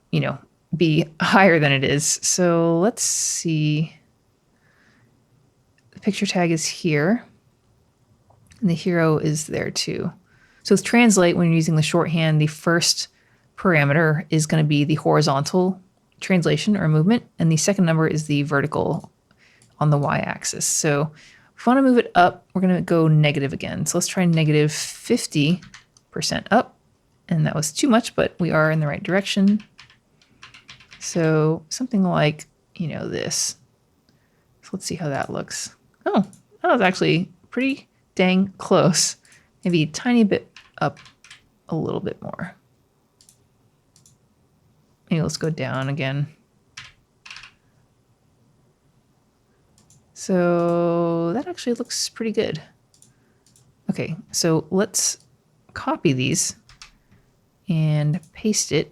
be higher than it is. So let's see. The picture tag is here and the hero is there too. So with translate, when you're using the shorthand, the first parameter is going to be the horizontal translation or movement, and the second number is the vertical on the y-axis. So if we want to move it up, we're going to go negative again. So let's try negative 50% up, and that was too much, but we are in the right direction. So something like, this. So let's see how that looks. Oh, that was actually pretty dang close. Maybe a tiny bit up a little bit more. Maybe let's go down again. So that actually looks pretty good. Okay, so let's copy these and paste it.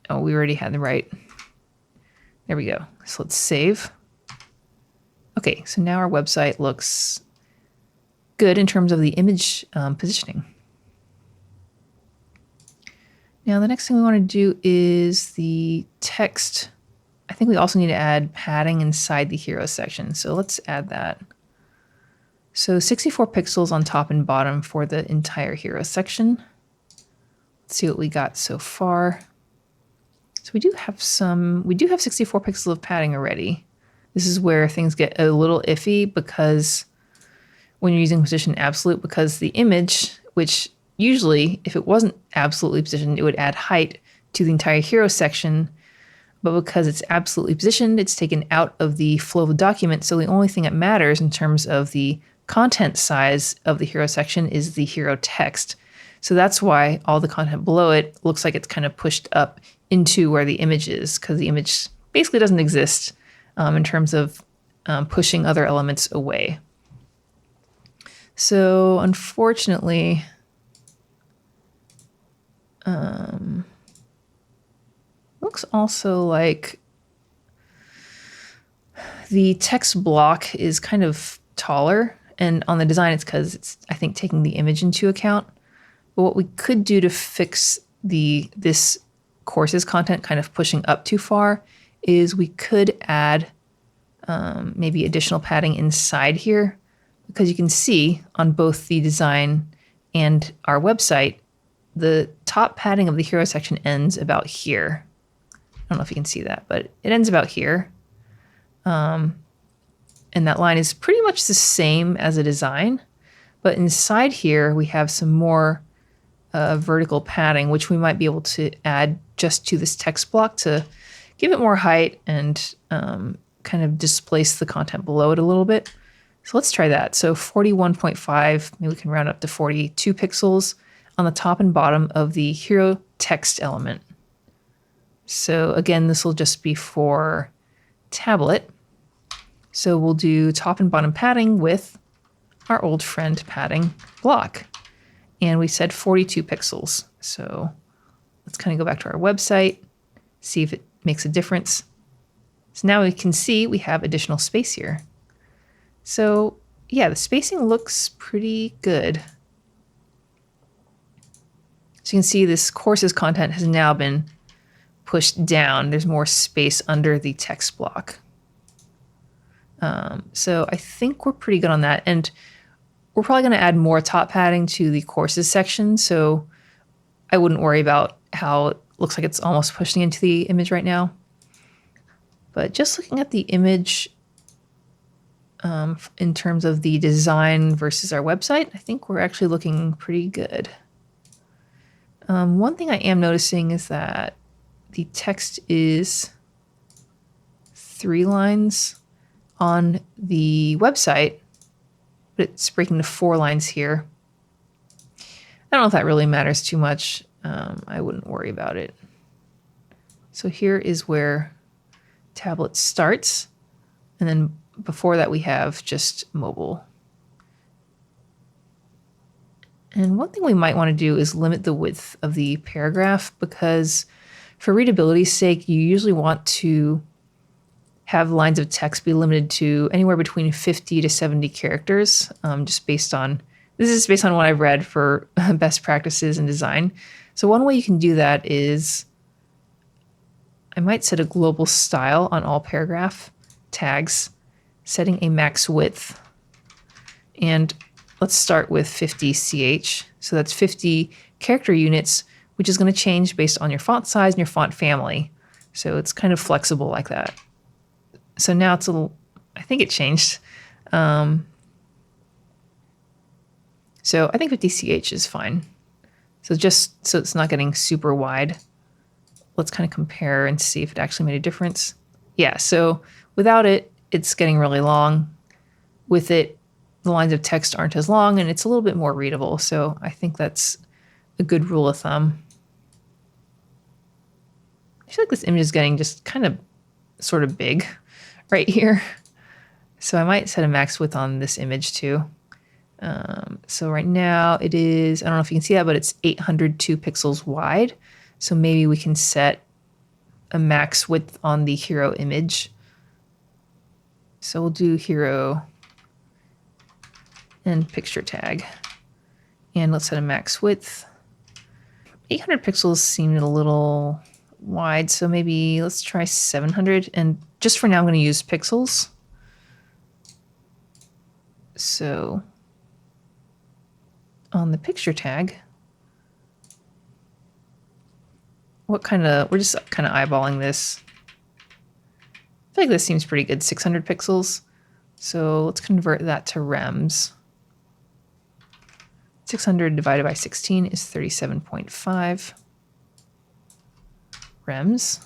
Oh, we already had the right. There we go. So let's save. Okay, so now our website looks good in terms of the image positioning. Now the next thing we want to do is the text. I think we also need to add padding inside the hero section. So let's add that. So 64 pixels on top and bottom for the entire hero section. Let's see what we got so far. So we do have 64 pixels of padding already. This is where things get a little iffy because when you're using position absolute, because the image, which usually if it wasn't absolutely positioned, it would add height to the entire hero section. But because it's absolutely positioned, it's taken out of the flow of the document. So the only thing that matters in terms of the content size of the hero section is the hero text. So that's why all the content below it looks like it's kind of pushed up into where the image is, because the image basically doesn't exist in terms of pushing other elements away. So unfortunately, looks also like the text block is kind of taller, and on the design it's because it's, I think, taking the image into account. But what we could do to fix this course's content kind of pushing up too far is we could add maybe additional padding inside here, because you can see on both the design and our website, the top padding of the hero section ends about here. I don't know if you can see that, but it ends about here. And that line is pretty much the same as a design, but inside here we have some more vertical padding, which we might be able to add just to this text block to give it more height and kind of displace the content below it a little bit. So let's try that. So 41.5, maybe we can round up to 42 pixels on the top and bottom of the hero text element. So again, this will just be for tablet. So we'll do top and bottom padding with our old friend padding block. And we said 42 pixels. So let's kind of go back to our website, see if it makes a difference. So now we can see we have additional space here. So yeah, the spacing looks pretty good. So you can see this course's content has now been pushed down. There's more space under the text block. So I think we're pretty good on that. And we're probably going to add more top padding to the courses section. So I wouldn't worry about how it looks like it's almost pushing into the image right now. But just looking at the image, in terms of the design versus our website, I think we're actually looking pretty good. One thing I am noticing is that the text is 3 lines on the website, but it's breaking to 4 lines here. I don't know if that really matters too much. I wouldn't worry about it. So here is where tablet starts, and then before that we have just mobile. And one thing we might want to do is limit the width of the paragraph, because for readability's sake, you usually want to have lines of text be limited to anywhere between 50 to 70 characters, just based on, this is based on what I've read for best practices in design. So one way you can do that is I might set a global style on all paragraph tags, setting a max width. And let's start with 50 CH. So that's 50 character units, which is going to change based on your font size and your font family. So it's kind of flexible like that. So now it's a little, I think it changed. So I think 50 CH is fine. So just so it's not getting super wide, let's kind of compare and see if it actually made a difference. Yeah, so without it, it's getting really long. With it, the lines of text aren't as long and it's a little bit more readable. So I think that's a good rule of thumb. I feel like this image is getting just kind of sort of big right here. So I might set a max width on this image too. So right now it is, I don't know if you can see that, but it's 802 pixels wide. So maybe we can set a max width on the hero image. So we'll do hero and picture tag. And let's set a max width. 800 pixels seemed a little wide, so maybe let's try 700. And just for now, I'm going to use pixels. So on the picture tag, we're just kind of eyeballing this. I feel like this seems pretty good, 600 pixels. So let's convert that to rems. 600 divided by 16 is 37.5 rems.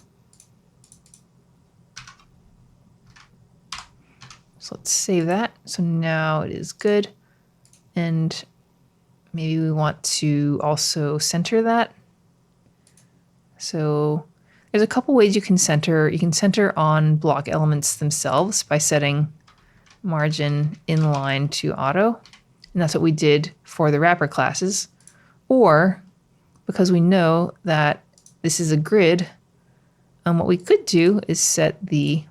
So let's save that. So now it is good. And maybe we want to also center that. So there's a couple ways you can center. You can center on block elements themselves by setting margin inline to auto. And that's what we did for the wrapper classes. Or because we know that this is a grid, what we could do is set the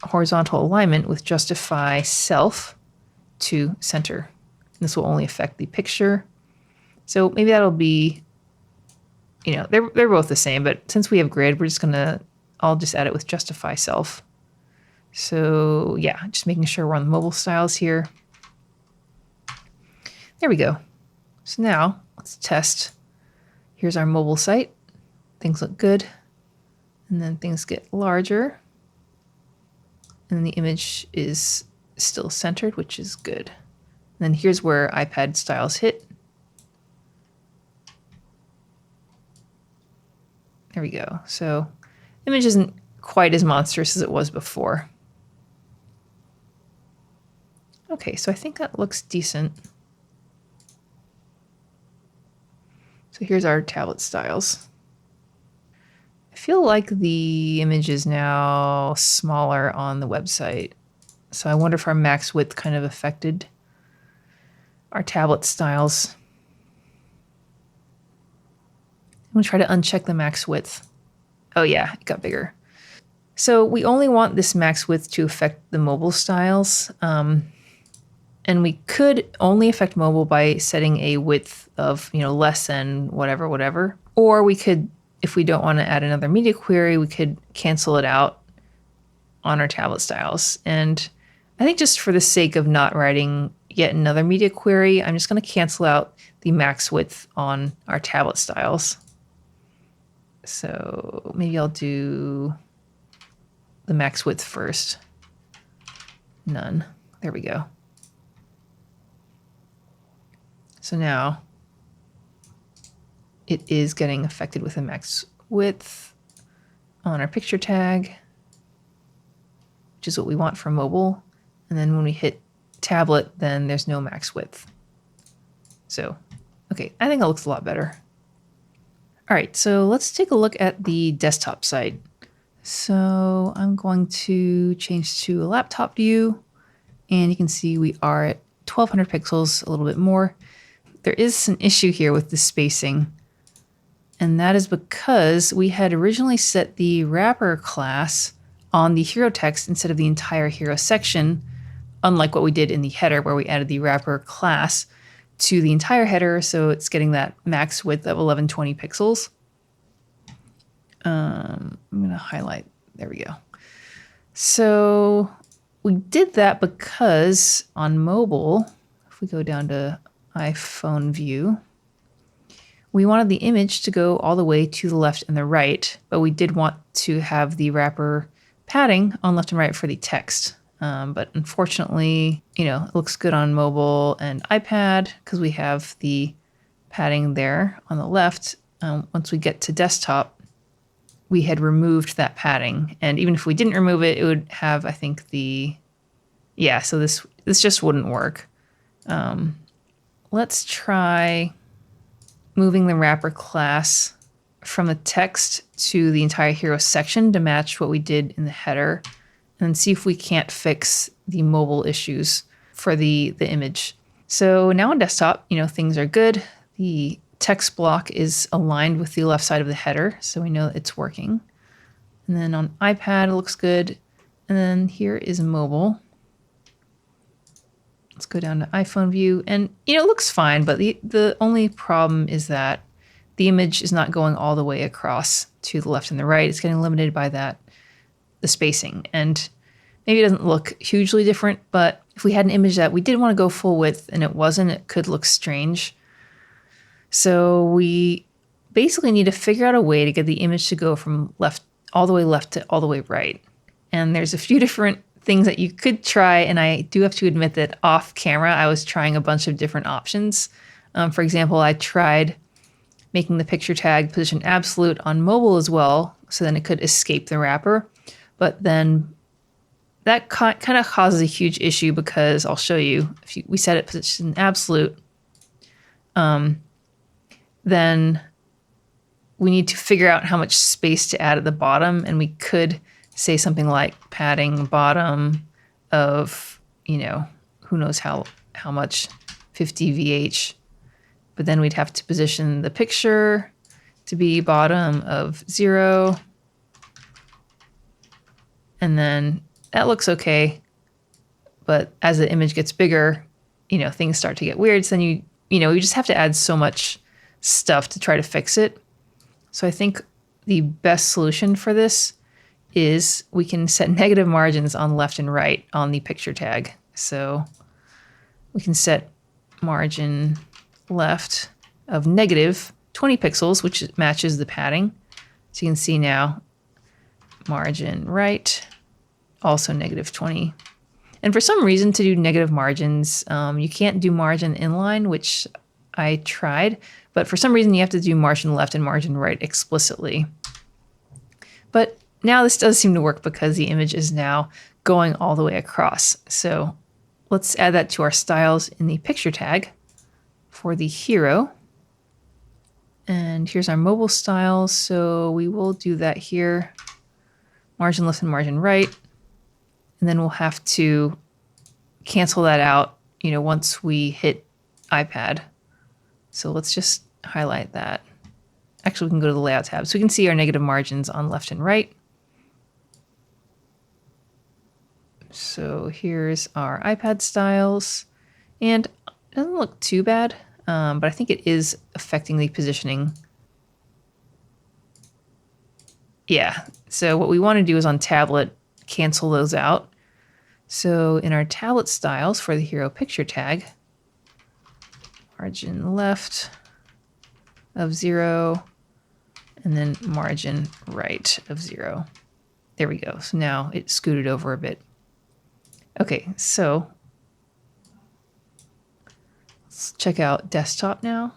horizontal alignment with justify self to center. This will only affect the picture. So maybe that'll be, they're both the same, but since we have grid, I'll just add it with justify self. So yeah, just making sure we're on the mobile styles here. There we go. So now let's test. Here's our mobile site. Things look good. And then things get larger. And the image is still centered, which is good. And then here's where iPad styles hit. There we go. So image isn't quite as monstrous as it was before. Okay, so I think that looks decent. So here's our tablet styles. I feel like the image is now smaller on the website. So I wonder if our max width kind of affected our tablet styles. I'm going to try to uncheck the max width. Oh yeah, it got bigger. So we only want this max width to affect the mobile styles. And we could only affect mobile by setting a width of, less than whatever. Or we could, if we don't want to add another media query, we could cancel it out on our tablet styles. And I think just for the sake of not writing yet another media query, I'm just going to cancel out the max width on our tablet styles. So maybe I'll do the max width first. none. There we go. So now it is getting affected with a max width on our picture tag, which is what we want for mobile. And then when we hit tablet, then there's no max width. So, okay, I think that looks a lot better. All right, so let's take a look at the desktop site. So I'm going to change to a laptop view, and you can see we are at 1200 pixels, a little bit more. There is an issue here with the spacing, and that is because we had originally set the wrapper class on the hero text instead of the entire hero section, unlike what we did in the header where we added the wrapper class to the entire header, so it's getting that max width of 1120 pixels. I'm going to highlight. There we go. So we did that because on mobile, if we go down to iPhone view, we wanted the image to go all the way to the left and the right, but we did want to have the wrapper padding on left and right for the text. But unfortunately, it looks good on mobile and iPad because we have the padding there on the left. Once we get to desktop, we had removed that padding. And even if we didn't remove it, it would have, I think, so this just wouldn't work. Let's try moving the wrapper class from the text to the entire hero section to match what we did in the header, and see if we can't fix the mobile issues for the image. So now on desktop, things are good. The text block is aligned with the left side of the header, so we know that it's working. And then on iPad, it looks good. And then here is mobile. Let's go down to iPhone view, and it looks fine, but the only problem is that the image is not going all the way across to the left and the right. It's getting limited by the spacing. And maybe it doesn't look hugely different, but if we had an image that we did want to go full width and it wasn't, it could look strange. So we basically need to figure out a way to get the image to go from all the way left to all the way right. And there's a few different things that you could try, and I do have to admit that off camera, I was trying a bunch of different options. For example, I tried making the picture tag position absolute on mobile as well, so then it could escape the wrapper. But then that kind of causes a huge issue because I'll show you, if we set it position absolute, then we need to figure out how much space to add at the bottom, and we could say something like padding bottom of, who knows how much, 50 VH. But then we'd have to position the picture to be bottom of 0. And then that looks okay. But as the image gets bigger, things start to get weird. So then you just have to add so much stuff to try to fix it. So I think the best solution for this is we can set negative margins on left and right on the picture tag. So we can set margin left of negative 20 pixels, which matches the padding. So you can see now margin right, also negative 20. And for some reason, to do negative margins, you can't do margin inline, which I tried, but for some reason you have to do margin left and margin right explicitly. But now this does seem to work because the image is now going all the way across. So let's add that to our styles in the picture tag for the hero. And here's our mobile styles. So we will do that here. Margin left and margin right. And then we'll have to cancel that out, once we hit iPad. So let's just highlight that. Actually, we can go to the layout tab. So we can see our negative margins on left and right. So here's our iPad styles. And it doesn't look too bad, but I think it is affecting the positioning. Yeah, so what we want to do is on tablet, cancel those out. So in our tablet styles for the hero picture tag, margin left of 0, and then margin right of 0. There we go. So now it scooted over a bit. Okay, so let's check out desktop now.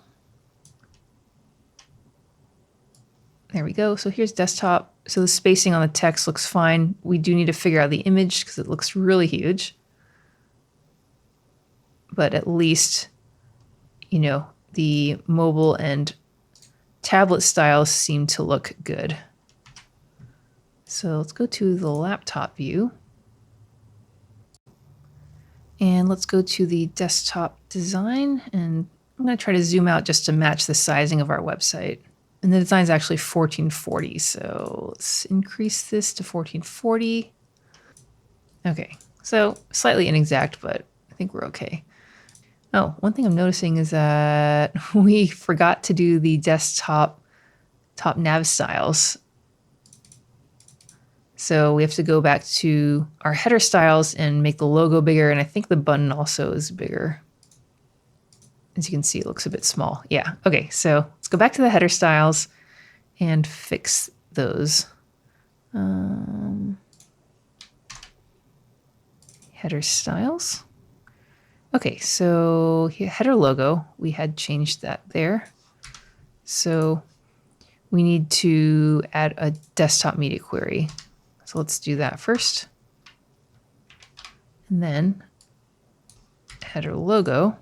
There we go. So here's desktop. So the spacing on the text looks fine. We do need to figure out the image because it looks really huge. But at least, you know, the mobile and tablet styles seem to look good. So let's go to the laptop view. And let's go to the desktop design. And I'm going to try to zoom out just to match the sizing of our website. And the design is actually 1440. So let's increase this to 1440. Okay, so slightly inexact, but I think we're okay. Oh, one thing I'm noticing is that we forgot to do the desktop top nav styles. So we have to go back to our header styles and make the logo bigger. And I think the button also is bigger. As you can see, it looks a bit small. Yeah. Okay. So let's go back to the header styles and fix those. Header styles. Okay. So header logo, we had changed that there. So we need to add a desktop media query. So let's do that first. And then header logo.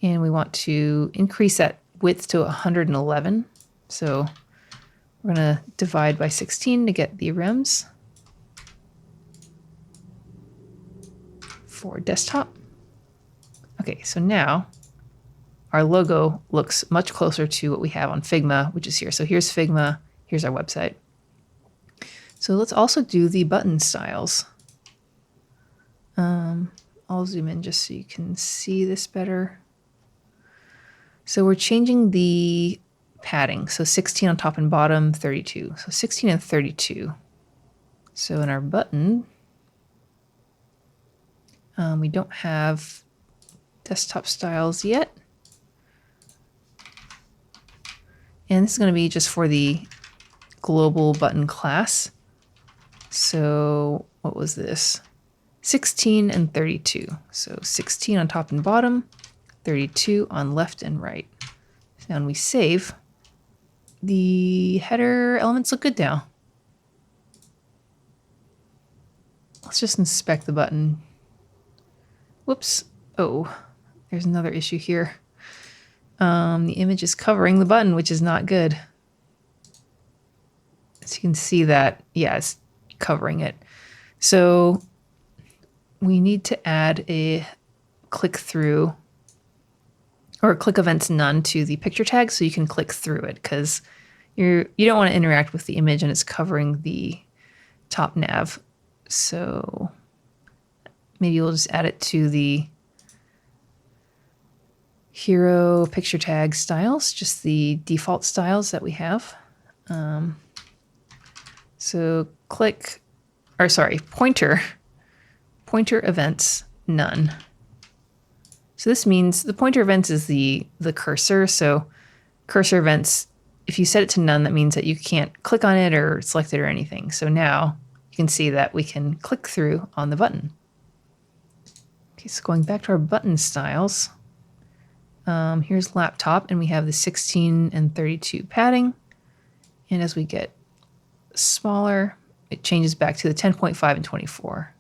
And we want to increase that width to 111. So we're going to divide by 16 to get the rems for desktop. Okay, so now our logo looks much closer to what we have on Figma, which is here. So here's Figma, here's our website. So let's also do the button styles. I'll zoom in just so you can see this better. So we're changing the padding. So 16 on top and bottom, 32. So 16 and 32. So in our button, we don't have desktop styles yet. And this is going to be just for the global button class. So what was this? 16 and 32. So 16 on top and bottom, 32 on left and right. So when we save, the header elements look good now. Let's just inspect the button. Whoops. Oh, there's another issue here. The image is covering the button, which is not good. As you can see that, yeah, it's covering it. So we need to add a click through or click events none to the picture tag so you can click through it because you don't want to interact with the image and it's covering the top nav. So maybe we'll just add it to the hero picture tag styles, just the default styles that we have. So pointer events none. So this means the pointer events is the cursor. So cursor events, if you set it to none, that means that you can't click on it or select it or anything. So now you can see that we can click through on the button. Okay, so going back to our button styles, here's laptop and we have the 16 and 32 padding. And as we get smaller, it changes back to the 10.5 and 24.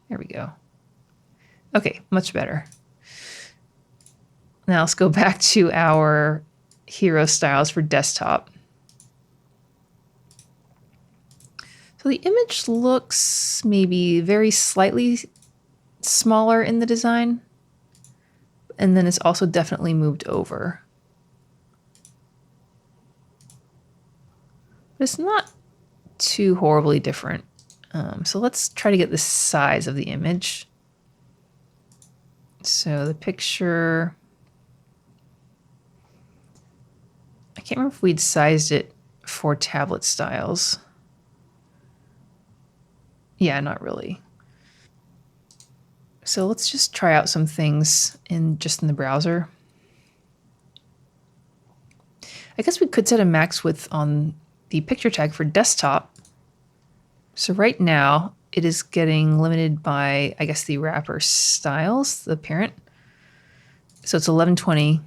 There we go. Okay, much better. Now let's go back to our hero styles for desktop. So the image looks maybe very slightly smaller in the design. And then it's also definitely moved over. But it's not too horribly different. So let's try to get the size of the image. So the picture, I can't remember if we'd sized it for tablet styles. Yeah, not really. So let's just try out some things in the browser. I guess we could set a max width on the picture tag for desktop. So right now it is getting limited by, I guess, the wrapper styles, the parent. So it's 1120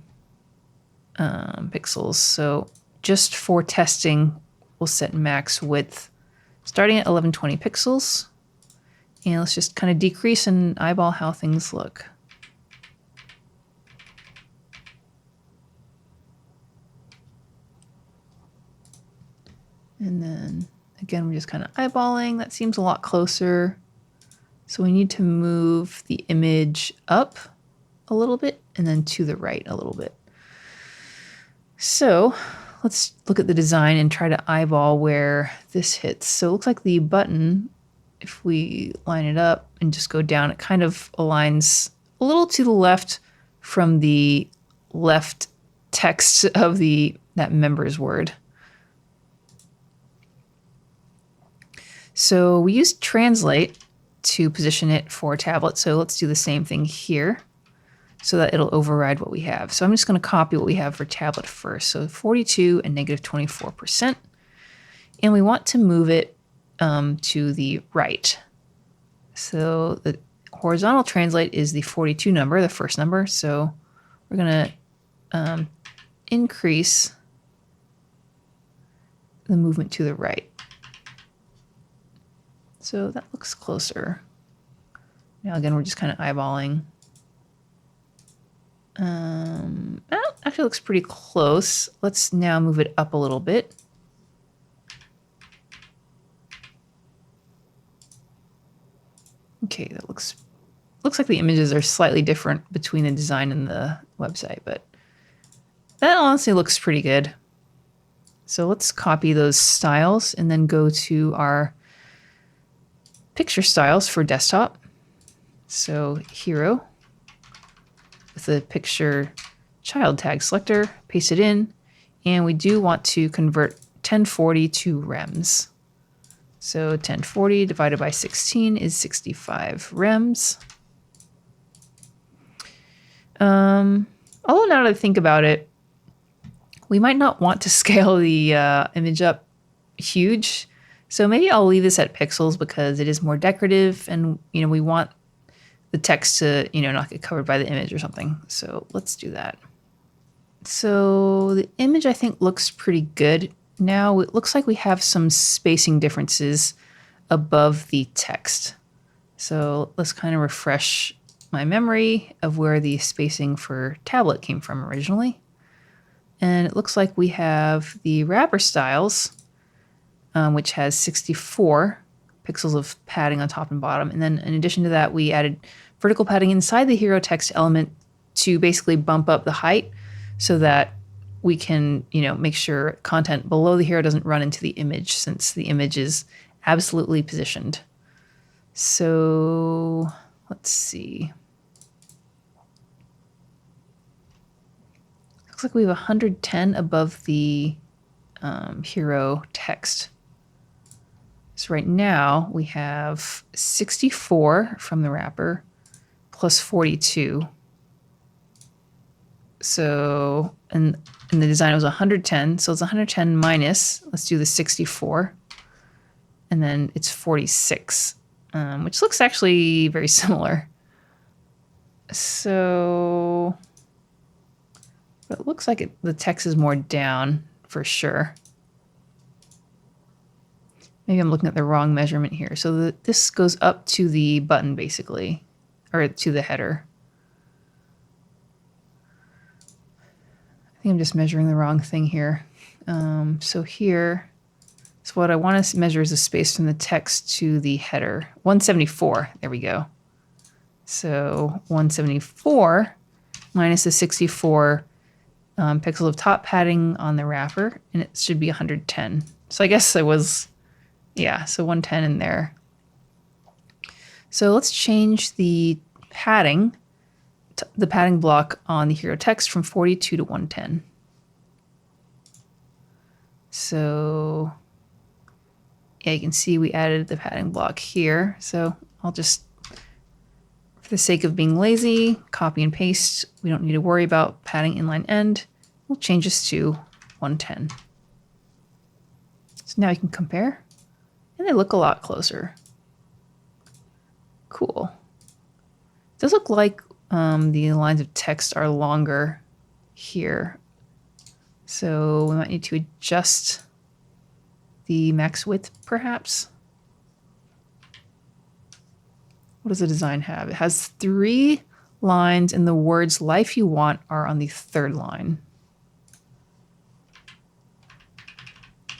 pixels. So just for testing, we'll set max width starting at 1120 pixels. And let's just kind of decrease and eyeball how things look. And then again, we're just kind of eyeballing. That seems a lot closer. So we need to move the image up a little bit and then to the right a little bit. So let's look at the design and try to eyeball where this hits. So it looks like the button, if we line it up and just go down, it kind of aligns a little to the left from the left text of that members word. So we use translate to position it for tablet. So let's do the same thing here so that it'll override what we have. So I'm just going to copy what we have for tablet first. So 42 and negative 24%. And we want to move it to the right. So the horizontal translate is the 42 number, the first number. So we're going to increase the movement to the right. So that looks closer. Now again, we're just kind of eyeballing. That actually looks pretty close. Let's now move it up a little bit. Okay, that looks like the images are slightly different between the design and the website, but that honestly looks pretty good. So let's copy those styles and then go to our picture styles for desktop. So hero with the picture child tag selector, paste it in, and we do want to convert 1040 to rems. So 1040 divided by 16 is 65 rems. Although now that I think about it, we might not want to scale the image up huge. So maybe I'll leave this at pixels because it is more decorative and, we want the text to, not get covered by the image or something. So let's do that. So the image I think looks pretty good. Now it looks like we have some spacing differences above the text. So let's kind of refresh my memory of where the spacing for tablet came from originally. And it looks like we have the wrapper styles, which has 64 pixels of padding on top and bottom. And then in addition to that, we added vertical padding inside the hero text element to basically bump up the height so that we can, make sure content below the hero doesn't run into the image since the image is absolutely positioned. So let's see. Looks like we have 110 above the hero text. So right now we have 64 from the wrapper plus 42. So, and the design was 110. So it's 110 minus, let's do the 64. And then it's 46, which looks actually very similar. So, but it looks like the text is more down for sure. Maybe I'm looking at the wrong measurement here. So this goes up to the button basically, or to the header. I think I'm just measuring the wrong thing here. So here, so what I want to measure is the space from the text to the header. 174, there we go. So 174 minus the 64 pixels of top padding on the wrapper, and it should be 110. So I guess it was, yeah, so 110 in there. So let's change the padding, the padding block on the hero text from 42 to 110. So yeah, you can see we added the padding block here. So I'll just, for the sake of being lazy, copy and paste. We don't need to worry about padding inline end. We'll change this to 110. So now you can compare, and they look a lot closer. Cool. It does look like the lines of text are longer here. So we might need to adjust the max width, perhaps. What does the design have? It has 3 lines, and the words "life you want" are on the 3rd line.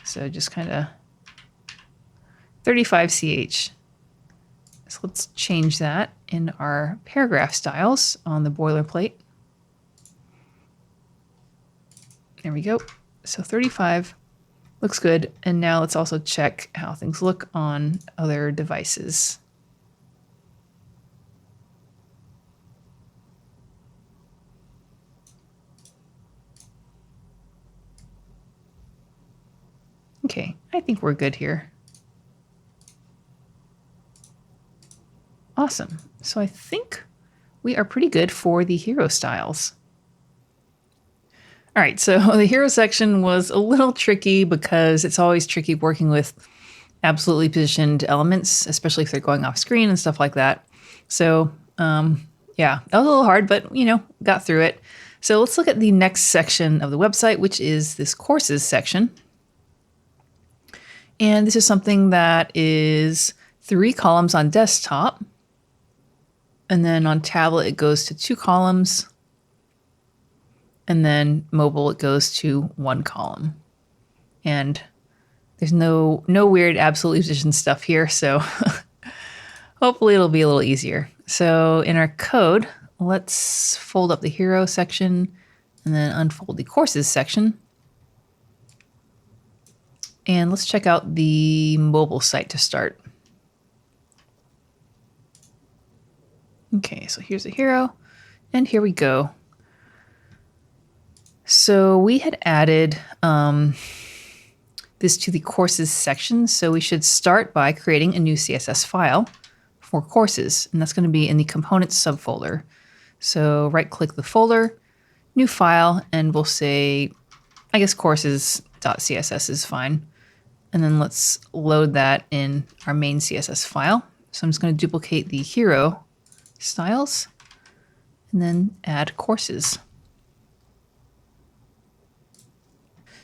So just kind of 35 ch. So let's change that in our paragraph styles on the boilerplate. There we go. So 35 looks good. And now let's also check how things look on other devices. Okay, I think we're good here. Awesome. So I think we are pretty good for the hero styles. All right, so the hero section was a little tricky because it's always tricky working with absolutely positioned elements, especially if they're going off screen and stuff like that. So yeah, that was a little hard, but got through it. So let's look at the next section of the website, which is this courses section. And this is something that is 3 columns on desktop. And then on tablet, it goes to 2 columns. And then mobile, it goes to 1 column. And there's no weird absolutely positioned stuff here. So hopefully it'll be a little easier. So in our code, let's fold up the hero section and then unfold the courses section. And let's check out the mobile site to start. Okay, so here's the hero, and here we go. So we had added this to the courses section. So we should start by creating a new CSS file for courses, and that's going to be in the components subfolder. So right-click the folder, new file, and we'll say, I guess courses.css is fine. And then let's load that in our main CSS file. So I'm just going to duplicate the hero styles and then add courses.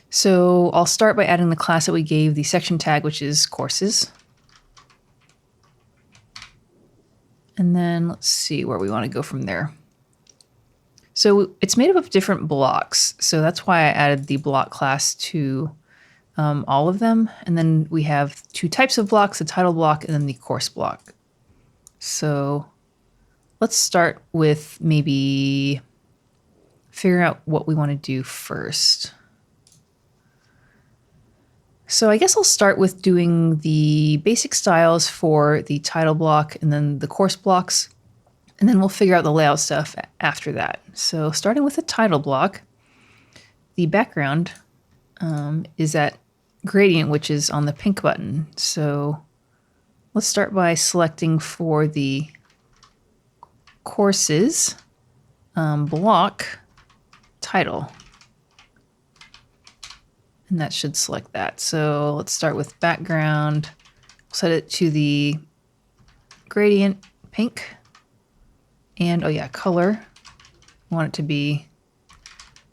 So I'll start by adding the class that we gave the section tag, which is courses. And then let's see where we want to go from there. So it's made up of different blocks. So that's why I added the block class to all of them. And then we have 2 types of blocks, the title block and then the course block. So let's start with maybe figuring out what we want to do first. So I guess I'll start with doing the basic styles for the title block and then the course blocks, and then we'll figure out the layout stuff after that. So starting with the title block, the background is that gradient, which is on the pink button. So let's start by selecting for the courses block title. And that should select that. So let's start with background. Set it to the gradient pink. And oh yeah, color. I want it to be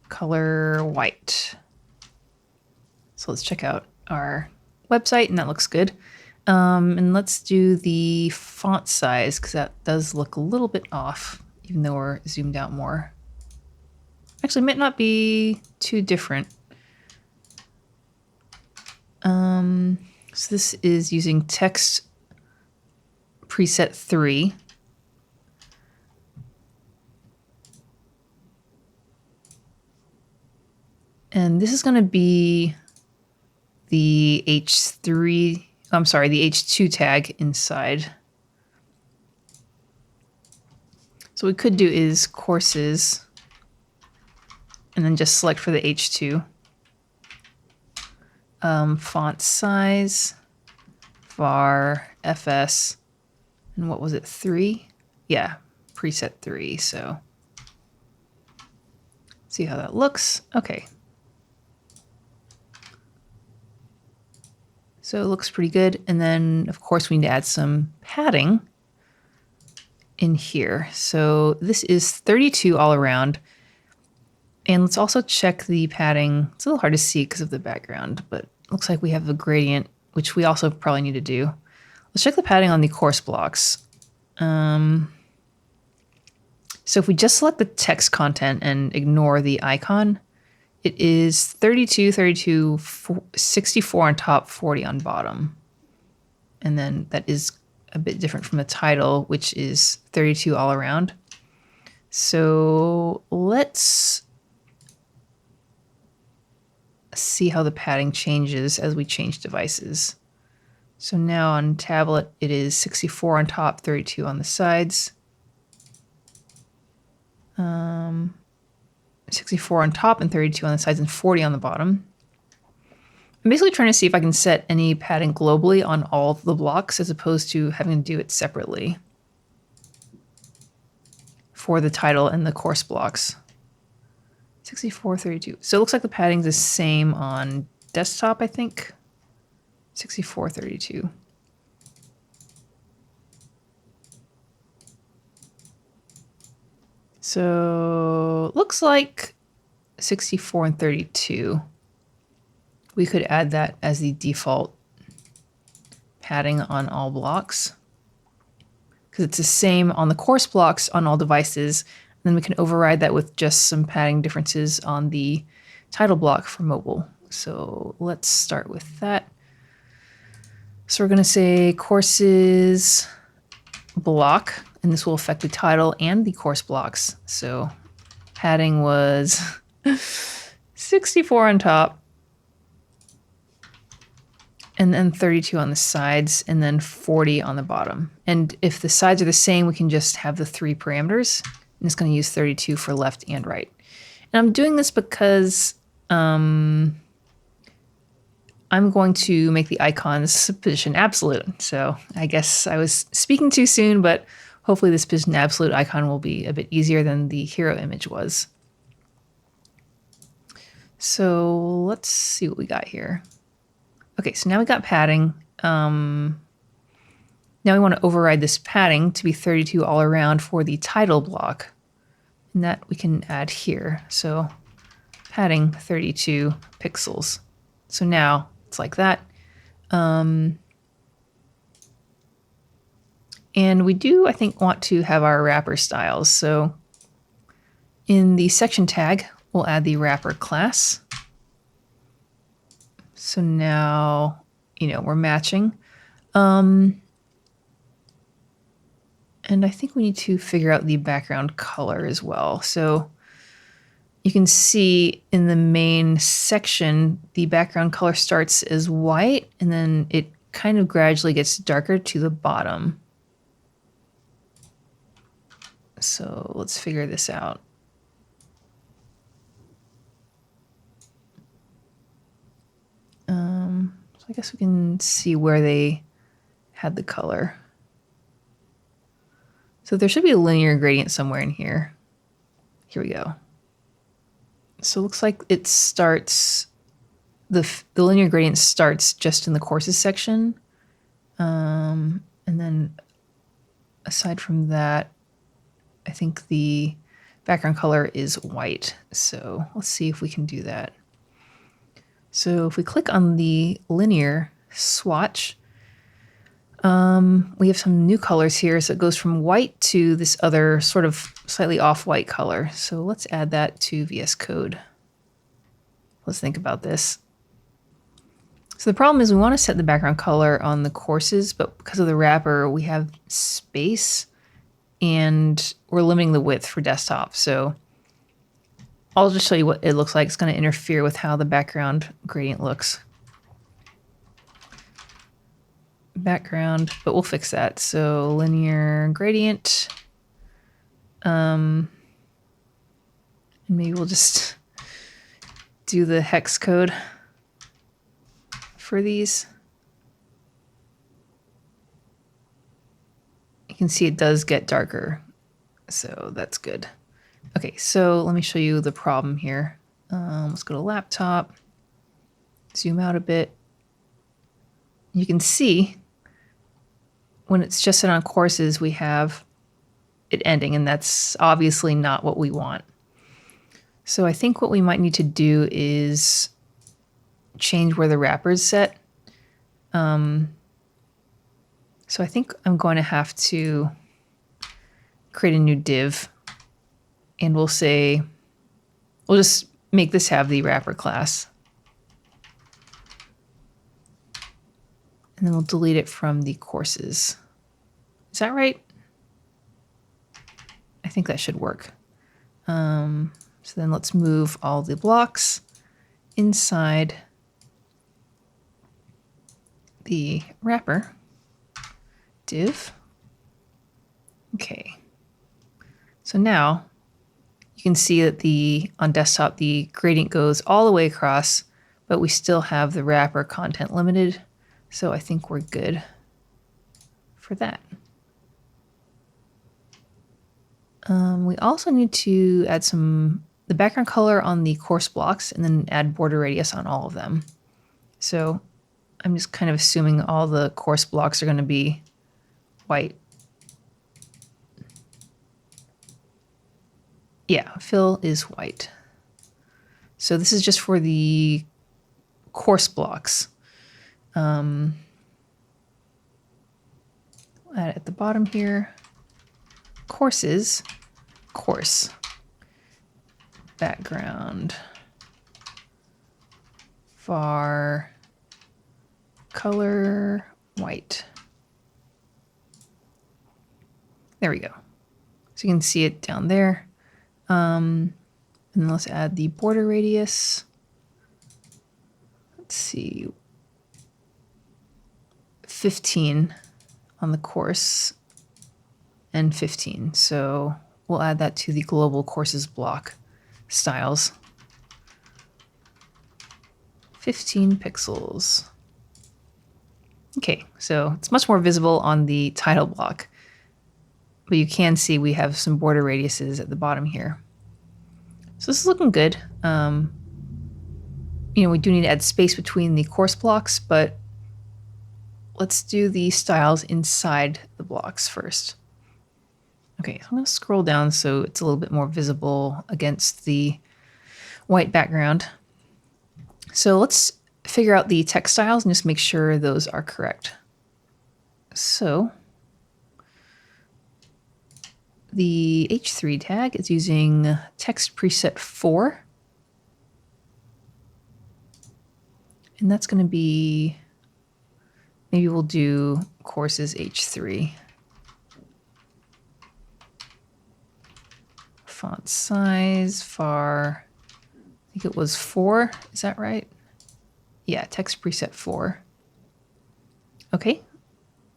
color white. So let's check out our website, and that looks good. And let's do the font size, because that does look a little bit off, even though we're zoomed out more. Actually, it might not be too different. So this is using text preset 3. And this is going to be the H3, I'm sorry, the H2 tag inside. So what we could do is courses, and then just select for the H2. Font size, var, fs, and what was it, 3? Yeah, preset 3, so see how that looks. Okay. So it looks pretty good. And then, of course, we need to add some padding. in here. So this is 32 all around. And let's also check the padding. It's a little hard to see because of the background, but it looks like we have a gradient, which we also probably need to do. Let's check the padding on the course blocks. So if we just select the text content and ignore the icon, it is 32, 32, 64 on top, 40 on bottom. And then that is a bit different from the title, which is 32 all around. So let's see how the padding changes as we change devices. So now on tablet, it is 64 on top, 32 on the sides. 64 on top and 32 on the sides and 40 on the bottom. I'm basically trying to see if I can set any padding globally on all of the blocks as opposed to having to do it separately for the title and the course blocks. 64, 32. So it looks like the padding's the same on desktop, I think. 64, 32. So looks like 64 and 32. We could add that as the default padding on all blocks because it's the same on the course blocks on all devices. And then we can override that with just some padding differences on the title block for mobile. So let's start with that. So we're going to say courses block, and this will affect the title and the course blocks. So padding was 64 on top, and then 32 on the sides, and then 40 on the bottom. And if the sides are the same, we can just have the 3 parameters. And it's going to use 32 for left and right. And I'm doing this because I'm going to make the icons position absolute. So I guess I was speaking too soon, but hopefully this position absolute icon will be a bit easier than the hero image was. So let's see what we got here. Okay, so now we got padding. Now we want to override this padding to be 32 all around for the title block. And that we can add here. So padding 32 pixels. So now it's like that. And we do, I think, want to have our wrapper styles. So in the section tag, we'll add the wrapper class. So now, we're matching. And I think we need to figure out the background color as well. So you can see in the main section, the background color starts as white, and then it kind of gradually gets darker to the bottom. So let's figure this out. So I guess we can see where they had the color. So there should be a linear gradient somewhere in here. Here we go. So it looks like it starts, the linear gradient starts just in the courses section. And then aside from that, I think the background color is white. So let's see if we can do that. So if we click on the linear swatch, we have some new colors here. So it goes from white to this other sort of slightly off-white color. So let's add that to VS Code. Let's think about this. So the problem is we want to set the background color on the courses, but because of the wrapper, we have space and we're limiting the width for desktop. So I'll just show you what it looks like. It's going to interfere with how the background gradient looks. Background, but we'll fix that. So linear gradient. And maybe we'll just do the hex code for these. You can see it does get darker, so that's good. Okay, so let me show you the problem here. Let's go to laptop, zoom out a bit. You can see when it's just set on courses, we have it ending, and that's obviously not what we want. So I think what we might need to do is change where the wrapper is set. So I think I'm going to have to create a new div, and we'll just make this have the wrapper class. And then we'll delete it from the courses. Is that right? I think that should work. So then let's move all the blocks inside the wrapper div. Okay. So now you can see that on desktop, the gradient goes all the way across, but we still have the wrapper content limited. So I think we're good for that. We also need to add the background color on the course blocks and then add border radius on all of them. So I'm just kind of assuming all the course blocks are going to be white. Yeah, fill is white. So this is just for the course blocks. Add it at the bottom here. Courses, course, background, var, color, white. There we go. So you can see it down there. And then let's add the border radius. Let's see, 15 on the course and 15. So we'll add that to the global courses block styles. 15 pixels. Okay, so it's much more visible on the title block, but you can see we have some border radiuses at the bottom here. So this is looking good. We do need to add space between the course blocks, but let's do the styles inside the blocks first. Okay, so I'm going to scroll down so it's a little bit more visible against the white background. So let's figure out the text styles and just make sure those are correct. So the H3 tag is using text preset 4. And that's going to be, maybe we'll do courses H3. Font size, var, I think it was 4. Is that right? Yeah, text preset 4. Okay.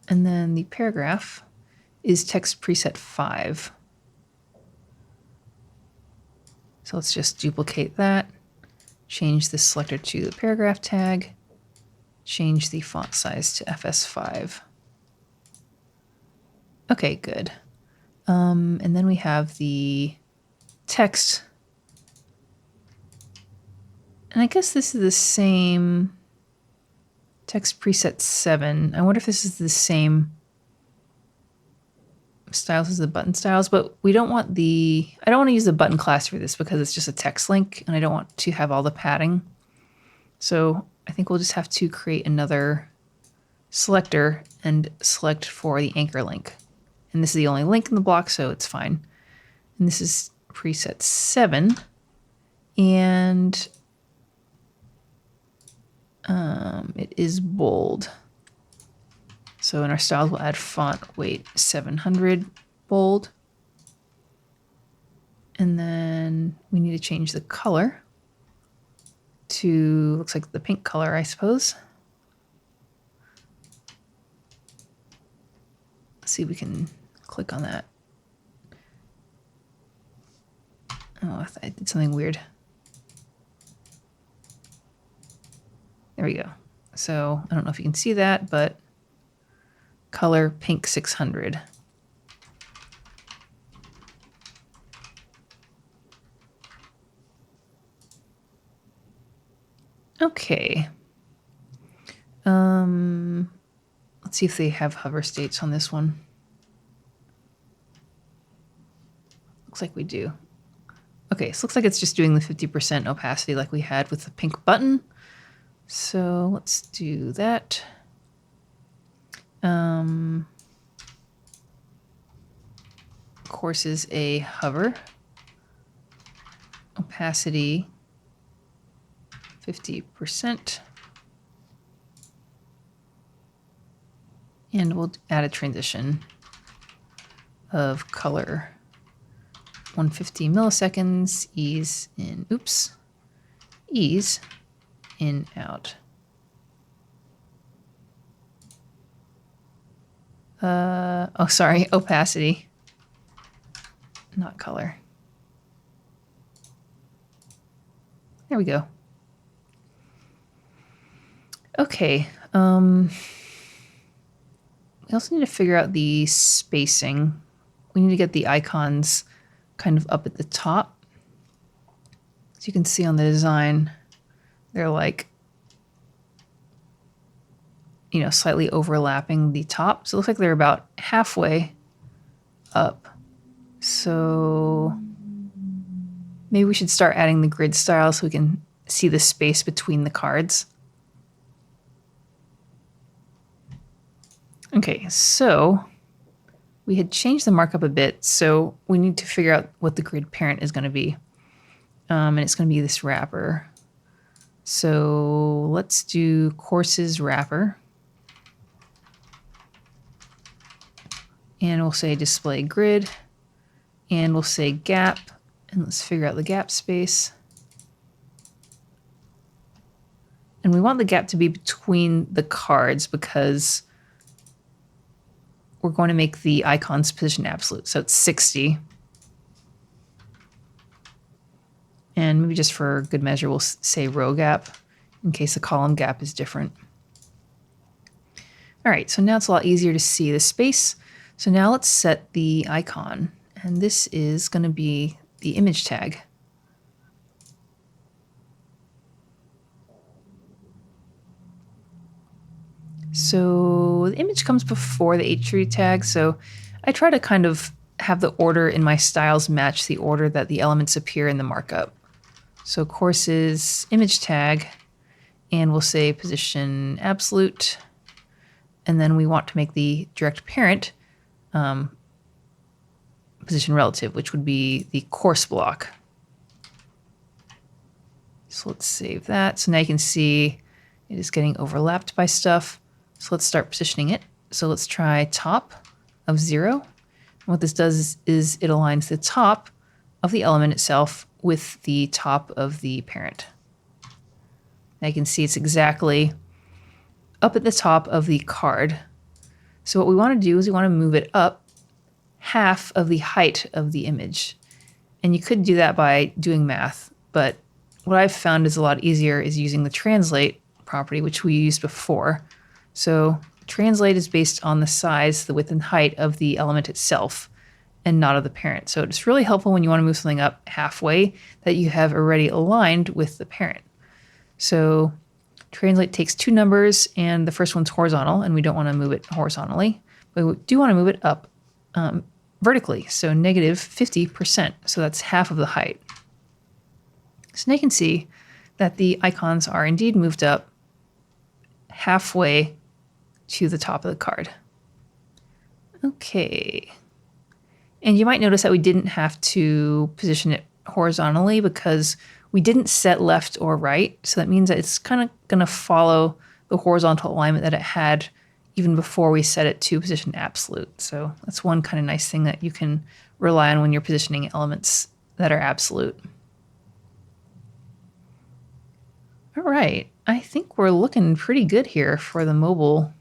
And then the paragraph is text preset 5. So let's just duplicate that, change the selector to the paragraph tag, change the font size to FS5. Okay, good. And then we have the text. And I guess this is the same text preset 7. I wonder if this is the same styles as the button styles, but I don't want to use the button class for this because it's just a text link and I don't want to have all the padding. So I think we'll just have to create another selector and select for the anchor link. And this is the only link in the block, so it's fine. And this is preset 7. And it is bold. So in our styles, we'll add font weight 700 bold. And then we need to change the color to, looks like the pink color, I suppose. Let's see if we can click on that. Oh, I did something weird. There we go. So I don't know if you can see that, but color pink 600. Okay. Let's see if they have hover states on this one. Looks like we do. Okay, so looks like it's just doing the 50% opacity like we had with the pink button. So let's do that. Course is a hover. Opacity 50%. And we'll add a transition of color 150 milliseconds, ease in, ease in, out. Oh, sorry, opacity, not color. There we go. Okay. We also need to figure out the spacing. We need to get the icons kind of up at the top. As you can see on the design, they're like, slightly overlapping the top. So it looks like they're about halfway up. So maybe we should start adding the grid style so we can see the space between the cards. Okay, so we had changed the markup a bit, so we need to figure out what the grid parent is going to be. And it's going to be this wrapper. So let's do courses wrapper. And we'll say display grid. And we'll say gap. And let's figure out the gap space. And we want the gap to be between the cards because we're going to make the icon's position absolute. So it's 60. And maybe just for good measure, we'll say row gap in case the column gap is different. All right, so now it's a lot easier to see the space. So now let's set the icon. And this is going to be the image tag. So the image comes before the HTML tag. So I try to kind of have the order in my styles match the order that the elements appear in the markup. So courses image tag, and we'll say position absolute. And then we want to make the direct parent position relative, which would be the course block. So let's save that. So now you can see it is getting overlapped by stuff. So let's start positioning it. So let's try top of 0. And what this does is it aligns the top of the element itself with the top of the parent. Now you can see it's exactly up at the top of the card. So what we want to do is we want to move it up half of the height of the image. And you could do that by doing math, but what I've found is a lot easier is using the translate property, which we used before. So translate is based on the size, the width and height of the element itself and not of the parent. So it's really helpful when you want to move something up halfway that you have already aligned with the parent. So translate takes two numbers and the first one's horizontal and we don't want to move it horizontally, but we do want to move it up vertically. So negative 50%. So that's half of the height. So now you can see that the icons are indeed moved up halfway to the top of the card. Okay. And you might notice that we didn't have to position it horizontally because we didn't set left or right. So that means that it's kind of going to follow the horizontal alignment that it had even before we set it to position absolute. So that's one kind of nice thing that you can rely on when you're positioning elements that are absolute. All right, I think we're looking pretty good here for the mobile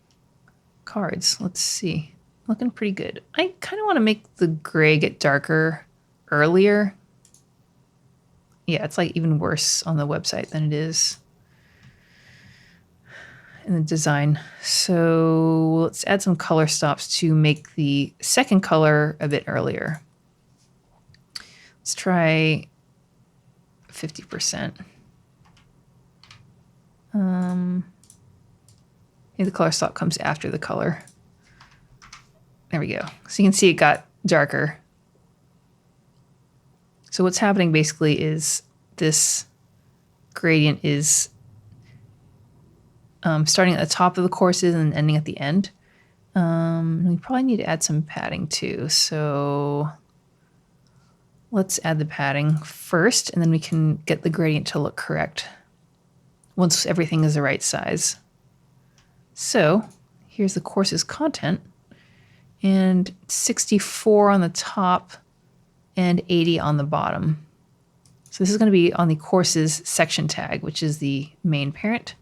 cards. Let's see, looking pretty good. I kind of want to make the gray get darker earlier. Yeah, it's like even worse on the website than it is in the design. So let's add some color stops to make the second color a bit earlier. Let's try 50%. The color stop comes after the color. There we go. So you can see it got darker. So what's happening basically is this gradient is starting at the top of the courses and ending at the end. We probably need to add some padding too. So let's add the padding first, and then we can get the gradient to look correct once everything is the right size. So here's the course's content, and 64 on the top and 80 on the bottom. So this is going to be on the courses section tag, which is the main parent.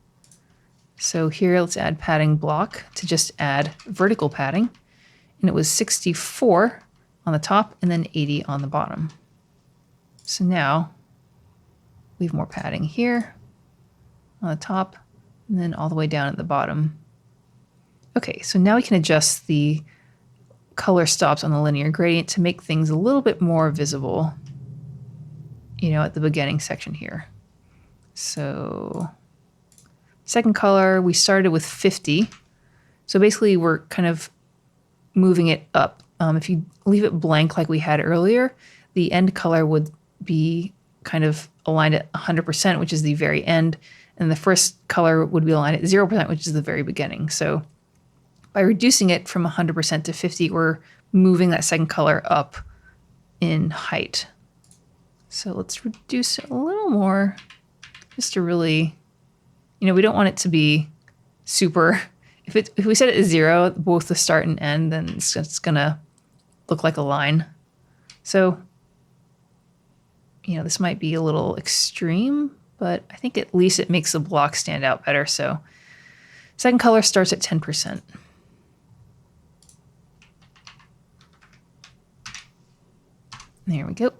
So here, let's add padding block to just add vertical padding. And it was 64 on the top and then 80 on the bottom. So now we have more padding here on the top and then all the way down at the bottom. Okay, so now we can adjust the color stops on the linear gradient to make things a little bit more visible, you know, at the beginning section here. So second color, we started with 50. So basically we're kind of moving it up. If you leave it blank like we had earlier, the end color would be kind of aligned at 100%, which is the very end. And the first color would be aligned at 0%, which is the very beginning. So by reducing it from 100% to 50, we're moving that second color up in height. So let's reduce it a little more just to really, you know, we don't want it to be super, if we set it to 0, both the start and end, then it's gonna look like a line. So, you know, this might be a little extreme, but I think at least it makes the block stand out better. So second color starts at 10%. There we go.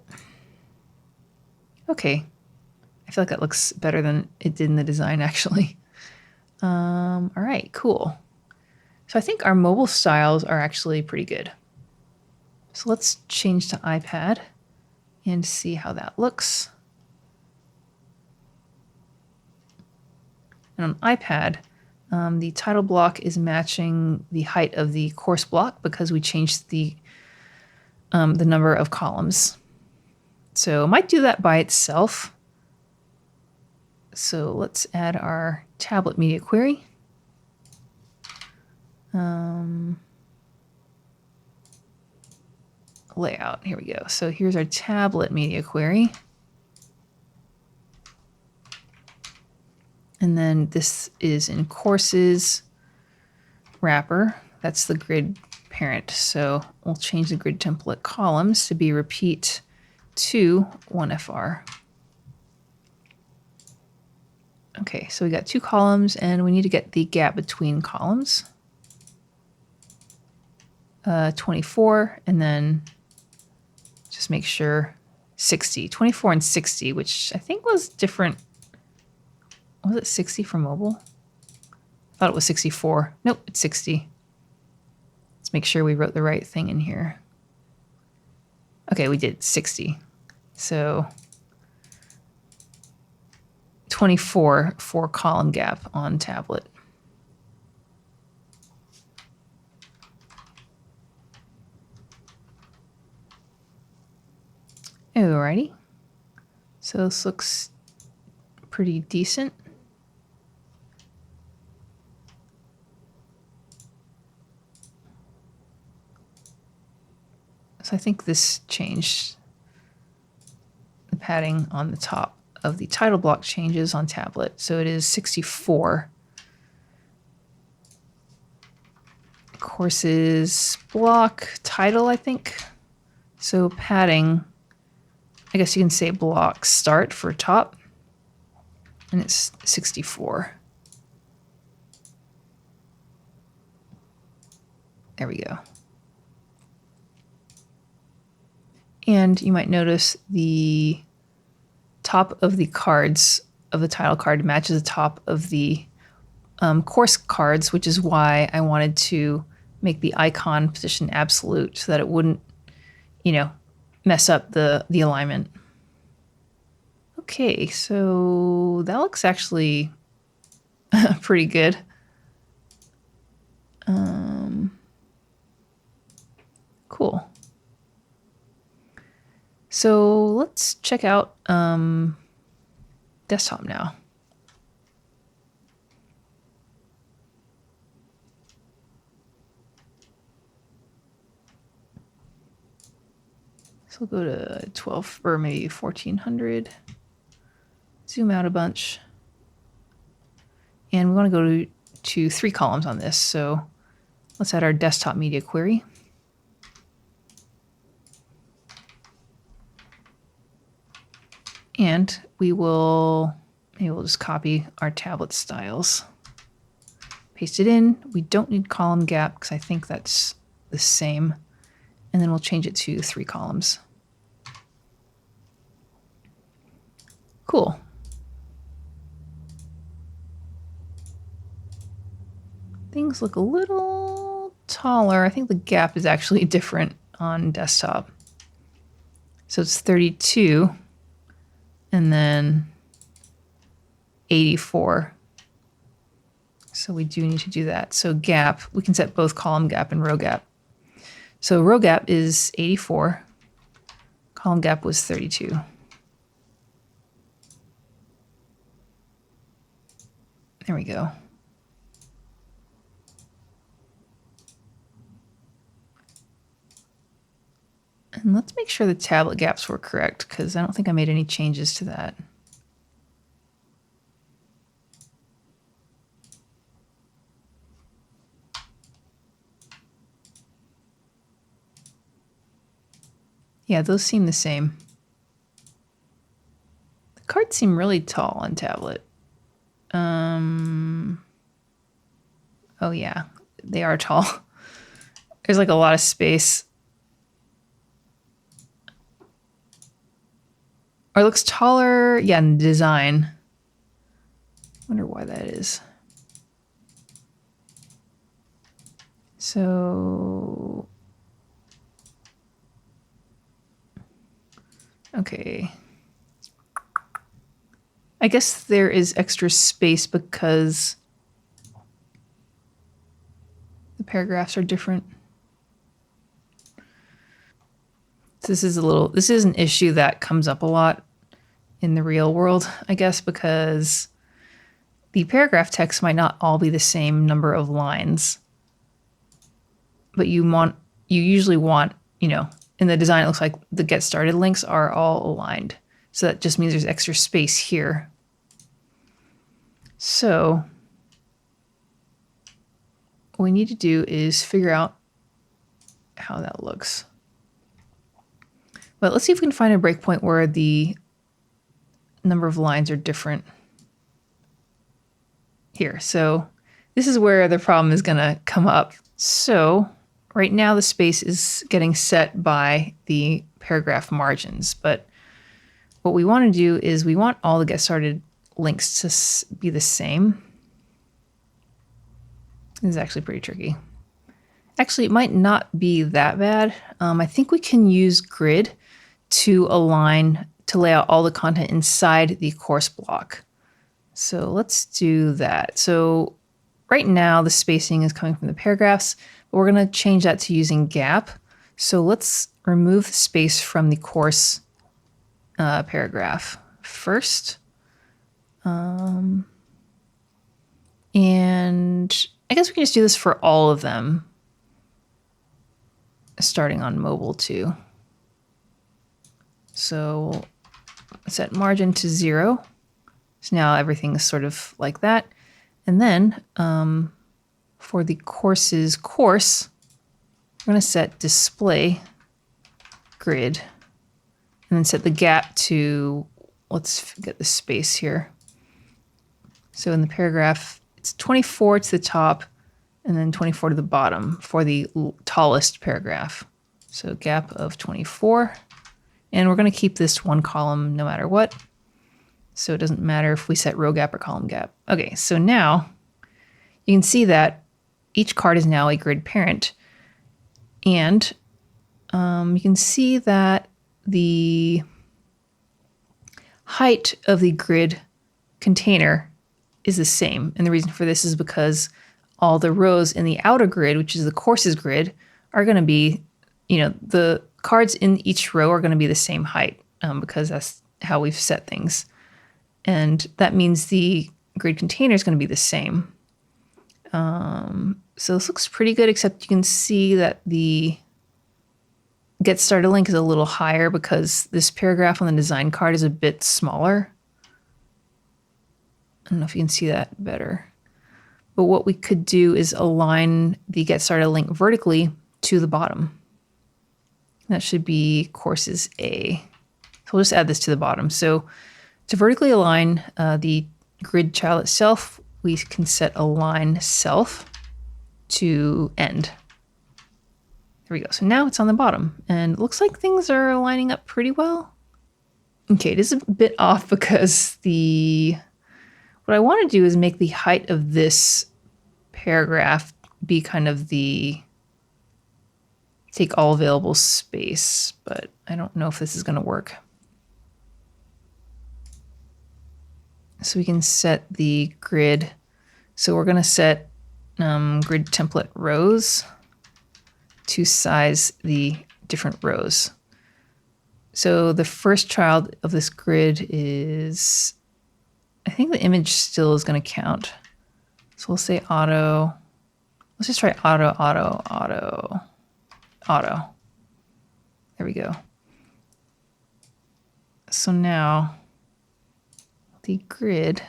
Okay. I feel like that looks better than it did in the design, actually. All right, cool. So I think our mobile styles are actually pretty good. So let's change to iPad and see how that looks. And on iPad, the title block is matching the height of the course block because we changed the number of columns. So it might do that by itself. So let's add our tablet media query. Layout, here we go. So here's our tablet media query. And then this is in courses wrapper. That's the grid parent. So we'll change the grid template columns to be repeat to 1FR. Okay, so we got 2 columns and we need to get the gap between columns. 24, and then just make sure 60, 24 and 60, which I think was different. Was it 60 for mobile? I thought it was 64. Nope, it's 60. Let's make sure we wrote the right thing in here. Okay, we did 60. So 24 for column gap on tablet. Alrighty. So this looks pretty decent. So I think this changed. The padding on the top of the title block changes on tablet. So it is 64. Courses block title, I think. So padding, I guess you can say block start for top. And it's 64. There we go. And you might notice the top of the cards of the title card matches the top of the course cards, which is why I wanted to make the icon position absolute so that it wouldn't, you know, mess up the alignment. Okay, so that looks actually pretty good. Cool. So let's check out desktop now. So we'll go to 12 or maybe 1400. Zoom out a bunch. And we want to go to 3 columns on this. So let's add our desktop media query. And maybe we'll just copy our tablet styles. Paste it in. We don't need column gap because I think that's the same. And then we'll change it to 3 columns. Cool. Things look a little taller. I think the gap is actually different on desktop. So it's 32 and then 84. So we do need to do that. So gap, we can set both column gap and row gap. So row gap is 84. Column gap was 32. There we go. And let's make sure the tablet gaps were correct because I don't think I made any changes to that. Yeah, those seem the same. The cards seem really tall on tablet. Oh yeah, they are tall. There's like a lot of space. Or it looks taller, yeah, in the design. Wonder why that is. So, okay. I guess there is extra space because the paragraphs are different. This is an issue that comes up a lot in the real world, I guess, because the paragraph text might not all be the same number of lines, but you usually want, in the design, it looks like the get started links are all aligned. So that just means there's extra space here. So what we need to do is figure out how that looks. But let's see if we can find a breakpoint where the number of lines are different. Here, so this is where the problem is going to come up. So right now the space is getting set by the paragraph margins, but what we want to do is we want all the get started links to be the same. This is actually pretty tricky. Actually, it might not be that bad. I think we can use grid to lay out all the content inside the course block. So let's do that. So right now the spacing is coming from the paragraphs, but we're going to change that to using gap. So let's remove the space from the course paragraph first. And I guess we can just do this for all of them, starting on mobile too. So we'll set margin to 0. So now everything is sort of like that. And then for the course's course, we're going to set display grid and then set the gap to, let's get the space here. So in the paragraph, it's 24 to the top and then 24 to the bottom for the tallest paragraph. So gap of 24. And we're going to keep this one column no matter what. So it doesn't matter if we set row gap or column gap. Okay, so now you can see that each card is now a grid parent. And you can see that the height of the grid container is the same. And the reason for this is because all the rows in the outer grid, which is the courses grid, are going to be, the cards in each row are going to be the same height because that's how we've set things. And that means the grid container is going to be the same. So this looks pretty good, except you can see that the get started link is a little higher because this paragraph on the design card is a bit smaller. I don't know if you can see that better. But what we could do is align the get started link vertically to the bottom. That should be courses A. So we'll just add this to the bottom. So to vertically align the grid child itself, we can set align self to end. There we go. So now it's on the bottom and it looks like things are lining up pretty well. Okay, it is a bit off because what I want to do is make the height of this paragraph be kind of the take all available space, but I don't know if this is going to work. So we can set the grid. So we're going to set grid template rows to size the different rows. So the first child of this grid is, I think the image still is going to count. So we'll say auto. Let's just try auto, auto, auto, auto. There we go. So now the grid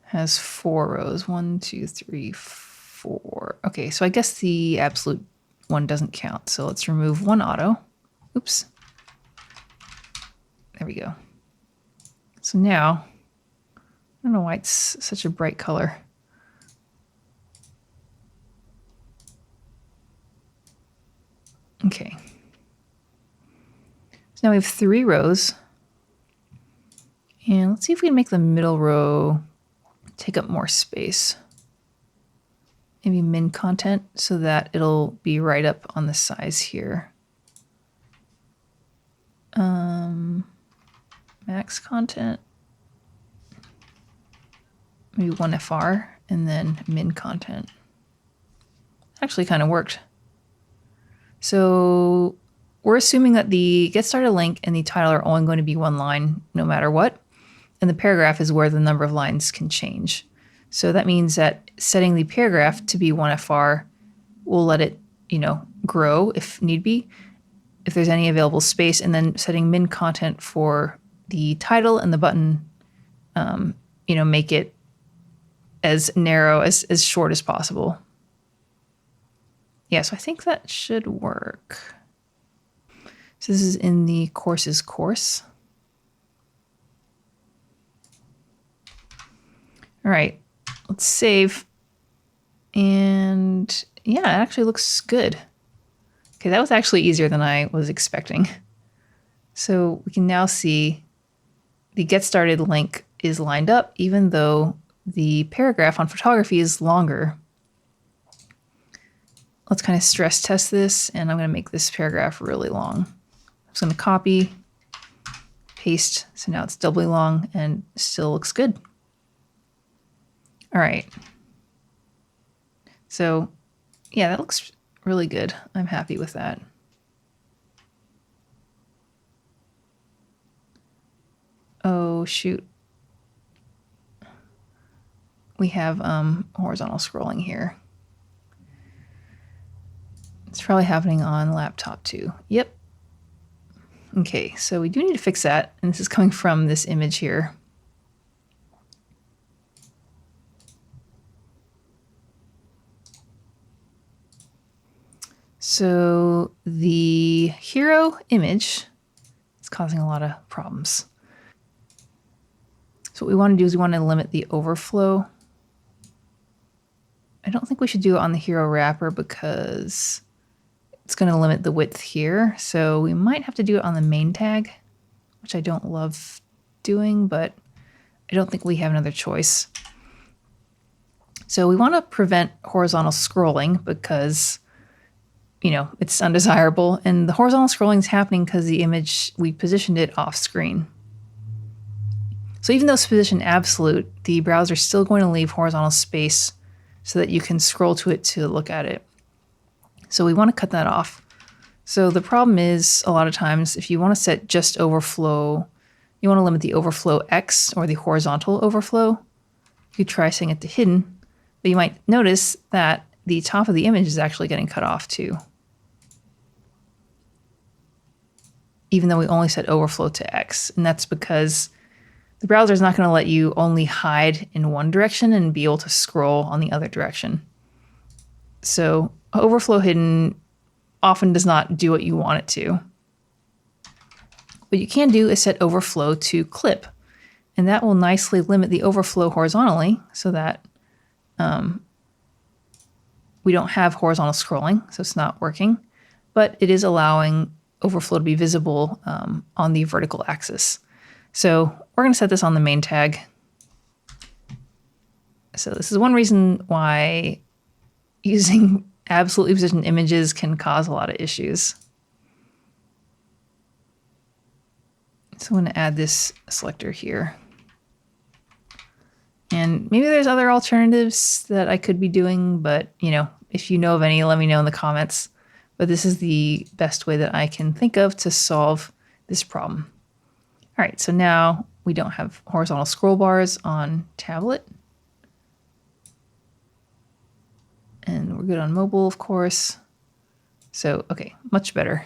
has 4 rows. 1, 2, 3, 4. Okay, so I guess the absolute one doesn't count. So let's remove one auto. Oops. There we go. So now, I don't know why it's such a bright color. Okay. So now we have 3 rows. And let's see if we can make the middle row take up more space. Maybe min content so that it'll be right up on the size here. Max content. Maybe 1FR and then min content. Actually kind of worked. So we're assuming that the get started link and the title are only going to be one line no matter what. And the paragraph is where the number of lines can change. So that means that setting the paragraph to be 1FR will let it, grow if need be, if there's any available space, and then setting min content for the title and the button, make it as narrow, as short as possible. Yeah, so I think that should work. So this is in the courses course. All right, let's save. And yeah, it actually looks good. Okay, that was actually easier than I was expecting. So we can now see the get started link is lined up, even though the paragraph on photography is longer. Let's kind of stress test this, and I'm going to make this paragraph really long. I'm just going to copy, paste, so now it's doubly long and still looks good. All right. So yeah, that looks really good. I'm happy with that. Oh, shoot. We have horizontal scrolling here. It's probably happening on laptop too. Yep. Okay, so we do need to fix that. And this is coming from this image here. So the hero image is causing a lot of problems. So what we want to do is we want to limit the overflow. I don't think we should do it on the hero wrapper because it's going to limit the width here. So we might have to do it on the main tag, which I don't love doing, but I don't think we have another choice. So we want to prevent horizontal scrolling because, it's undesirable. And the horizontal scrolling is happening because the image, we positioned it off screen. So even though it's positioned absolute, the browser is still going to leave horizontal space so that you can scroll to it to look at it. So we want to cut that off. So the problem is a lot of times if you want to set just overflow, you want to limit the overflow X or the horizontal overflow. You could try setting it to hidden, but you might notice that the top of the image is actually getting cut off too, even though we only set overflow to X. And that's because the browser is not going to let you only hide in one direction and be able to scroll on the other direction. So overflow hidden often does not do what you want it to. What you can do is set overflow to clip, and that will nicely limit the overflow horizontally so that we don't have horizontal scrolling, so it's not working, but it is allowing overflow to be visible on the vertical axis. So we're going to set this on the main tag. So this is one reason why using absolutely positioned images can cause a lot of issues. So I'm going to add this selector here. And maybe there's other alternatives that I could be doing, but if you know of any, let me know in the comments. But this is the best way that I can think of to solve this problem. All right, so now we don't have horizontal scroll bars on tablet. And we're good on mobile, of course. So, okay, much better.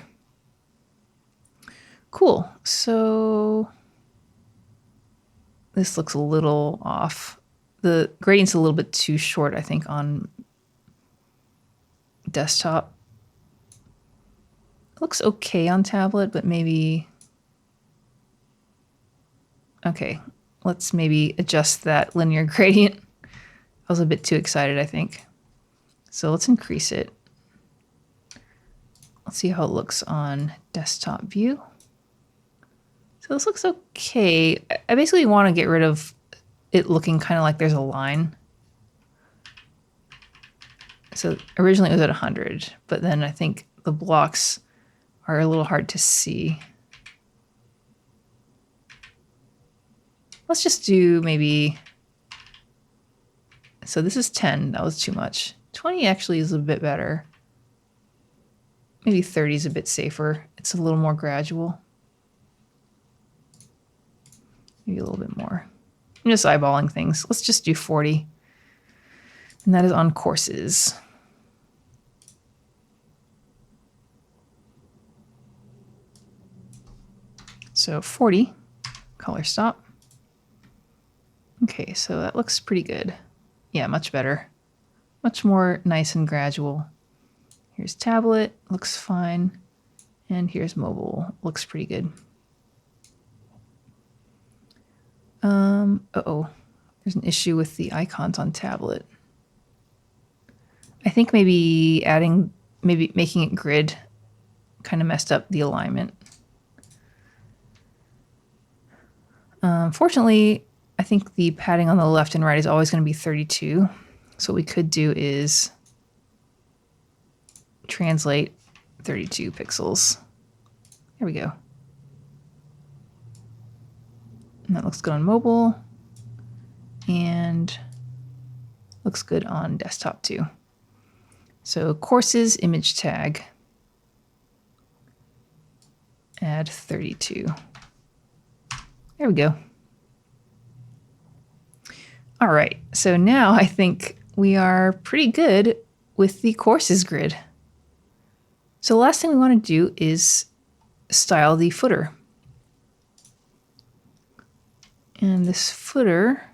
Cool. So this looks a little off. The gradient's a little bit too short, I think, on desktop. It looks okay on tablet, but maybe... Okay, let's maybe adjust that linear gradient. I was a bit too excited, I think. So let's increase it. Let's see how it looks on desktop view. So this looks okay. I basically want to get rid of it looking kind of like there's a line. So originally it was at 100, but then I think the blocks are a little hard to see. Let's just do maybe, so this is 10, that was too much. 20 actually is a bit better. Maybe 30 is a bit safer. It's a little more gradual. Maybe a little bit more. I'm just eyeballing things. Let's just do 40. And that is on courses. So 40, color stop. Okay, so that looks pretty good. Yeah, much better. Much more nice and gradual. Here's tablet, looks fine. And here's mobile, looks pretty good. Uh-oh, there's an issue with the icons on tablet. I think maybe making it grid kind of messed up the alignment. Fortunately, I think the padding on the left and right is always going to be 32. So what we could do is translate 32 pixels. There we go. And that looks good on mobile and looks good on desktop too. So courses image tag, add 32. There we go. All right, so now I think we are pretty good with the courses grid. So the last thing we want to do is style the footer. And this footer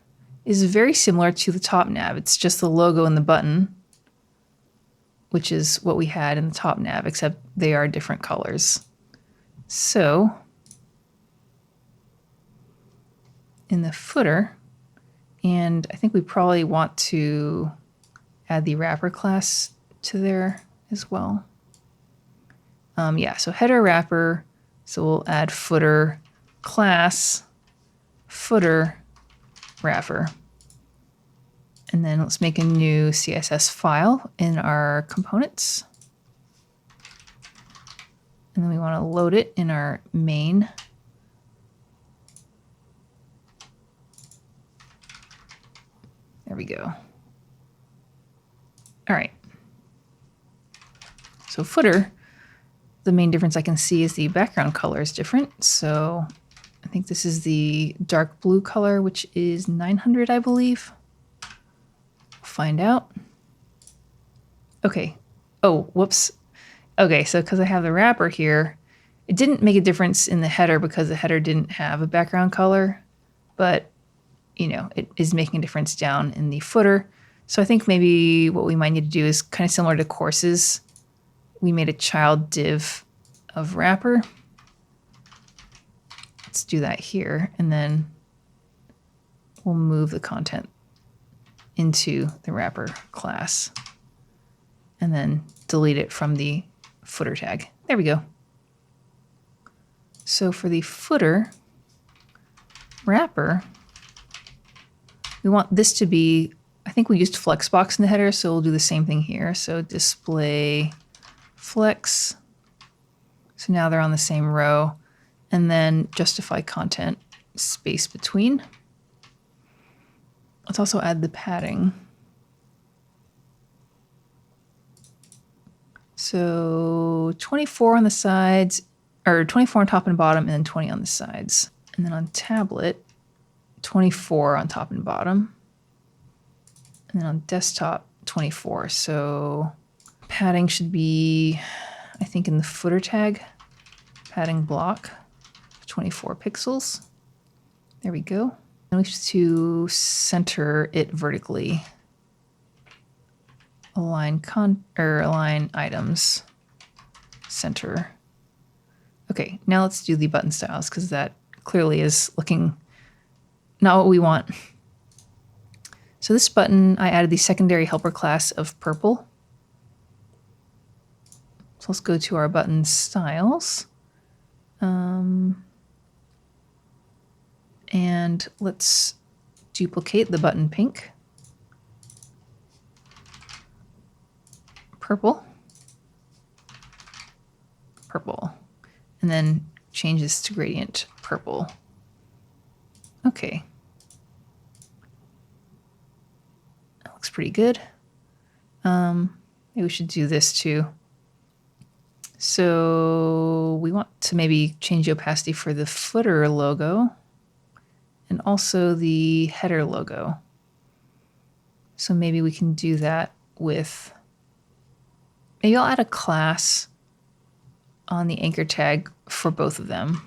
is very similar to the top nav. It's just the logo and the button, which is what we had in the top nav, except they are different colors. So in the footer, and I think we probably want to add the wrapper class to there as well. Yeah, so header wrapper, so we'll add footer class, footer wrapper. And then let's make a new CSS file in our components. And then we want to load it in our main. There we go. All right. So footer, the main difference I can see is the background color is different. So I think this is the dark blue color, which is 900, I believe. Find out. Okay. Oh, whoops. Okay, so because I have the wrapper here, it didn't make a difference in the header because the header didn't have a background color, but you know, it is making a difference down in the footer. So I think maybe what we might need to do is kind of similar to courses. We made a child div of wrapper. Let's do that here, and then we'll move the content into the wrapper class and then delete it from the footer tag. There we go. So for the footer wrapper, we want this to be, I think we used flexbox in the header, so we'll do the same thing here. So display flex. So now they're on the same row. And then justify content, space between. Let's also add the padding. So 24 on the sides, or 24 on top and bottom, and then 20 on the sides. And then on tablet, 24 on top and bottom. And then on desktop, 24. So padding should be, I think, in the footer tag, padding block, 24 pixels. There we go. And we should to center it vertically. Align align items, center. Okay, now let's do the button styles because that clearly is looking not what we want. So this button, I added the secondary helper class of purple. So let's go to our button styles. And let's duplicate the button pink. Purple. Purple. And then change this to gradient purple. Okay. That looks pretty good. Maybe we should do this too. So we want to maybe change the opacity for the footer logo and also the header logo. So maybe we can do that with, maybe I'll add a class on the anchor tag for both of them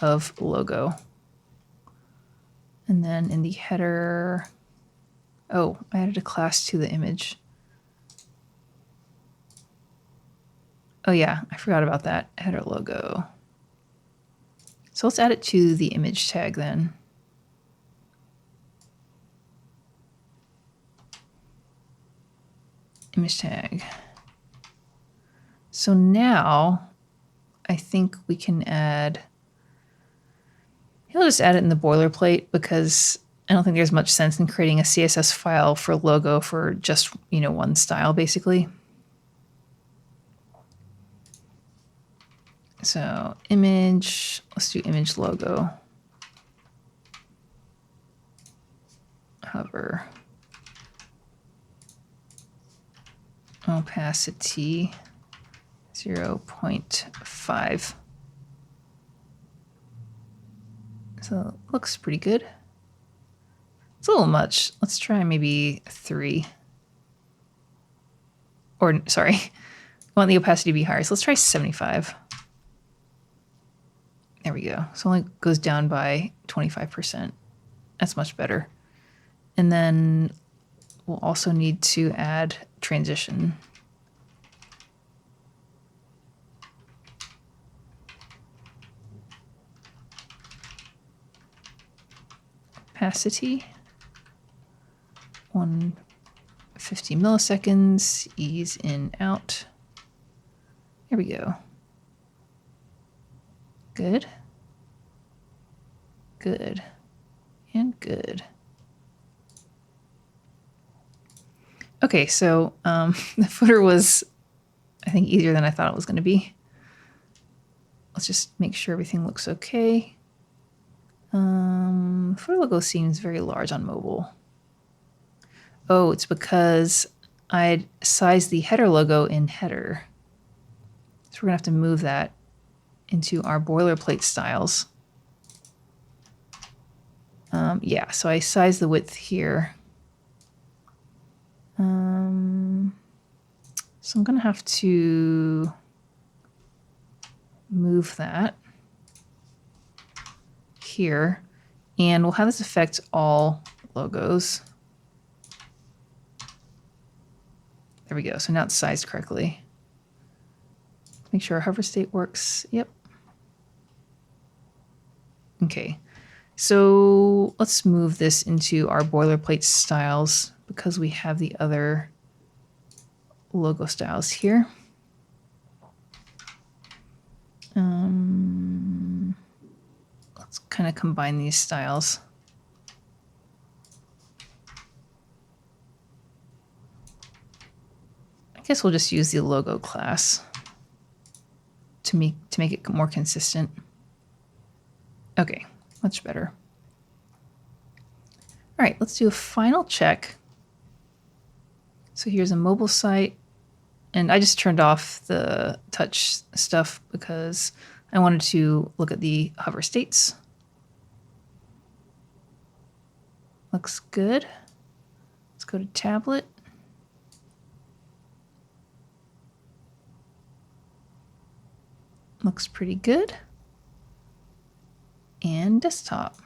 of logo. And then in the header, oh, I added a class to the image. Oh yeah, I forgot about that, header logo. So let's add it to the image tag then. Image tag. So now I think we can add, I'll just add it in the boilerplate because I don't think there's much sense in creating a CSS file for logo for just, you know, one style basically. So image, let's do image logo. Hover. Opacity 0.5. So it looks pretty good. It's a little much. Let's try maybe 3. Or sorry, I want the opacity to be higher. So let's try 75. There we go. So it only goes down by 25%. That's much better. And then we'll also need to add transition. Opacity 150 milliseconds, ease in, out. There we go. Good. Good. And good. Okay, so the footer was, I think, easier than I thought it was going to be. Let's just make sure everything looks okay. Footer logo seems very large on mobile. Oh, it's because I'd size the header logo in header. So we're gonna have to move that into our boilerplate styles. Yeah, so I size the width here. So I'm gonna have to move that here, and we'll have this affect all logos. There we go. So now it's sized correctly. Make sure our hover state works. Yep. Okay. So let's move this into our boilerplate styles because we have the other logo styles here. Let's kind of combine these styles. I guess we'll just use the logo class to make it more consistent. Okay, much better. All right, let's do a final check. So here's a mobile site, and I just turned off the touch stuff because I wanted to look at the hover states. Looks good. Let's go to tablet. Looks pretty good. And desktop.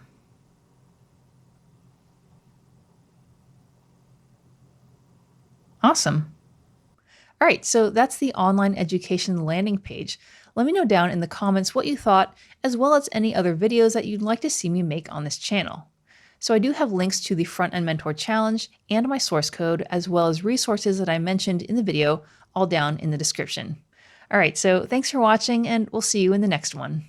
Awesome. All right, so that's the online education landing page. Let me know down in the comments what you thought, as well as any other videos that you'd like to see me make on this channel. So I do have links to the Front-End Mentor Challenge and my source code, as well as resources that I mentioned in the video, all down in the description. All right, so thanks for watching, and we'll see you in the next one.